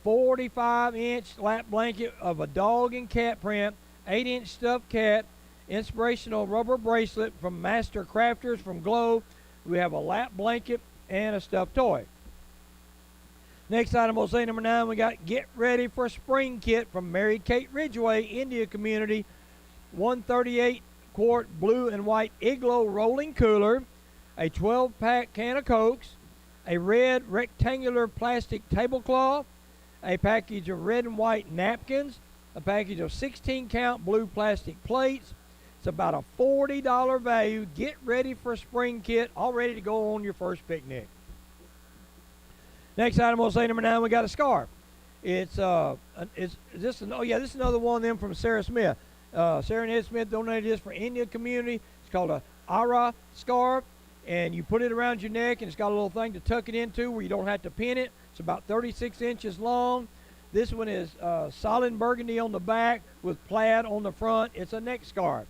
45-inch lap blanket of a dog and cat print, 8-inch stuffed cat, inspirational rubber bracelet from Master Crafters from Glow. We have a lap blanket and a stuffed toy. Next item on slate number 9, we got Get Ready for Spring Kit from Mary Kate Ridgway, India Community. 138-quart blue and white Igloo rolling cooler, a 12-pack can of Cokes, a red rectangular plastic tablecloth, a package of red and white napkins, a package of 16-count blue plastic plates. It's about a $40 value. Get Ready for Spring Kit, all ready to go on your first picnic. Next item on slate number 9, we got a scarf. This is another one of them from Sarah Smith. Sarah and Ed Smith donated this for India Community. It's called a Ara scarf, and you put it around your neck, and it's got a little thing to tuck it into where you don't have to pin it. It's about 36 inches long. This one is solid burgundy on the back with plaid on the front. It's a neck scarf.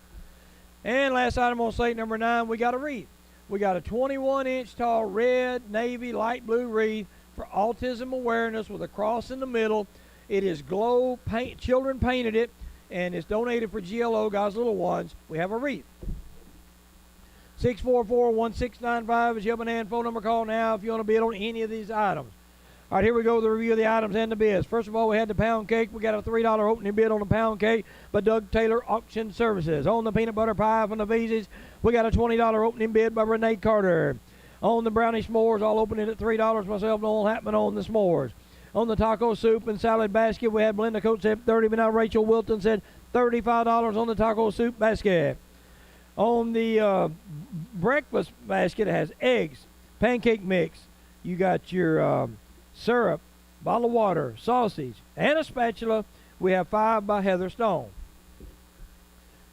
And last item on slate number 9, we got a wreath. We got a 21-inch tall red, navy, light blue wreath for autism awareness with a cross in the middle. It is glow paint. Children painted it, and it's donated for GLO, God's Little Ones. We have a wreath. 644-1695 is your and phone number. Call now if you want to bid on any of these items. All right, here we go with the review of the items and the bids. First of all, we had the pound cake. We got a $3 opening bid on the pound cake by Doug Taylor Auction Services. On the peanut butter pie from the Veezy's, we got a $20 opening bid by Renee Carter. On the brownie s'mores, I'll open it at $3. Myself, Noel Hatman on the s'mores. On the taco soup and salad basket, we had Belinda Coates said $30, but now Rachel Wilton said $35 on the taco soup basket. On the breakfast basket, it has eggs, pancake mix. You got your syrup, bottle of water, sausage, and a spatula. We have 5 by Heather Stone.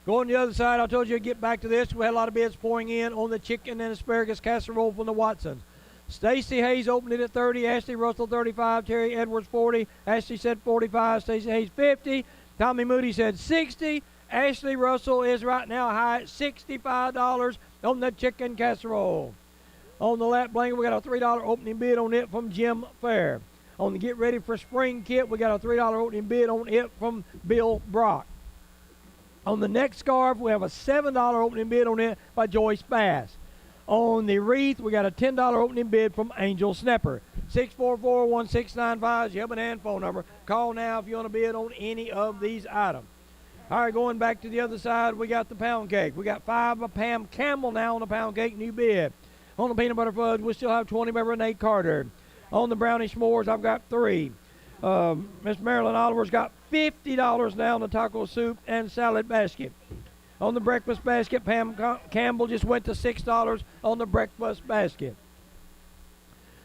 Going to the other side, I told you I'd get back to this. We had a lot of bids pouring in on the chicken and asparagus casserole from the Watsons. Stacy Hayes opened it at 30, Ashley Russell 35, Terry Edwards 40, Ashley said 45, Stacy Hayes 50, Tommy Moody said 60. Ashley Russell is right now high at $65 on the chicken casserole. On the lap blanket, we got a $3 opening bid on it from Jim Fair. On the Get Ready for Spring kit, we got a $3 opening bid on it from Bill Brock. On the neck scarf, we have a $7 opening bid on it by Joyce Bass. On the wreath, we got a $10 opening bid from Angel Snapper. 644-1695 is your and phone number. Call now if you want to bid on any of these items. All right, going back to the other side, we got the pound cake. We got 5 by Pam Campbell now on the pound cake, new bid. On the peanut butter fudge, we still have 20 by Renee Carter. On the brownie s'mores, I've got 3. Miss Marilyn Oliver's got $50 now on the taco soup and salad basket. On the breakfast basket, Pam Campbell just went to $6 on the breakfast basket.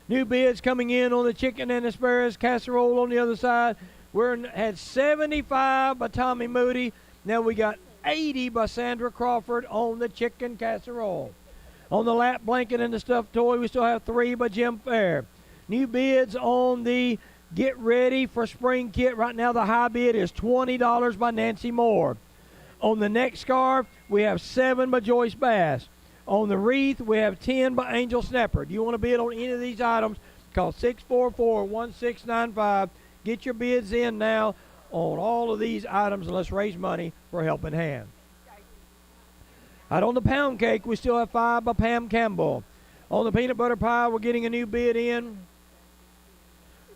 New bids coming in on the chicken and asparagus casserole on the other side. Had 75 by Tommy Moody. Now we got 80 by Sandra Crawford on the chicken casserole. On the lap blanket and the stuffed toy, we still have 3 by Jim Fair. New bids on the Get Ready for Spring kit. Right now the high bid is $20 by Nancy Moore. On the neck scarf, we have 7 by Joyce Bass. On the wreath, we have 10 by Angel Snapper. Do you want to bid on any of these items? Call 644-1695. Get your bids in now on all of these items, and let's raise money for Helping Hand. Out on the pound cake, we still have 5 by Pam Campbell. On the peanut butter pie, we're getting a new bid in.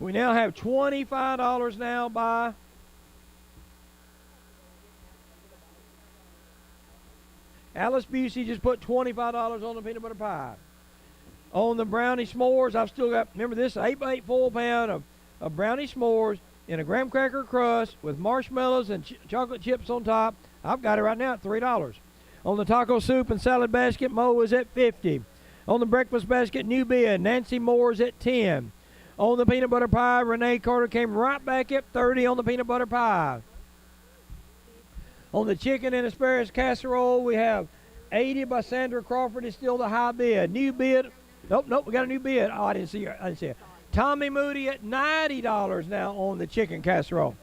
We now have $25 now by Alice Busey. Just put $25 on the peanut butter pie. On the brownie s'mores, I've still got, remember this, 8x8 full pound of brownie s'mores in a graham cracker crust with marshmallows and chocolate chips on top. I've got it right now at $3. On the taco soup and salad basket, Mo is at $50. On the breakfast basket, new bid, Nancy Moore is at $10. On the peanut butter pie, Renee Carter came right back at $30 on the peanut butter pie. On the chicken and asparagus casserole, we have 80 by Sandra Crawford is still the high bid. New bid, nope, we got a new bid. Oh, I didn't see it. Tommy Moody at $90 now on the chicken casserole.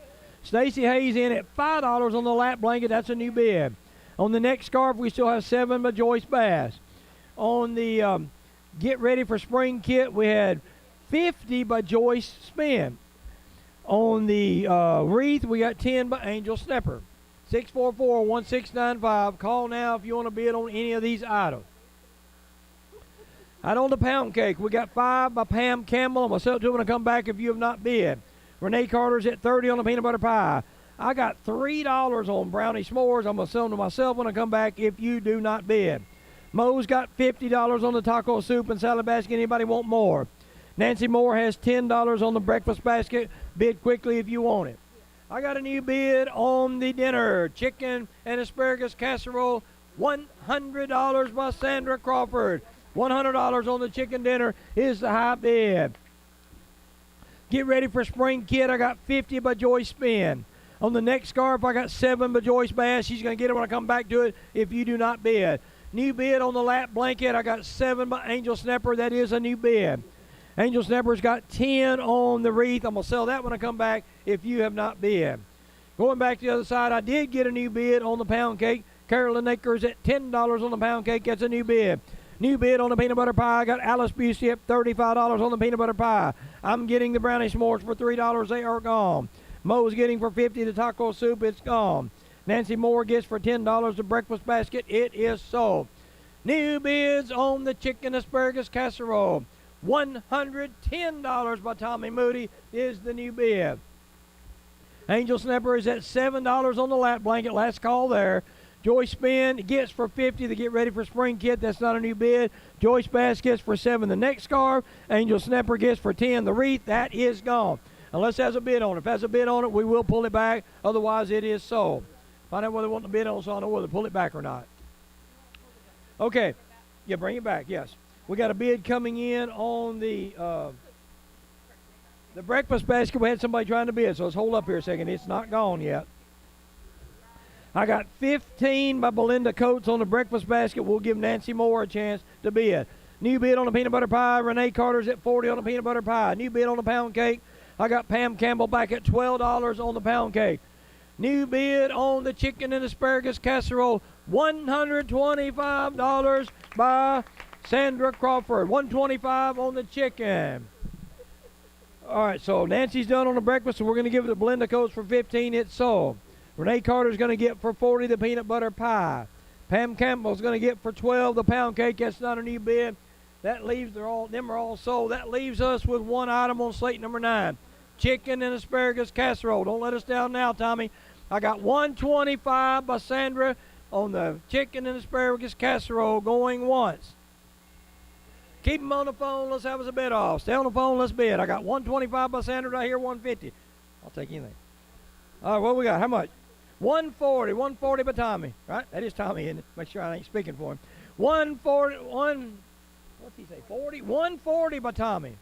Stacy Hayes in at $5 on the lap blanket. That's a new bid. On the neck scarf, we still have 7 by Joyce Bass. On the Get Ready for Spring kit, we had 50 by Joyce Spin. On the wreath, we got 10 by Angel Snapper. 644-1695. Call now if you want to bid on any of these items. Out on the pound cake, we got 5 by Pam Campbell. I'm going to sell it to her when I come back if you have not bid. Renee Carter's at $30 on the peanut butter pie. I got $3 on brownie s'mores. I'm going to sell them to myself when I come back if you do not bid. Mo's got $50 on the taco soup and salad basket. Anybody want more? Nancy Moore has $10 on the breakfast basket. Bid quickly if you want it. I got a new bid on the dinner. Chicken and asparagus casserole, $100 by Sandra Crawford. $100 on the chicken dinner is the high bid. Get Ready for Spring kit, I got 50 by Joyce Spin. On the neck scarf, I got 7 by Joyce Bass. She's going to get it when I come back to it if you do not bid. New bid on the lap blanket, I got 7 by Angel Snapper. That is a new bid. Angel Snapper's got 10 on the wreath. I'm going to sell that when I come back if you have not bid. Going back to the other side, I did get a new bid on the pound cake. Carolyn Akers at $10 on the pound cake. That's a new bid. New bid on the peanut butter pie. I got Alice Busey at $35 on the peanut butter pie. I'm getting the brownie s'mores for $3. They are gone. Mo's getting for $50 the taco soup. It's gone. Nancy Moore gets for $10 the breakfast basket. It is sold. New bids on the chicken asparagus casserole. $110 by Tommy Moody is the new bid. Angel Snapper is at $7 on the lap blanket. Last call there. Joyce Spin gets for $50 the Get Ready for Spring kit. That's not a new bid. Joyce Bass gets for $7 the neck scarf. Angel Snapper gets for $10 the wreath. That is gone. Unless there's a bid on it. If there's a bid on it, we will pull it back. Otherwise, it is sold. Find out whether they want the bid on it so I know whether to pull it back or not. Okay. Yeah, bring it back, yes. We got a bid coming in on the breakfast basket. We had somebody trying to bid, so let's hold up here a second. It's not gone yet. I got 15 by Belinda Coates on the breakfast basket. We'll give Nancy Moore a chance to bid. New bid on the peanut butter pie. Renee Carter's at $40 on the peanut butter pie. New bid on the pound cake. I got Pam Campbell back at $12 on the pound cake. New bid on the chicken and asparagus casserole. $125 by Sandra Crawford. $125 on the chicken. All right, so Nancy's done on the breakfast, so we're going to give it to Belinda Coates for $15. It's sold. Renee Carter's going to get for $40 the peanut butter pie. Pam Campbell's going to get for $12 the pound cake. That's not a new bid. That leaves them are all sold. That leaves us with one item on slate number 9. Chicken and asparagus casserole. Don't let us down now, Tommy. I got $125 by Sandra on the chicken and asparagus casserole going once. Keep them on the phone. Let's have us a bid off. Stay on the phone. Let's bid. I got $125 by Sandra right here, $150. I'll take anything. All right, what we got? How much? $140 by Tommy. Right? That is Tommy, isn't it? Make sure I ain't speaking for him. What's he say? 40? $140 by Tommy.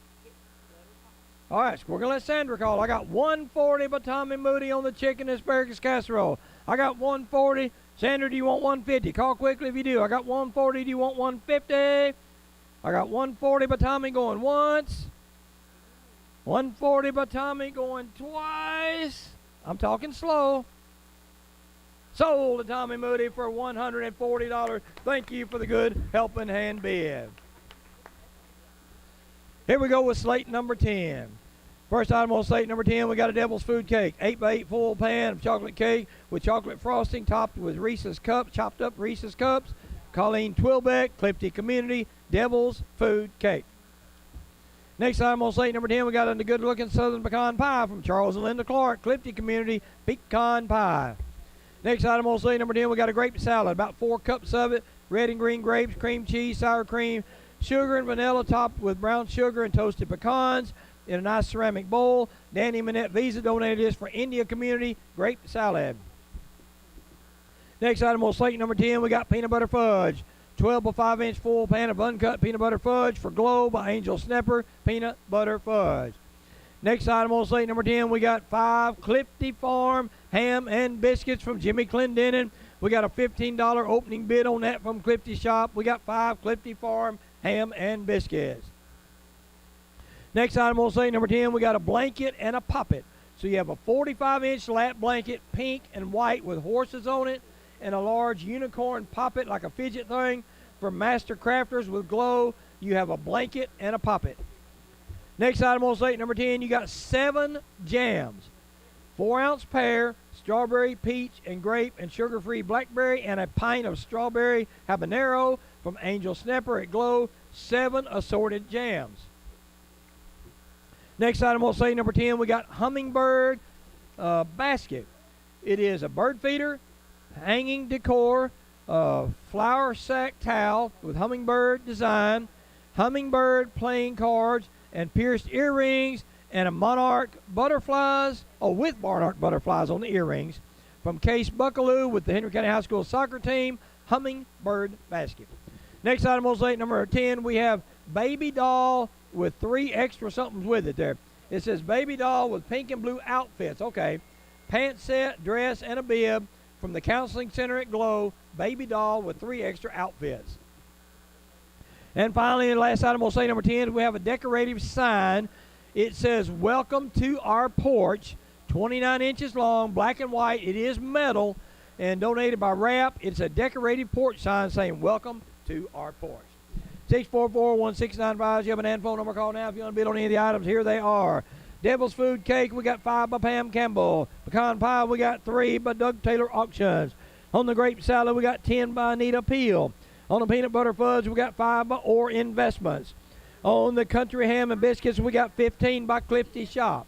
All right, so we're going to let Sandra call. I got $140 by Tommy Moody on the chicken and asparagus casserole. I got $140. Sandra, do you want $150? Call quickly if you do. I got $140. Do you want $150? I got $140 by Tommy going once. $140 by Tommy going twice. I'm talking slow. Sold to Tommy Moody for $140. Thank you for the good helping hand bid. Here we go with slate number 10. First item on slate number 10, we got a Devil's Food Cake. 8x8 full pan of chocolate cake with chocolate frosting topped with Reese's Cups, chopped up Reese's Cups. Colleen Twilbeck, Clifty Community, Devil's Food Cake. Next item on slate number 10, we got a good-looking Southern Pecan Pie from Charles and Linda Clark, Clifty Community, Pecan Pie. Next item on slate number 10, we got a grape salad, about 4 cups of it, red and green grapes, cream cheese, sour cream, sugar and vanilla topped with brown sugar and toasted pecans in a nice ceramic bowl. Danny Manette Visa donated this for India Community Grape Salad. Next item on slate number 10, we got peanut butter fudge. 12 by 5-inch full pan of uncut peanut butter fudge for Glow by Angel Snapper, peanut butter fudge. Next item on slate number 10, we got 5 Clifty Farm ham and biscuits from Jimmy Clendenin. We got a $15 opening bid on that from Clifty Shop. We got 5 Clifty Farm ham and biscuits. Next item on slate number 10, we got a blanket and a poppet. So you have a 45-inch lap blanket, pink and white with horses on it, and a large unicorn poppet like a fidget thing from Master Crafters with Glow. You have a blanket and a poppet. Next item on slate number 10, you got 7 jams. 4-ounce pear, strawberry, peach, and grape, and sugar-free blackberry, and a pint of strawberry habanero from Angel Snapper at Glow. 7 assorted jams. Next item on slate number 10, we got hummingbird basket. It is a bird feeder, hanging decor, flower sack towel with hummingbird design, hummingbird playing cards, and pierced earrings, and a monarch butterflies, with monarch butterflies on the earrings, from Case Buckaloo with the Henry County High School soccer team, hummingbird basket. Next item on slate number 10, we have baby doll with 3 extra somethings with it there. It says baby doll with pink and blue outfits. Okay. Pant set, dress, and a bib from the Counseling Center at Glow, baby doll with 3 extra outfits. And finally, the last item on slate number 10, we have a decorative sign. It says, welcome to our porch, 29 inches long, black and white. It is metal and donated by RAP. It's a decorative porch sign saying, welcome to our porch. 644-1695 is your and phone number. Call now if you want to bid on any of the items. Here they are. Devil's Food Cake, we got 5 by Pam Campbell. Pecan Pie, we got 3 by Doug Taylor Auctions. On the Grape Salad, we got 10 by Anita Peel. On the Peanut Butter Fudge, we got 5 by Orr Investments. On the Country Ham and Biscuits, we got 15 by Clifty Shop.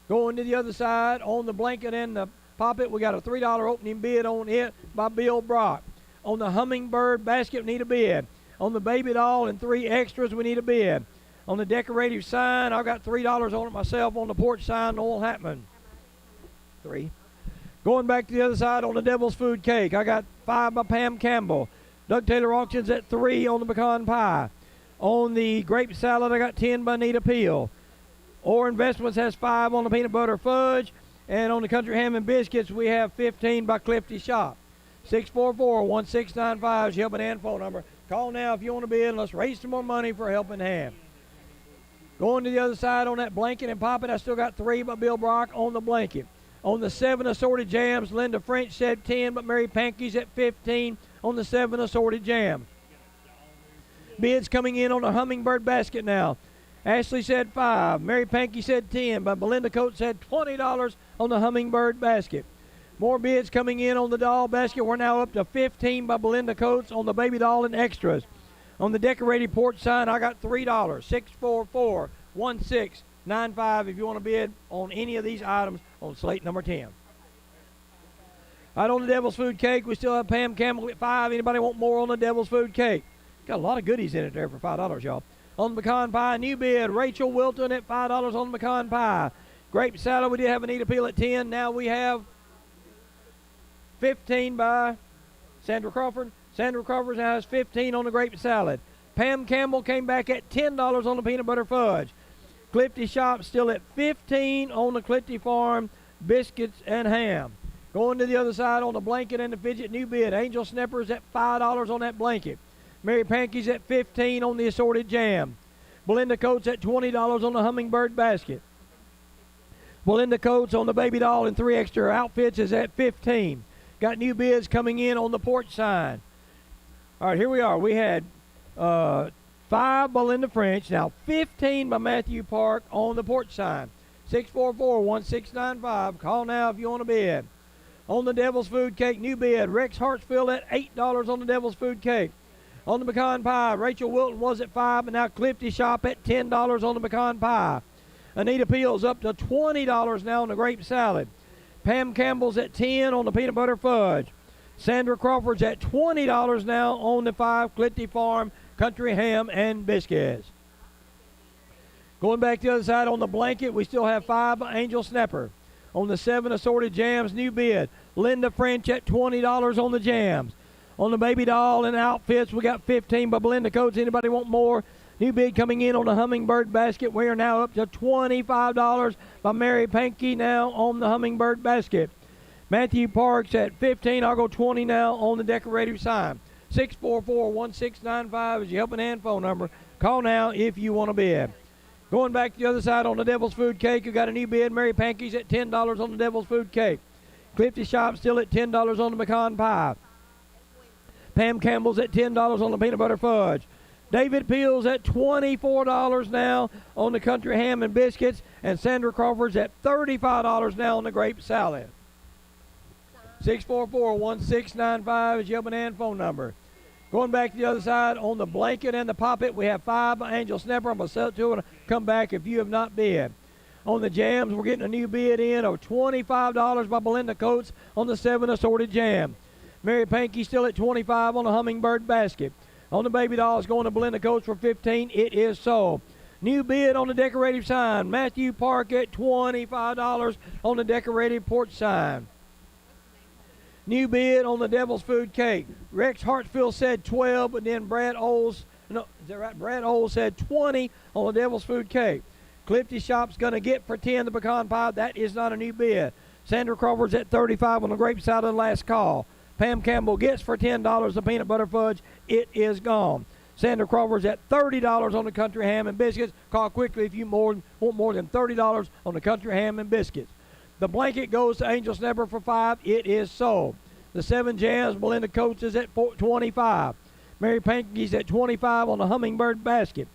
Going to the other side, on the Blanket and the Poppet, we got a $3 opening bid on it by Bill Brock. On the Hummingbird Basket, we need a bid. On the Baby Doll and 3 extras, we need a bid. On the decorative sign, I got $3 on it myself. On the porch sign, Noel Hatman. 3. Going back to the other side, on the Devil's Food Cake, I got 5 by Pam Campbell. Doug Taylor Auctions at 3 on the Pecan Pie. On the Grape Salad, I got 10 by Anita Peel. Orr Investments has 5 on the Peanut Butter Fudge. And on the Country Ham and Biscuits, we have 15 by Clifty Shop. 644-1695 is Helping Hand phone number. Call now if you want to bid, and let's raise some more money for Helping Hand. Going to the other side on that Blanket and Poppet, I still got 3 by Bill Brock on the Blanket. On the 7 assorted jams, Linda French said 10, but Mary Pankey's at 15 on the 7 assorted jam. Bids coming in on the Hummingbird Basket now. Ashley said 5. Mary Pankey said 10, but Belinda Coates said $20 on the Hummingbird Basket. More bids coming in on the doll basket. We're now up to 15 by Belinda Coates on the Baby Doll and extras. On the decorated porch sign, I got $3. 644-1695 if you want to bid on any of these items on slate number 10. Right on the Devil's Food Cake, we still have Pam Campbell at 5. Anybody want more on the Devil's Food Cake? Got a lot of goodies in it there for $5, y'all. On the Pecan Pie, new bid, Rachel Wilton at $5 on the Pecan Pie. Grape Salad, we did have Anita Peel at 10. Now we have 15 by Sandra Crawford. Sandra Crawford has 15 on the Grape Salad. Pam Campbell came back at $10 on the Peanut Butter Fudge. Clifty Shop still at 15 on the Clifty Farm Biscuits and Ham. Going to the other side on the Blanket and the Fidget, new bid. Angel Snippers at $5 on that Blanket. Mary Pankey's at 15 on the assorted jam. Belinda Coates at $20 on the Hummingbird Basket. Belinda Coates on the Baby Doll and 3 extra outfits is at 15. Got new bids coming in on the porch sign. All right, here we are. We had 5 by Linda French. Now 15 by Matthew Park on the porch sign. 644-1695. Call now if you want to bid. On the Devil's Food Cake, new bid. Rex Hartsfield at $8 on the Devil's Food Cake. On the Pecan Pie, Rachel Wilton was at 5, but now Clifty Shop at $10 on the Pecan Pie. Anita Peel's up to $20 now on the Grape Salad. Pam Campbell's at 10 on the Peanut Butter Fudge. Sandra Crawford's at $20 now on the 5 Clifty Farm Country Ham and Biscuits. Going back to the other side on the Blanket, we still have 5 by Angel Snapper. On the 7 assorted jams, new bid. Linda French at $20 on the jams. On the Baby Doll and outfits, we got 15 by Belinda Coates. Anybody want more? New bid coming in on the Hummingbird Basket. We are now up to $25 by Mary Pankey now on the Hummingbird Basket. Matthew Parks at 15. I'll go 20 now on the decorative sign. 644-1695 is your Helping Hand phone number. Call now if you want to bid. Going back to the other side on the Devil's Food Cake, you got a new bid. Mary Pankey's at $10 on the Devil's Food Cake. Clifty Shop still at $10 on the Pecan Pie. Pam Campbell's at $10 on the Peanut Butter Fudge. David Peel's at $24 now on the Country Ham and Biscuits. And Sandra Crawford's at $35 now on the Grape Salad. 644-1695 is your Helping Hand phone number. Going back to the other side on the Blanket and the Poppet, we have 5 by Angel Snapper. I'm going to sell it to her and come back if you have not bid. On the jams, we're getting a new bid in of $25 by Belinda Coates on the 7 assorted jam. Mary Pankey still at $25 on the Hummingbird Basket. On the Baby Dolls going to Belinda Coates for $15. It is sold. New bid on the decorative sign. Matthew Park at $25 on the decorative porch sign. New bid on the Devil's Food Cake. Rex Hartsfield said 12, but then Brad Oles, no, is that right? Brad Oles said 20 on the Devil's Food Cake. Clifty Shop's going to get for 10 the Pecan Pie. That is not a new bid. Sandra Crawford's at 35 on the Grape Salad last call. Pam Campbell gets for $10 the Peanut Butter Fudge. It is gone. Sandra Crawford's at $30 on the Country Ham and Biscuits. Call quickly if you want more than $30 on the Country Ham and Biscuits. The Blanket goes to Angel Snapper for $5. It is sold. The 7 jams, Belinda Coates is at $25. Mary Pankey's at $25 on the Hummingbird basket.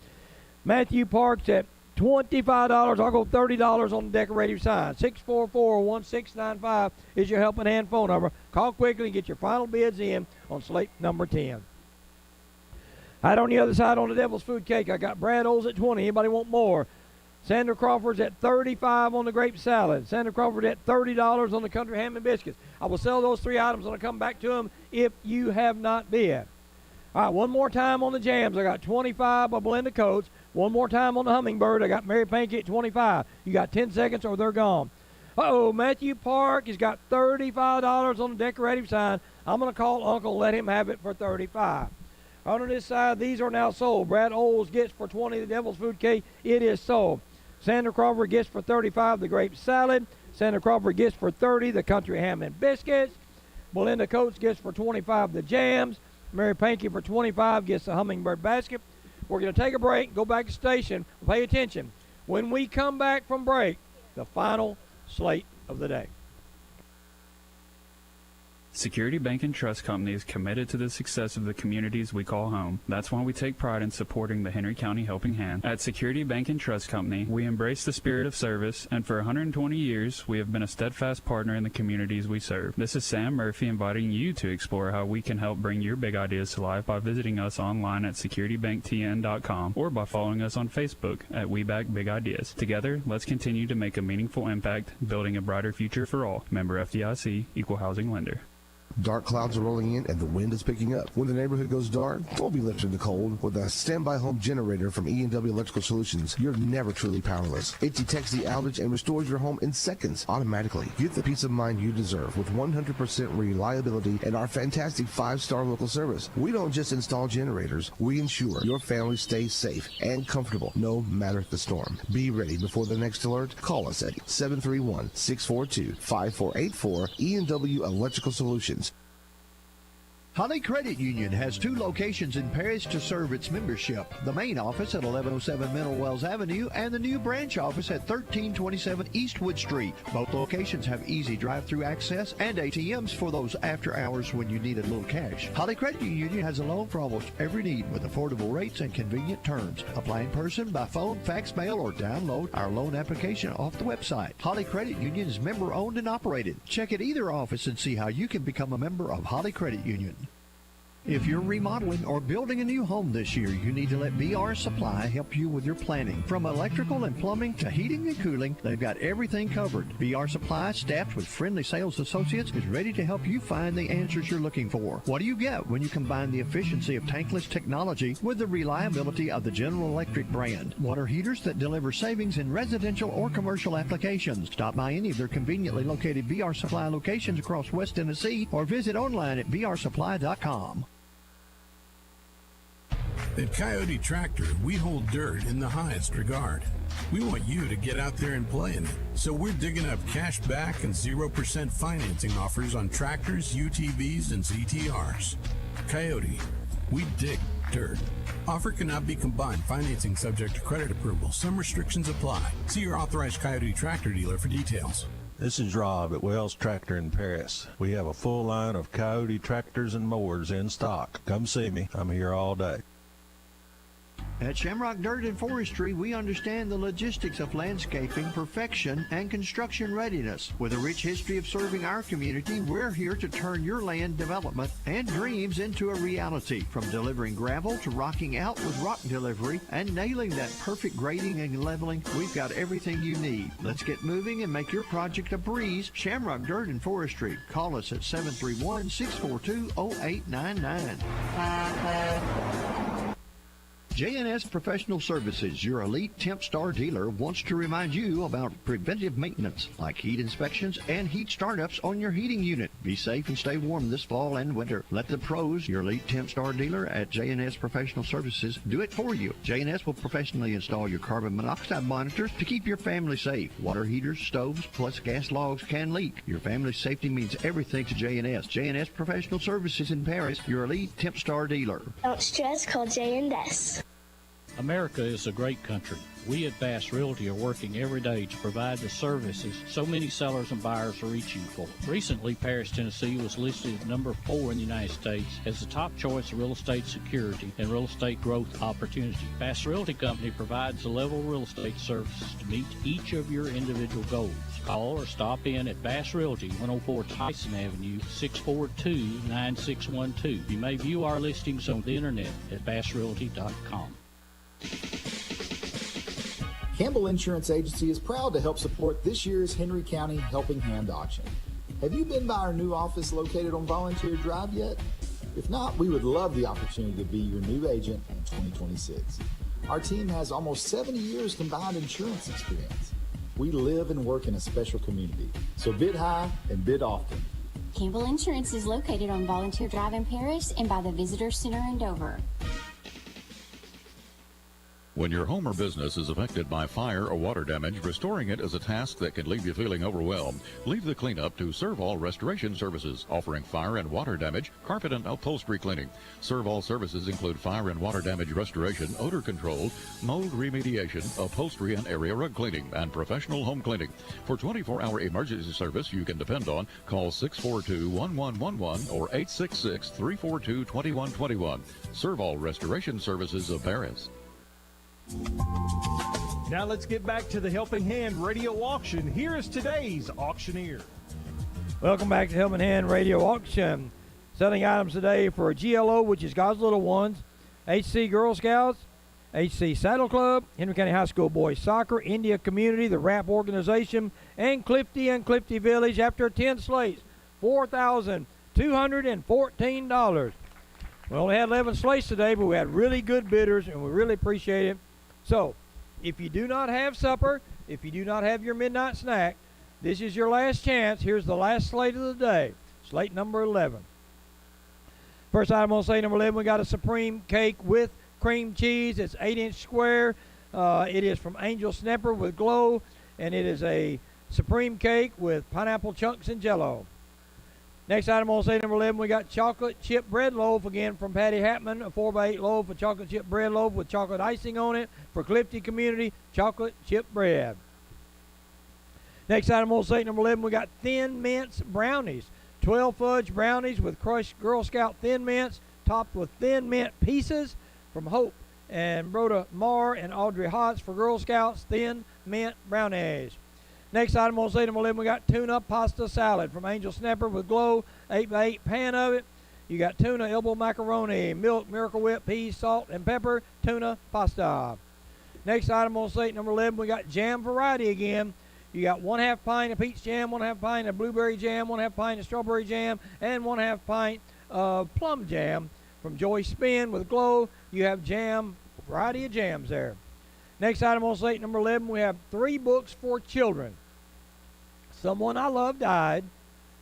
Matthew Park's at $25. I'll go $30 on the decorative sign. 644-1695 is your helping hand phone number. Call quickly and get your final bids in on slate number 10. Right on the other side on the Devil's Food Cake, I got Brad Olds at $20. Anybody want more? Sandra Crawford's at $35 on the grape salad. Sandra Crawford at $30 on the country ham and biscuits. I will sell those three items and I'll come back to them if you have not bid. All right, one more time on the jams. I got 25 by Belinda Coates. One more time on the Hummingbird. I got Mary Pankey at 25. You got 10 seconds or they're gone. Matthew Park has got $35 on the decorative sign. I'm going to call Uncle, let him have it for $35. On this side, these are now sold. Brad Olds gets for $20 the Devil's Food Cake. It is sold. Sandra Crawford gets for $35 the grape salad. Sandra Crawford gets for $30 the country ham and biscuits. Belinda Coates gets for $25 the jams. Mary Pankey for $25 gets the Hummingbird basket. We're going to take a break, go back to the station. Pay attention. When we come back from break, the final slate of the day. Security Bank and Trust Company is committed to the success of the communities we call home. That's why we take pride in supporting the Henry County Helping Hand. At Security Bank and Trust Company, we embrace the spirit of service, and for 120 years, we have been a steadfast partner in the communities we serve. This is Sam Murphy inviting you to explore how we can help bring your big ideas to life by visiting us online at securitybanktn.com or by following us on Facebook at We Back Big Ideas. Together, let's continue to make a meaningful impact, building a brighter future for all. Member FDIC, Equal Housing Lender. Dark clouds are rolling in and the wind is picking up. When the neighborhood goes dark, don't be left in the cold. With a standby home generator from E&W Electrical Solutions, you're never truly powerless. It detects the outage and restores your home in seconds automatically. Get the peace of mind you deserve with 100% reliability and our fantastic 5-star local service. We don't just install generators, we ensure your family stays safe and comfortable no matter the storm. Be ready before the next alert. Call us at 731-642-5484 E&W Electrical Solutions. Holly Credit Union has 2 locations in Paris to serve its membership. The main office at 1107 Mineral Wells Avenue and the new branch office at 1327 Eastwood Street. Both locations have easy drive-through access and ATMs for those after hours when you need a little cash. Holly Credit Union has a loan for almost every need with affordable rates and convenient terms. Apply in person, by phone, fax, mail, or download our loan application off the website. Holly Credit Union is member-owned and operated. Check at either office and see how you can become a member of Holly Credit Union. If you're remodeling or building a new home this year, you need to let BR Supply help you with your planning. From electrical and plumbing to heating and cooling, they've got everything covered. BR Supply, staffed with friendly sales associates, is ready to help you find the answers you're looking for. What do you get when you combine the efficiency of tankless technology with the reliability of the General Electric brand? Water heaters that deliver savings in residential or commercial applications. Stop by any of their conveniently located BR Supply locations across West Tennessee or visit online at brsupply.com. At Coyote Tractor, we hold dirt in the highest regard. We want you to get out there and play in it. So we're digging up cash back and 0% financing offers on tractors, UTVs, and ZTRs. Coyote, we dig dirt. Offer cannot be combined. Financing subject to credit approval. Some restrictions apply. See your authorized Coyote Tractor dealer for details. This is Rob at Wells Tractor in Paris. We have a full line of Coyote tractors and mowers in stock. Come see me. I'm here all day. At Shamrock Dirt and Forestry, we understand the logistics of landscaping, perfection, and construction readiness. With a rich history of serving our community, we're here to turn your land development and dreams into a reality. From delivering gravel to rocking out with rock delivery and nailing that perfect grading and leveling, we've got everything you need. Let's get moving and make your project a breeze. Shamrock Dirt and Forestry. Call us at 731-642-0899. J&S Professional Services, your elite temp star dealer, wants to remind you about preventive maintenance like heat inspections and heat startups on your heating unit. Be safe and stay warm this fall and winter. Let the pros, your elite temp star dealer at J&S Professional Services, do it for you. J&S will professionally install your carbon monoxide monitors to keep your family safe. Water heaters, stoves, plus gas logs can leak. Your family's safety means everything to J&S. J&S Professional Services in Paris, your elite temp star dealer. Don't stress, call J&S. America is a great country. We at Bass Realty are working every day to provide the services so many sellers and buyers are reaching for. Recently, Paris, Tennessee was listed at number 4 in the United States as the top choice of real estate security and real estate growth opportunity. Bass Realty Company provides the level of real estate services to meet each of your individual goals. Call or stop in at Bass Realty, 104 Tyson Avenue, 642-9612. You may view our listings on the internet at bassrealty.com. Campbell Insurance Agency is proud to help support this year's Henry County Helping Hand Auction. Have you been by our new office located on Volunteer Drive yet? If not, we would love the opportunity to be your new agent in 2026. Our team has almost 70 years combined insurance experience. We live and work in a special community, so bid high and bid often. Campbell Insurance is located on Volunteer Drive in Paris and by the Visitor Center in Dover. When your home or business is affected by fire or water damage, restoring it is a task that can leave you feeling overwhelmed. Leave the cleanup to Servall Restoration Services, offering fire and water damage, carpet and upholstery cleaning. Servall services include fire and water damage restoration, odor control, mold remediation, upholstery and area rug cleaning, and professional home cleaning. For 24-hour emergency service you can depend on, call 642-1111 or 866-342-2121. Servall Restoration Services of Paris. Now let's get back to the Helping Hand radio auction. Here is today's auctioneer. Welcome back to Helping Hand Radio Auction. Selling items today for GLO, which is God's Little Ones, HC Girl Scouts, HC Saddle Club, Henry County High School Boys Soccer, India Community, the RAP Organization, and Clifty Village after 10 slates, $4,214. We only had 11 slates today, but we had really good bidders, and we really appreciate it. So, if you do not have supper, if you do not have your midnight snack, this is your last chance. Here's the last slate of the day, slate number 11. First item on slate number 11, we got a Supreme Cake with cream cheese. It's 8-inch square. It is from Angel Snapper with Glow, and it is a Supreme Cake with pineapple chunks and Jell-O. Next item on slate number 11, we got chocolate chip bread loaf, again from Patty Hatman, a 4x8 loaf, a chocolate chip bread loaf with chocolate icing on it for Clifty Community, chocolate chip bread. Next item on slate number 11, we got Thin Mints brownies, 12 fudge brownies with crushed Girl Scout Thin Mints, topped with Thin Mint pieces from Hope and Rhoda Marr and Audrey Hotz for Girl Scouts Thin Mint brownies. Next item on slate number 11, we got tuna pasta salad from Angel Snapper with Glow, 8x8 pan of it. You got tuna elbow macaroni, milk, Miracle Whip, peas, salt, and pepper, tuna pasta. Next item on slate number 11, we got jam variety again. You got 1/2 pint of peach jam, 1/2 pint of blueberry jam, 1/2 pint of strawberry jam, and 1/2 pint of plum jam from Joy Spin with Glow. You have jam, variety of jams there. Next item on slate number 11, we have 3 books for children. Someone I Love Died,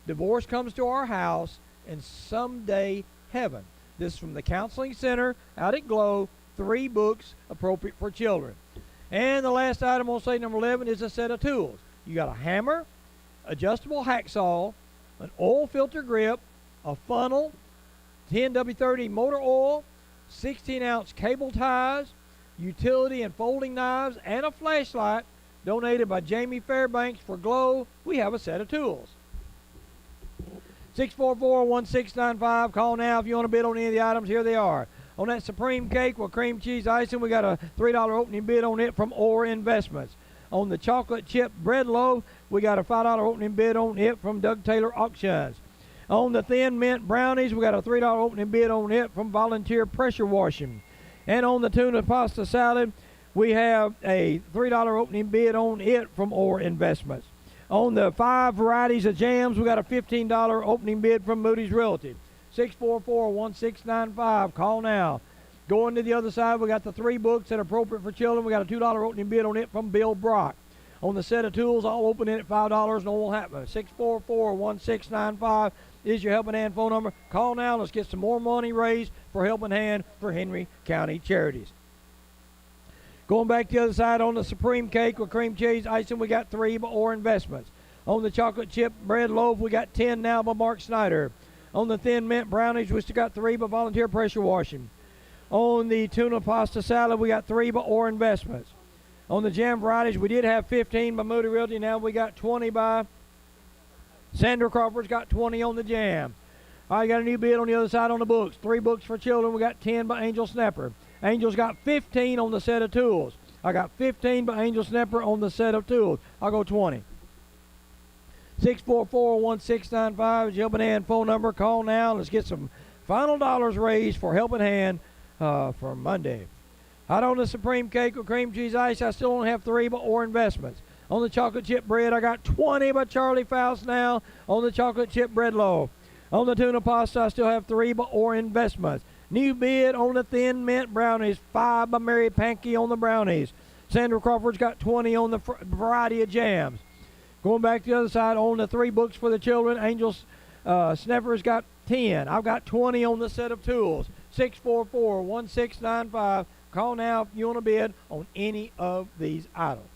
Divorce Comes to Our House, and Someday Heaven. This is from the Counseling Center out at Glow, 3 books appropriate for children. And the last item on slate number 11 is a set of tools. You got a hammer, adjustable hacksaw, an oil filter grip, a funnel, 10W30 motor oil, 16-ounce cable ties, utility and folding knives, and a flashlight donated by Jamie Fairbanks for Glow. We have a set of tools. 644-1695. Call now if you want to bid on any of the items. Here they are. On that Supreme Cake with cream cheese icing, we got a $3 opening bid on it from Orr Investments. On the chocolate chip bread loaf, we got a $5 opening bid on it from Doug Taylor Auctions. On the Thin Mint brownies, we got a $3 opening bid on it from Volunteer Pressure Washing. And on the tuna pasta salad, we have a $3 opening bid on it from Orr Investments. On the 5 varieties of jams, we got a $15 opening bid from Moody's Realty. 644-1695. Call now. Going to the other side, we got the 3 books that are appropriate for children. We got a $2 opening bid on it from Bill Brock. On the set of tools, all open in at $5. No will happen. 644-1695 is your Helping Hand phone number. Call now. Let's get some more money raised for Helping Hand for Henry County Charities. Going back to the other side, on the Supreme Cake with cream cheese icing, we got 3 by Orr Investments. On the chocolate chip bread loaf, we got 10 now by Mark Snyder. On the Thin Mint brownies, we still got 3 by Volunteer Pressure Washing. On the tuna pasta salad, we got 3 by Orr Investments. On the jam varieties, we did have 15 by Moody Realty. Now we got 20 by Sandra Crawford's got 20 on the jam. All right, got a new bid on the other side on the books. 3 books for children. We got 10 by Angel Snapper. Angel's got 15 on the set of tools. I got 15 by Angel Snapper on the set of tools. I'll go 20. 644-1695 is Helping Hand phone number. Call now. Let's get some final dollars raised for Helping Hand for Monday. Out on the Supreme Cake with Cream Cheese Ice, I still only have 3 by Orr Investments. On the chocolate chip bread, I got 20 by Charlie Faust now on the chocolate chip bread loaf. On the tuna pasta, I still have 3 by Orr Investments. New bid on the thin mint brownies, 5 by Mary Pankey on the brownies. Sandra Crawford's got 20 on the variety of jams. Going back to the other side, on the 3 books for the children, Angel Snapper's got 10. I've got 20 on the set of tools. 644-1695. Call now if you want to bid on any of these items.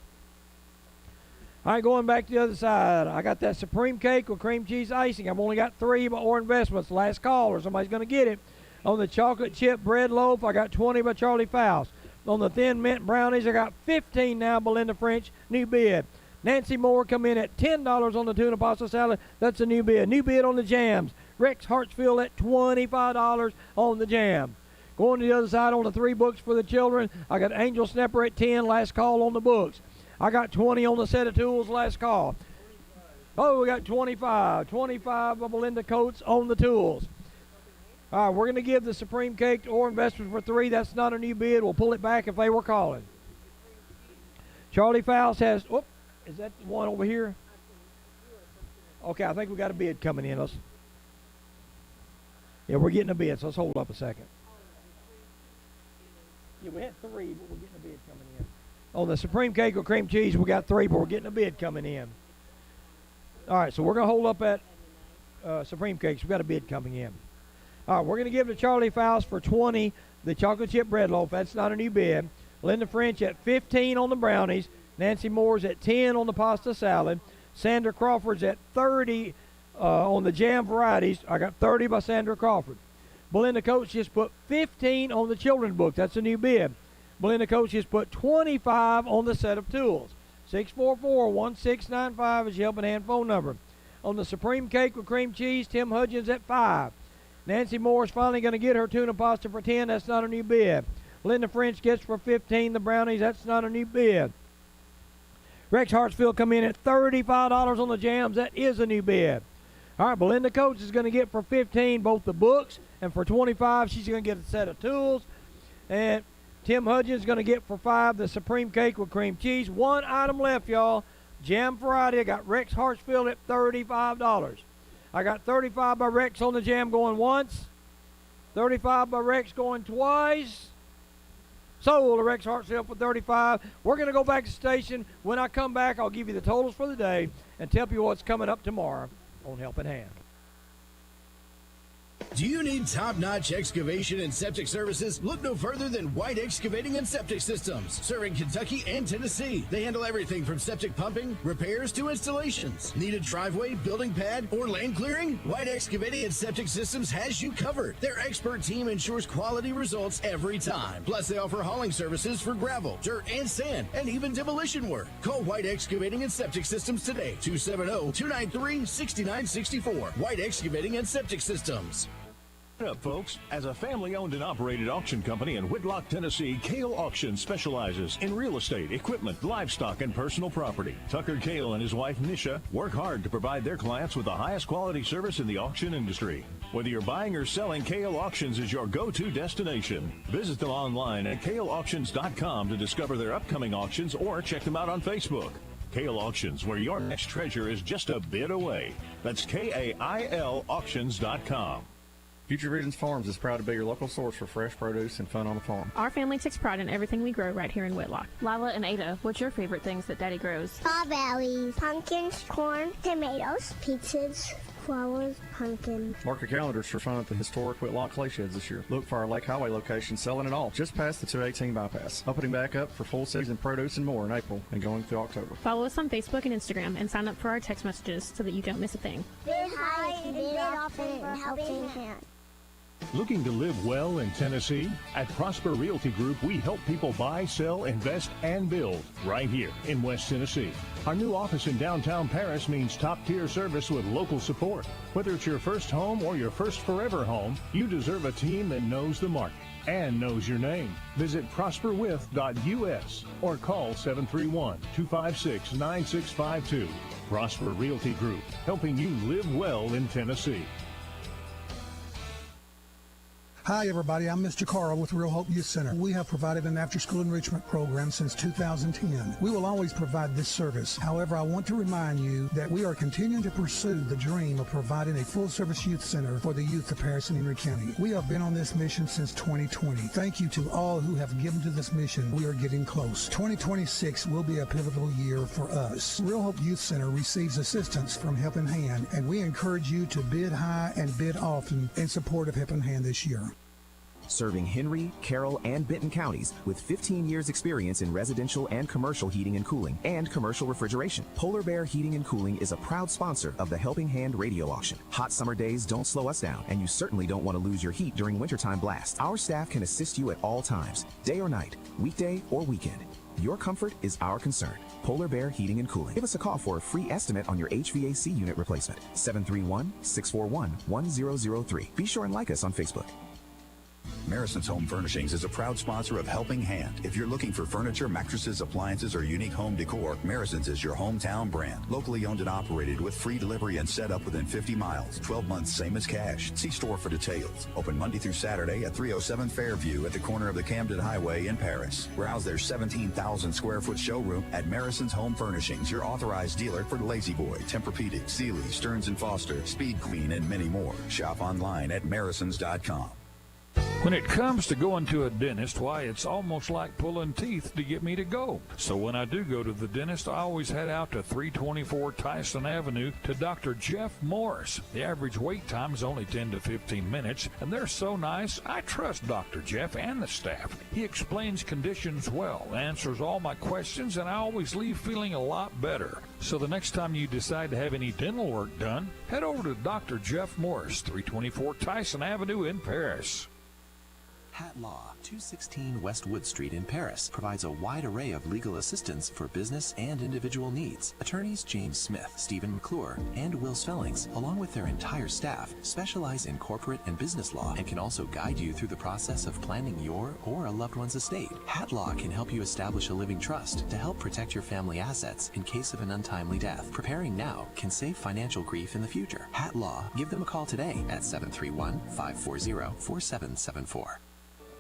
All right, going back to the other side, I got that Supreme Cake with cream cheese icing. I've only got 3 by Orr Investments. Last call or somebody's going to get it. On the chocolate chip bread loaf, I got 20 by Charlie Faust. On the thin mint brownies, I got 15 now by Linda French. New bid. Nancy Moore come in at $10 on the tuna pasta salad. That's a new bid. New bid on the jams. Rex Hartsfield at $25 on the jam. Going to the other side on the 3 books for the children, I got Angel Snapper at 10. Last call on the books. I got 20 on the set of tools. Last call. Oh, we got 25. 25 by Belinda Coates on the tools. All right, we're going to give the Supreme Cake to Orr Investments for 3. That's not a new bid. We'll pull it back if they were calling. Charlie Faust has, whoop, is that the one over here? Okay, I think we got a bid coming in. Yeah, we're getting a bid, so let's hold up a second. Yeah, we had 3, but we're getting a bid coming in. On the Supreme Cake with cream cheese, we got 3, but we're getting a bid coming in. All right, so we're going to hold up at Supreme Cakes. We got a bid coming in. All right, we're going to give to Charlie Faust for 20 the chocolate chip bread loaf. That's not a new bid. Linda French at 15 on the brownies. Nancy Moore's at 10 on the pasta salad. Sandra Crawford's at 30 on the jam varieties. I got 30 by Sandra Crawford. Belinda Coates just put 15 on the children's book. That's a new bid. Belinda Coates just put 25 on the set of tools. 644-1695 is your Helping Hand phone number. On the Supreme Cake with cream cheese, Tim Hudgens at 5. Nancy Moore's finally going to get her tuna pasta for 10. That's not a new bid. Linda French gets for 15 the brownies. That's not a new bid. Rex Hartsfield come in at $35 on the jams. That is a new bid. All right, Belinda Coates is going to get for 15 both the books, and for 25 she's going to get a set of tools. And Tim Hudgens is going to get for 5 the Supreme Cake with cream cheese. 1 item left, y'all. Jam variety. I got Rex Hartsfield at $35. I got 35 by Rex on the jam going once. 35 by Rex going twice. Sold to Rex Hartsfield for 35. We're going to go back to the station. When I come back, I'll give you the totals for the day and tell you what's coming up tomorrow on Helping Hand. Do you need top-notch excavation and septic services? Look no further than White Excavating and Septic Systems, serving Kentucky and Tennessee. They handle everything from septic pumping, repairs to installations. Need a driveway, building pad, or land clearing? White Excavating and Septic Systems has you covered. Their expert team ensures quality results every time. Plus, they offer hauling services for gravel, dirt, and sand, and even demolition work. Call White Excavating and Septic Systems today, 270-293-6964. White Excavating and Septic Systems. What up, folks? As a family-owned and operated auction company in Whitlock, Tennessee, Kale Auction specializes in real estate, equipment, livestock, and personal property. Tucker Kale and his wife, Nisha, work hard to provide their clients with the highest quality service in the auction industry. Whether you're buying or selling, Kale Auctions is your go-to destination. Visit them online at kaleauctions.com to discover their upcoming auctions or check them out on Facebook. Kale Auctions, where your next treasure is just a bit away. That's KAIL auctions.com. Future Visions Farms is proud to be your local source for fresh produce and fun on the farm. Our family takes pride in everything we grow right here in Whitlock. Lila and Ada, what's your favorite things that Daddy grows? Strawberries, pumpkins, corn, tomatoes, pizzas, flowers, pumpkins. Mark your calendars for fun at the historic Whitlock Clay Sheds this year. Look for our Lake Highway location selling it all just past the 218 bypass. Opening back up for full season produce and more in April and going through October. Follow us on Facebook and Instagram and sign up for our text messages so that you don't miss a thing. Bid high and bid often, Helping Hand. Looking to live well in Tennessee? At Prosper Realty Group, we help people buy, sell, invest, and build right here in West Tennessee. Our new office in downtown Paris means top-tier service with local support. Whether it's your first home or your first forever home, you deserve a team that knows the market and knows your name. Visit prosperwith.us or call 731-256-9652. Prosper Realty Group, helping you live well in Tennessee. Hi, everybody. I'm Mr. Carl with Real Hope Youth Center. We have provided an after-school enrichment program since 2010. We will always provide this service. However, I want to remind you that we are continuing to pursue the dream of providing a full-service youth center for the youth of Paris and Henry County. We have been on this mission since 2020. Thank you to all who have given to this mission. We are getting close. 2026 will be a pivotal year for us. Real Hope Youth Center receives assistance from Helping Hand, and we encourage you to bid high and bid often in support of Helping Hand this year. Serving Henry, Carroll, and Benton counties with 15 years experience in residential and commercial heating and cooling and commercial refrigeration. Polar Bear Heating and Cooling is a proud sponsor of the Helping Hand radio auction. Hot summer days don't slow us down, and you certainly don't want to lose your heat during wintertime blasts. Our staff can assist you at all times, day or night, weekday or weekend. Your comfort is our concern. Polar Bear Heating and Cooling. Give us a call for a free estimate on your HVAC unit replacement. 731-641-1003. Be sure and like us on Facebook. Marison's Home Furnishings is a proud sponsor of Helping Hand. If you're looking for furniture, mattresses, appliances, or unique home decor, Marison's is your hometown brand. Locally owned and operated with free delivery and set up within 50 miles. 12 months, same as cash. See store for details. Open Monday through Saturday at 307 Fairview at the corner of the Camden Highway in Paris. Browse their 17,000 square foot showroom at Marison's Home Furnishings, your authorized dealer for Lazy Boy, Tempur-Pedic, Sealy, Stearns & Foster, Speed Queen, and many more. Shop online at Marisons.com. When it comes to going to a dentist, why, it's almost like pulling teeth to get me to go. So when I do go to the dentist, I always head out to 324 Tyson Avenue to Dr. Jeff Morris. The average wait time is only 10 to 15 minutes, and they're so nice, I trust Dr. Jeff and the staff. He explains conditions well, answers all my questions, and I always leave feeling a lot better. So the next time you decide to have any dental work done, head over to Dr. Jeff Morris, 324 Tyson Avenue in Paris. Hat Law, 216 West Wood Street in Paris, provides a wide array of legal assistance for business and individual needs. Attorneys James Smith, Stephen McClure, and Will Spellings, along with their entire staff, specialize in corporate and business law and can also guide you through the process of planning your or a loved one's estate. Hat Law can help you establish a living trust to help protect your family assets in case of an untimely death. Preparing now can save financial grief in the future. Hat Law. Give them a call today at 731-540-4774.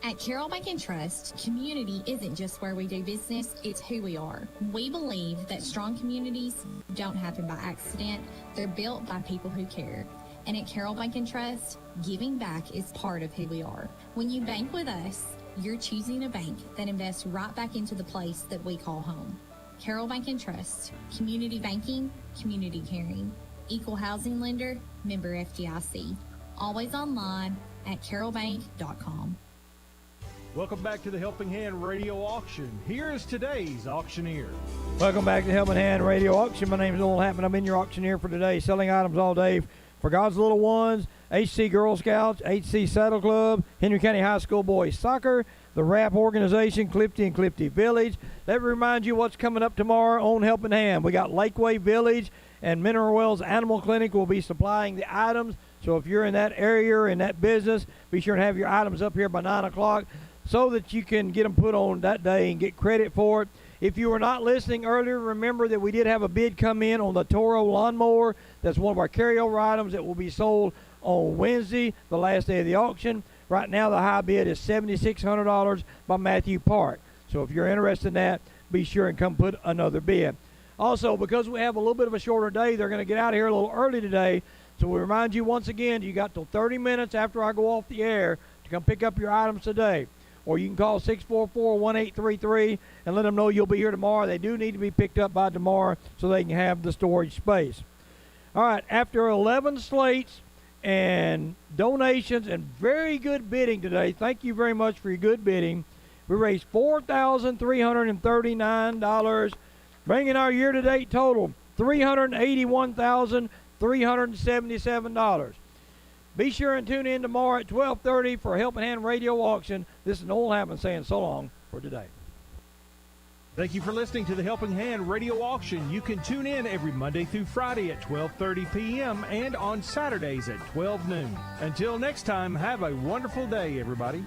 At Carroll Bank and Trust, community isn't just where we do business, it's who we are. We believe that strong communities don't happen by accident, they're built by people who care. And at Carroll Bank and Trust, giving back is part of who we are. When you bank with us, you're choosing a bank that invests right back into the place that we call home. Carroll Bank and Trust, community banking, community caring. Equal housing lender, member FDIC. Always online at carrollbank.com. Welcome back to the Helping Hand Radio Auction. Here is today's auctioneer. Welcome back to Helping Hand Radio Auction. My name is Noel Hampton. I'm in your auctioneer for today, selling items all day for God's Little Ones, HC Girl Scouts, HC Saddle Club, Henry County High School Boys Soccer, the RAP organization, Clifty and Clifty Village. Let me remind you what's coming up tomorrow on Helping Hand. We got Lakeway Village and Mineral Wells Animal Clinic will be supplying the items. So if you're in that area or in that business, be sure to have your items up here by 9 o'clock. So that you can get them put on that day and get credit for it. If you were not listening earlier, remember that we did have a bid come in on the Toro lawnmower. That's one of our carryover items that will be sold on Wednesday, the last day of the auction. Right now, the high bid is $7,600 by Matthew Park. So if you're interested in that, be sure and come put another bid. Also, because we have a little bit of a shorter day, they're going to get out of here a little early today. So we remind you once again, you got till 30 minutes after I go off the air to come pick up your items today. Or you can call 644-1833 and let them know you'll be here tomorrow. They do need to be picked up by tomorrow so they can have the storage space. All right, after 11 slates and donations and very good bidding today, thank you very much for your good bidding. We raised $4,339, bringing our year-to-date total $381,377. Be sure and tune in tomorrow at 12:30 for Helping Hand Radio Auction. This is Noel Hammond saying so long for today. Thank you for listening to the Helping Hand Radio Auction. You can tune in every Monday through Friday at 12:30 p.m. and on Saturdays at 12 noon. Until next time, have a wonderful day, everybody.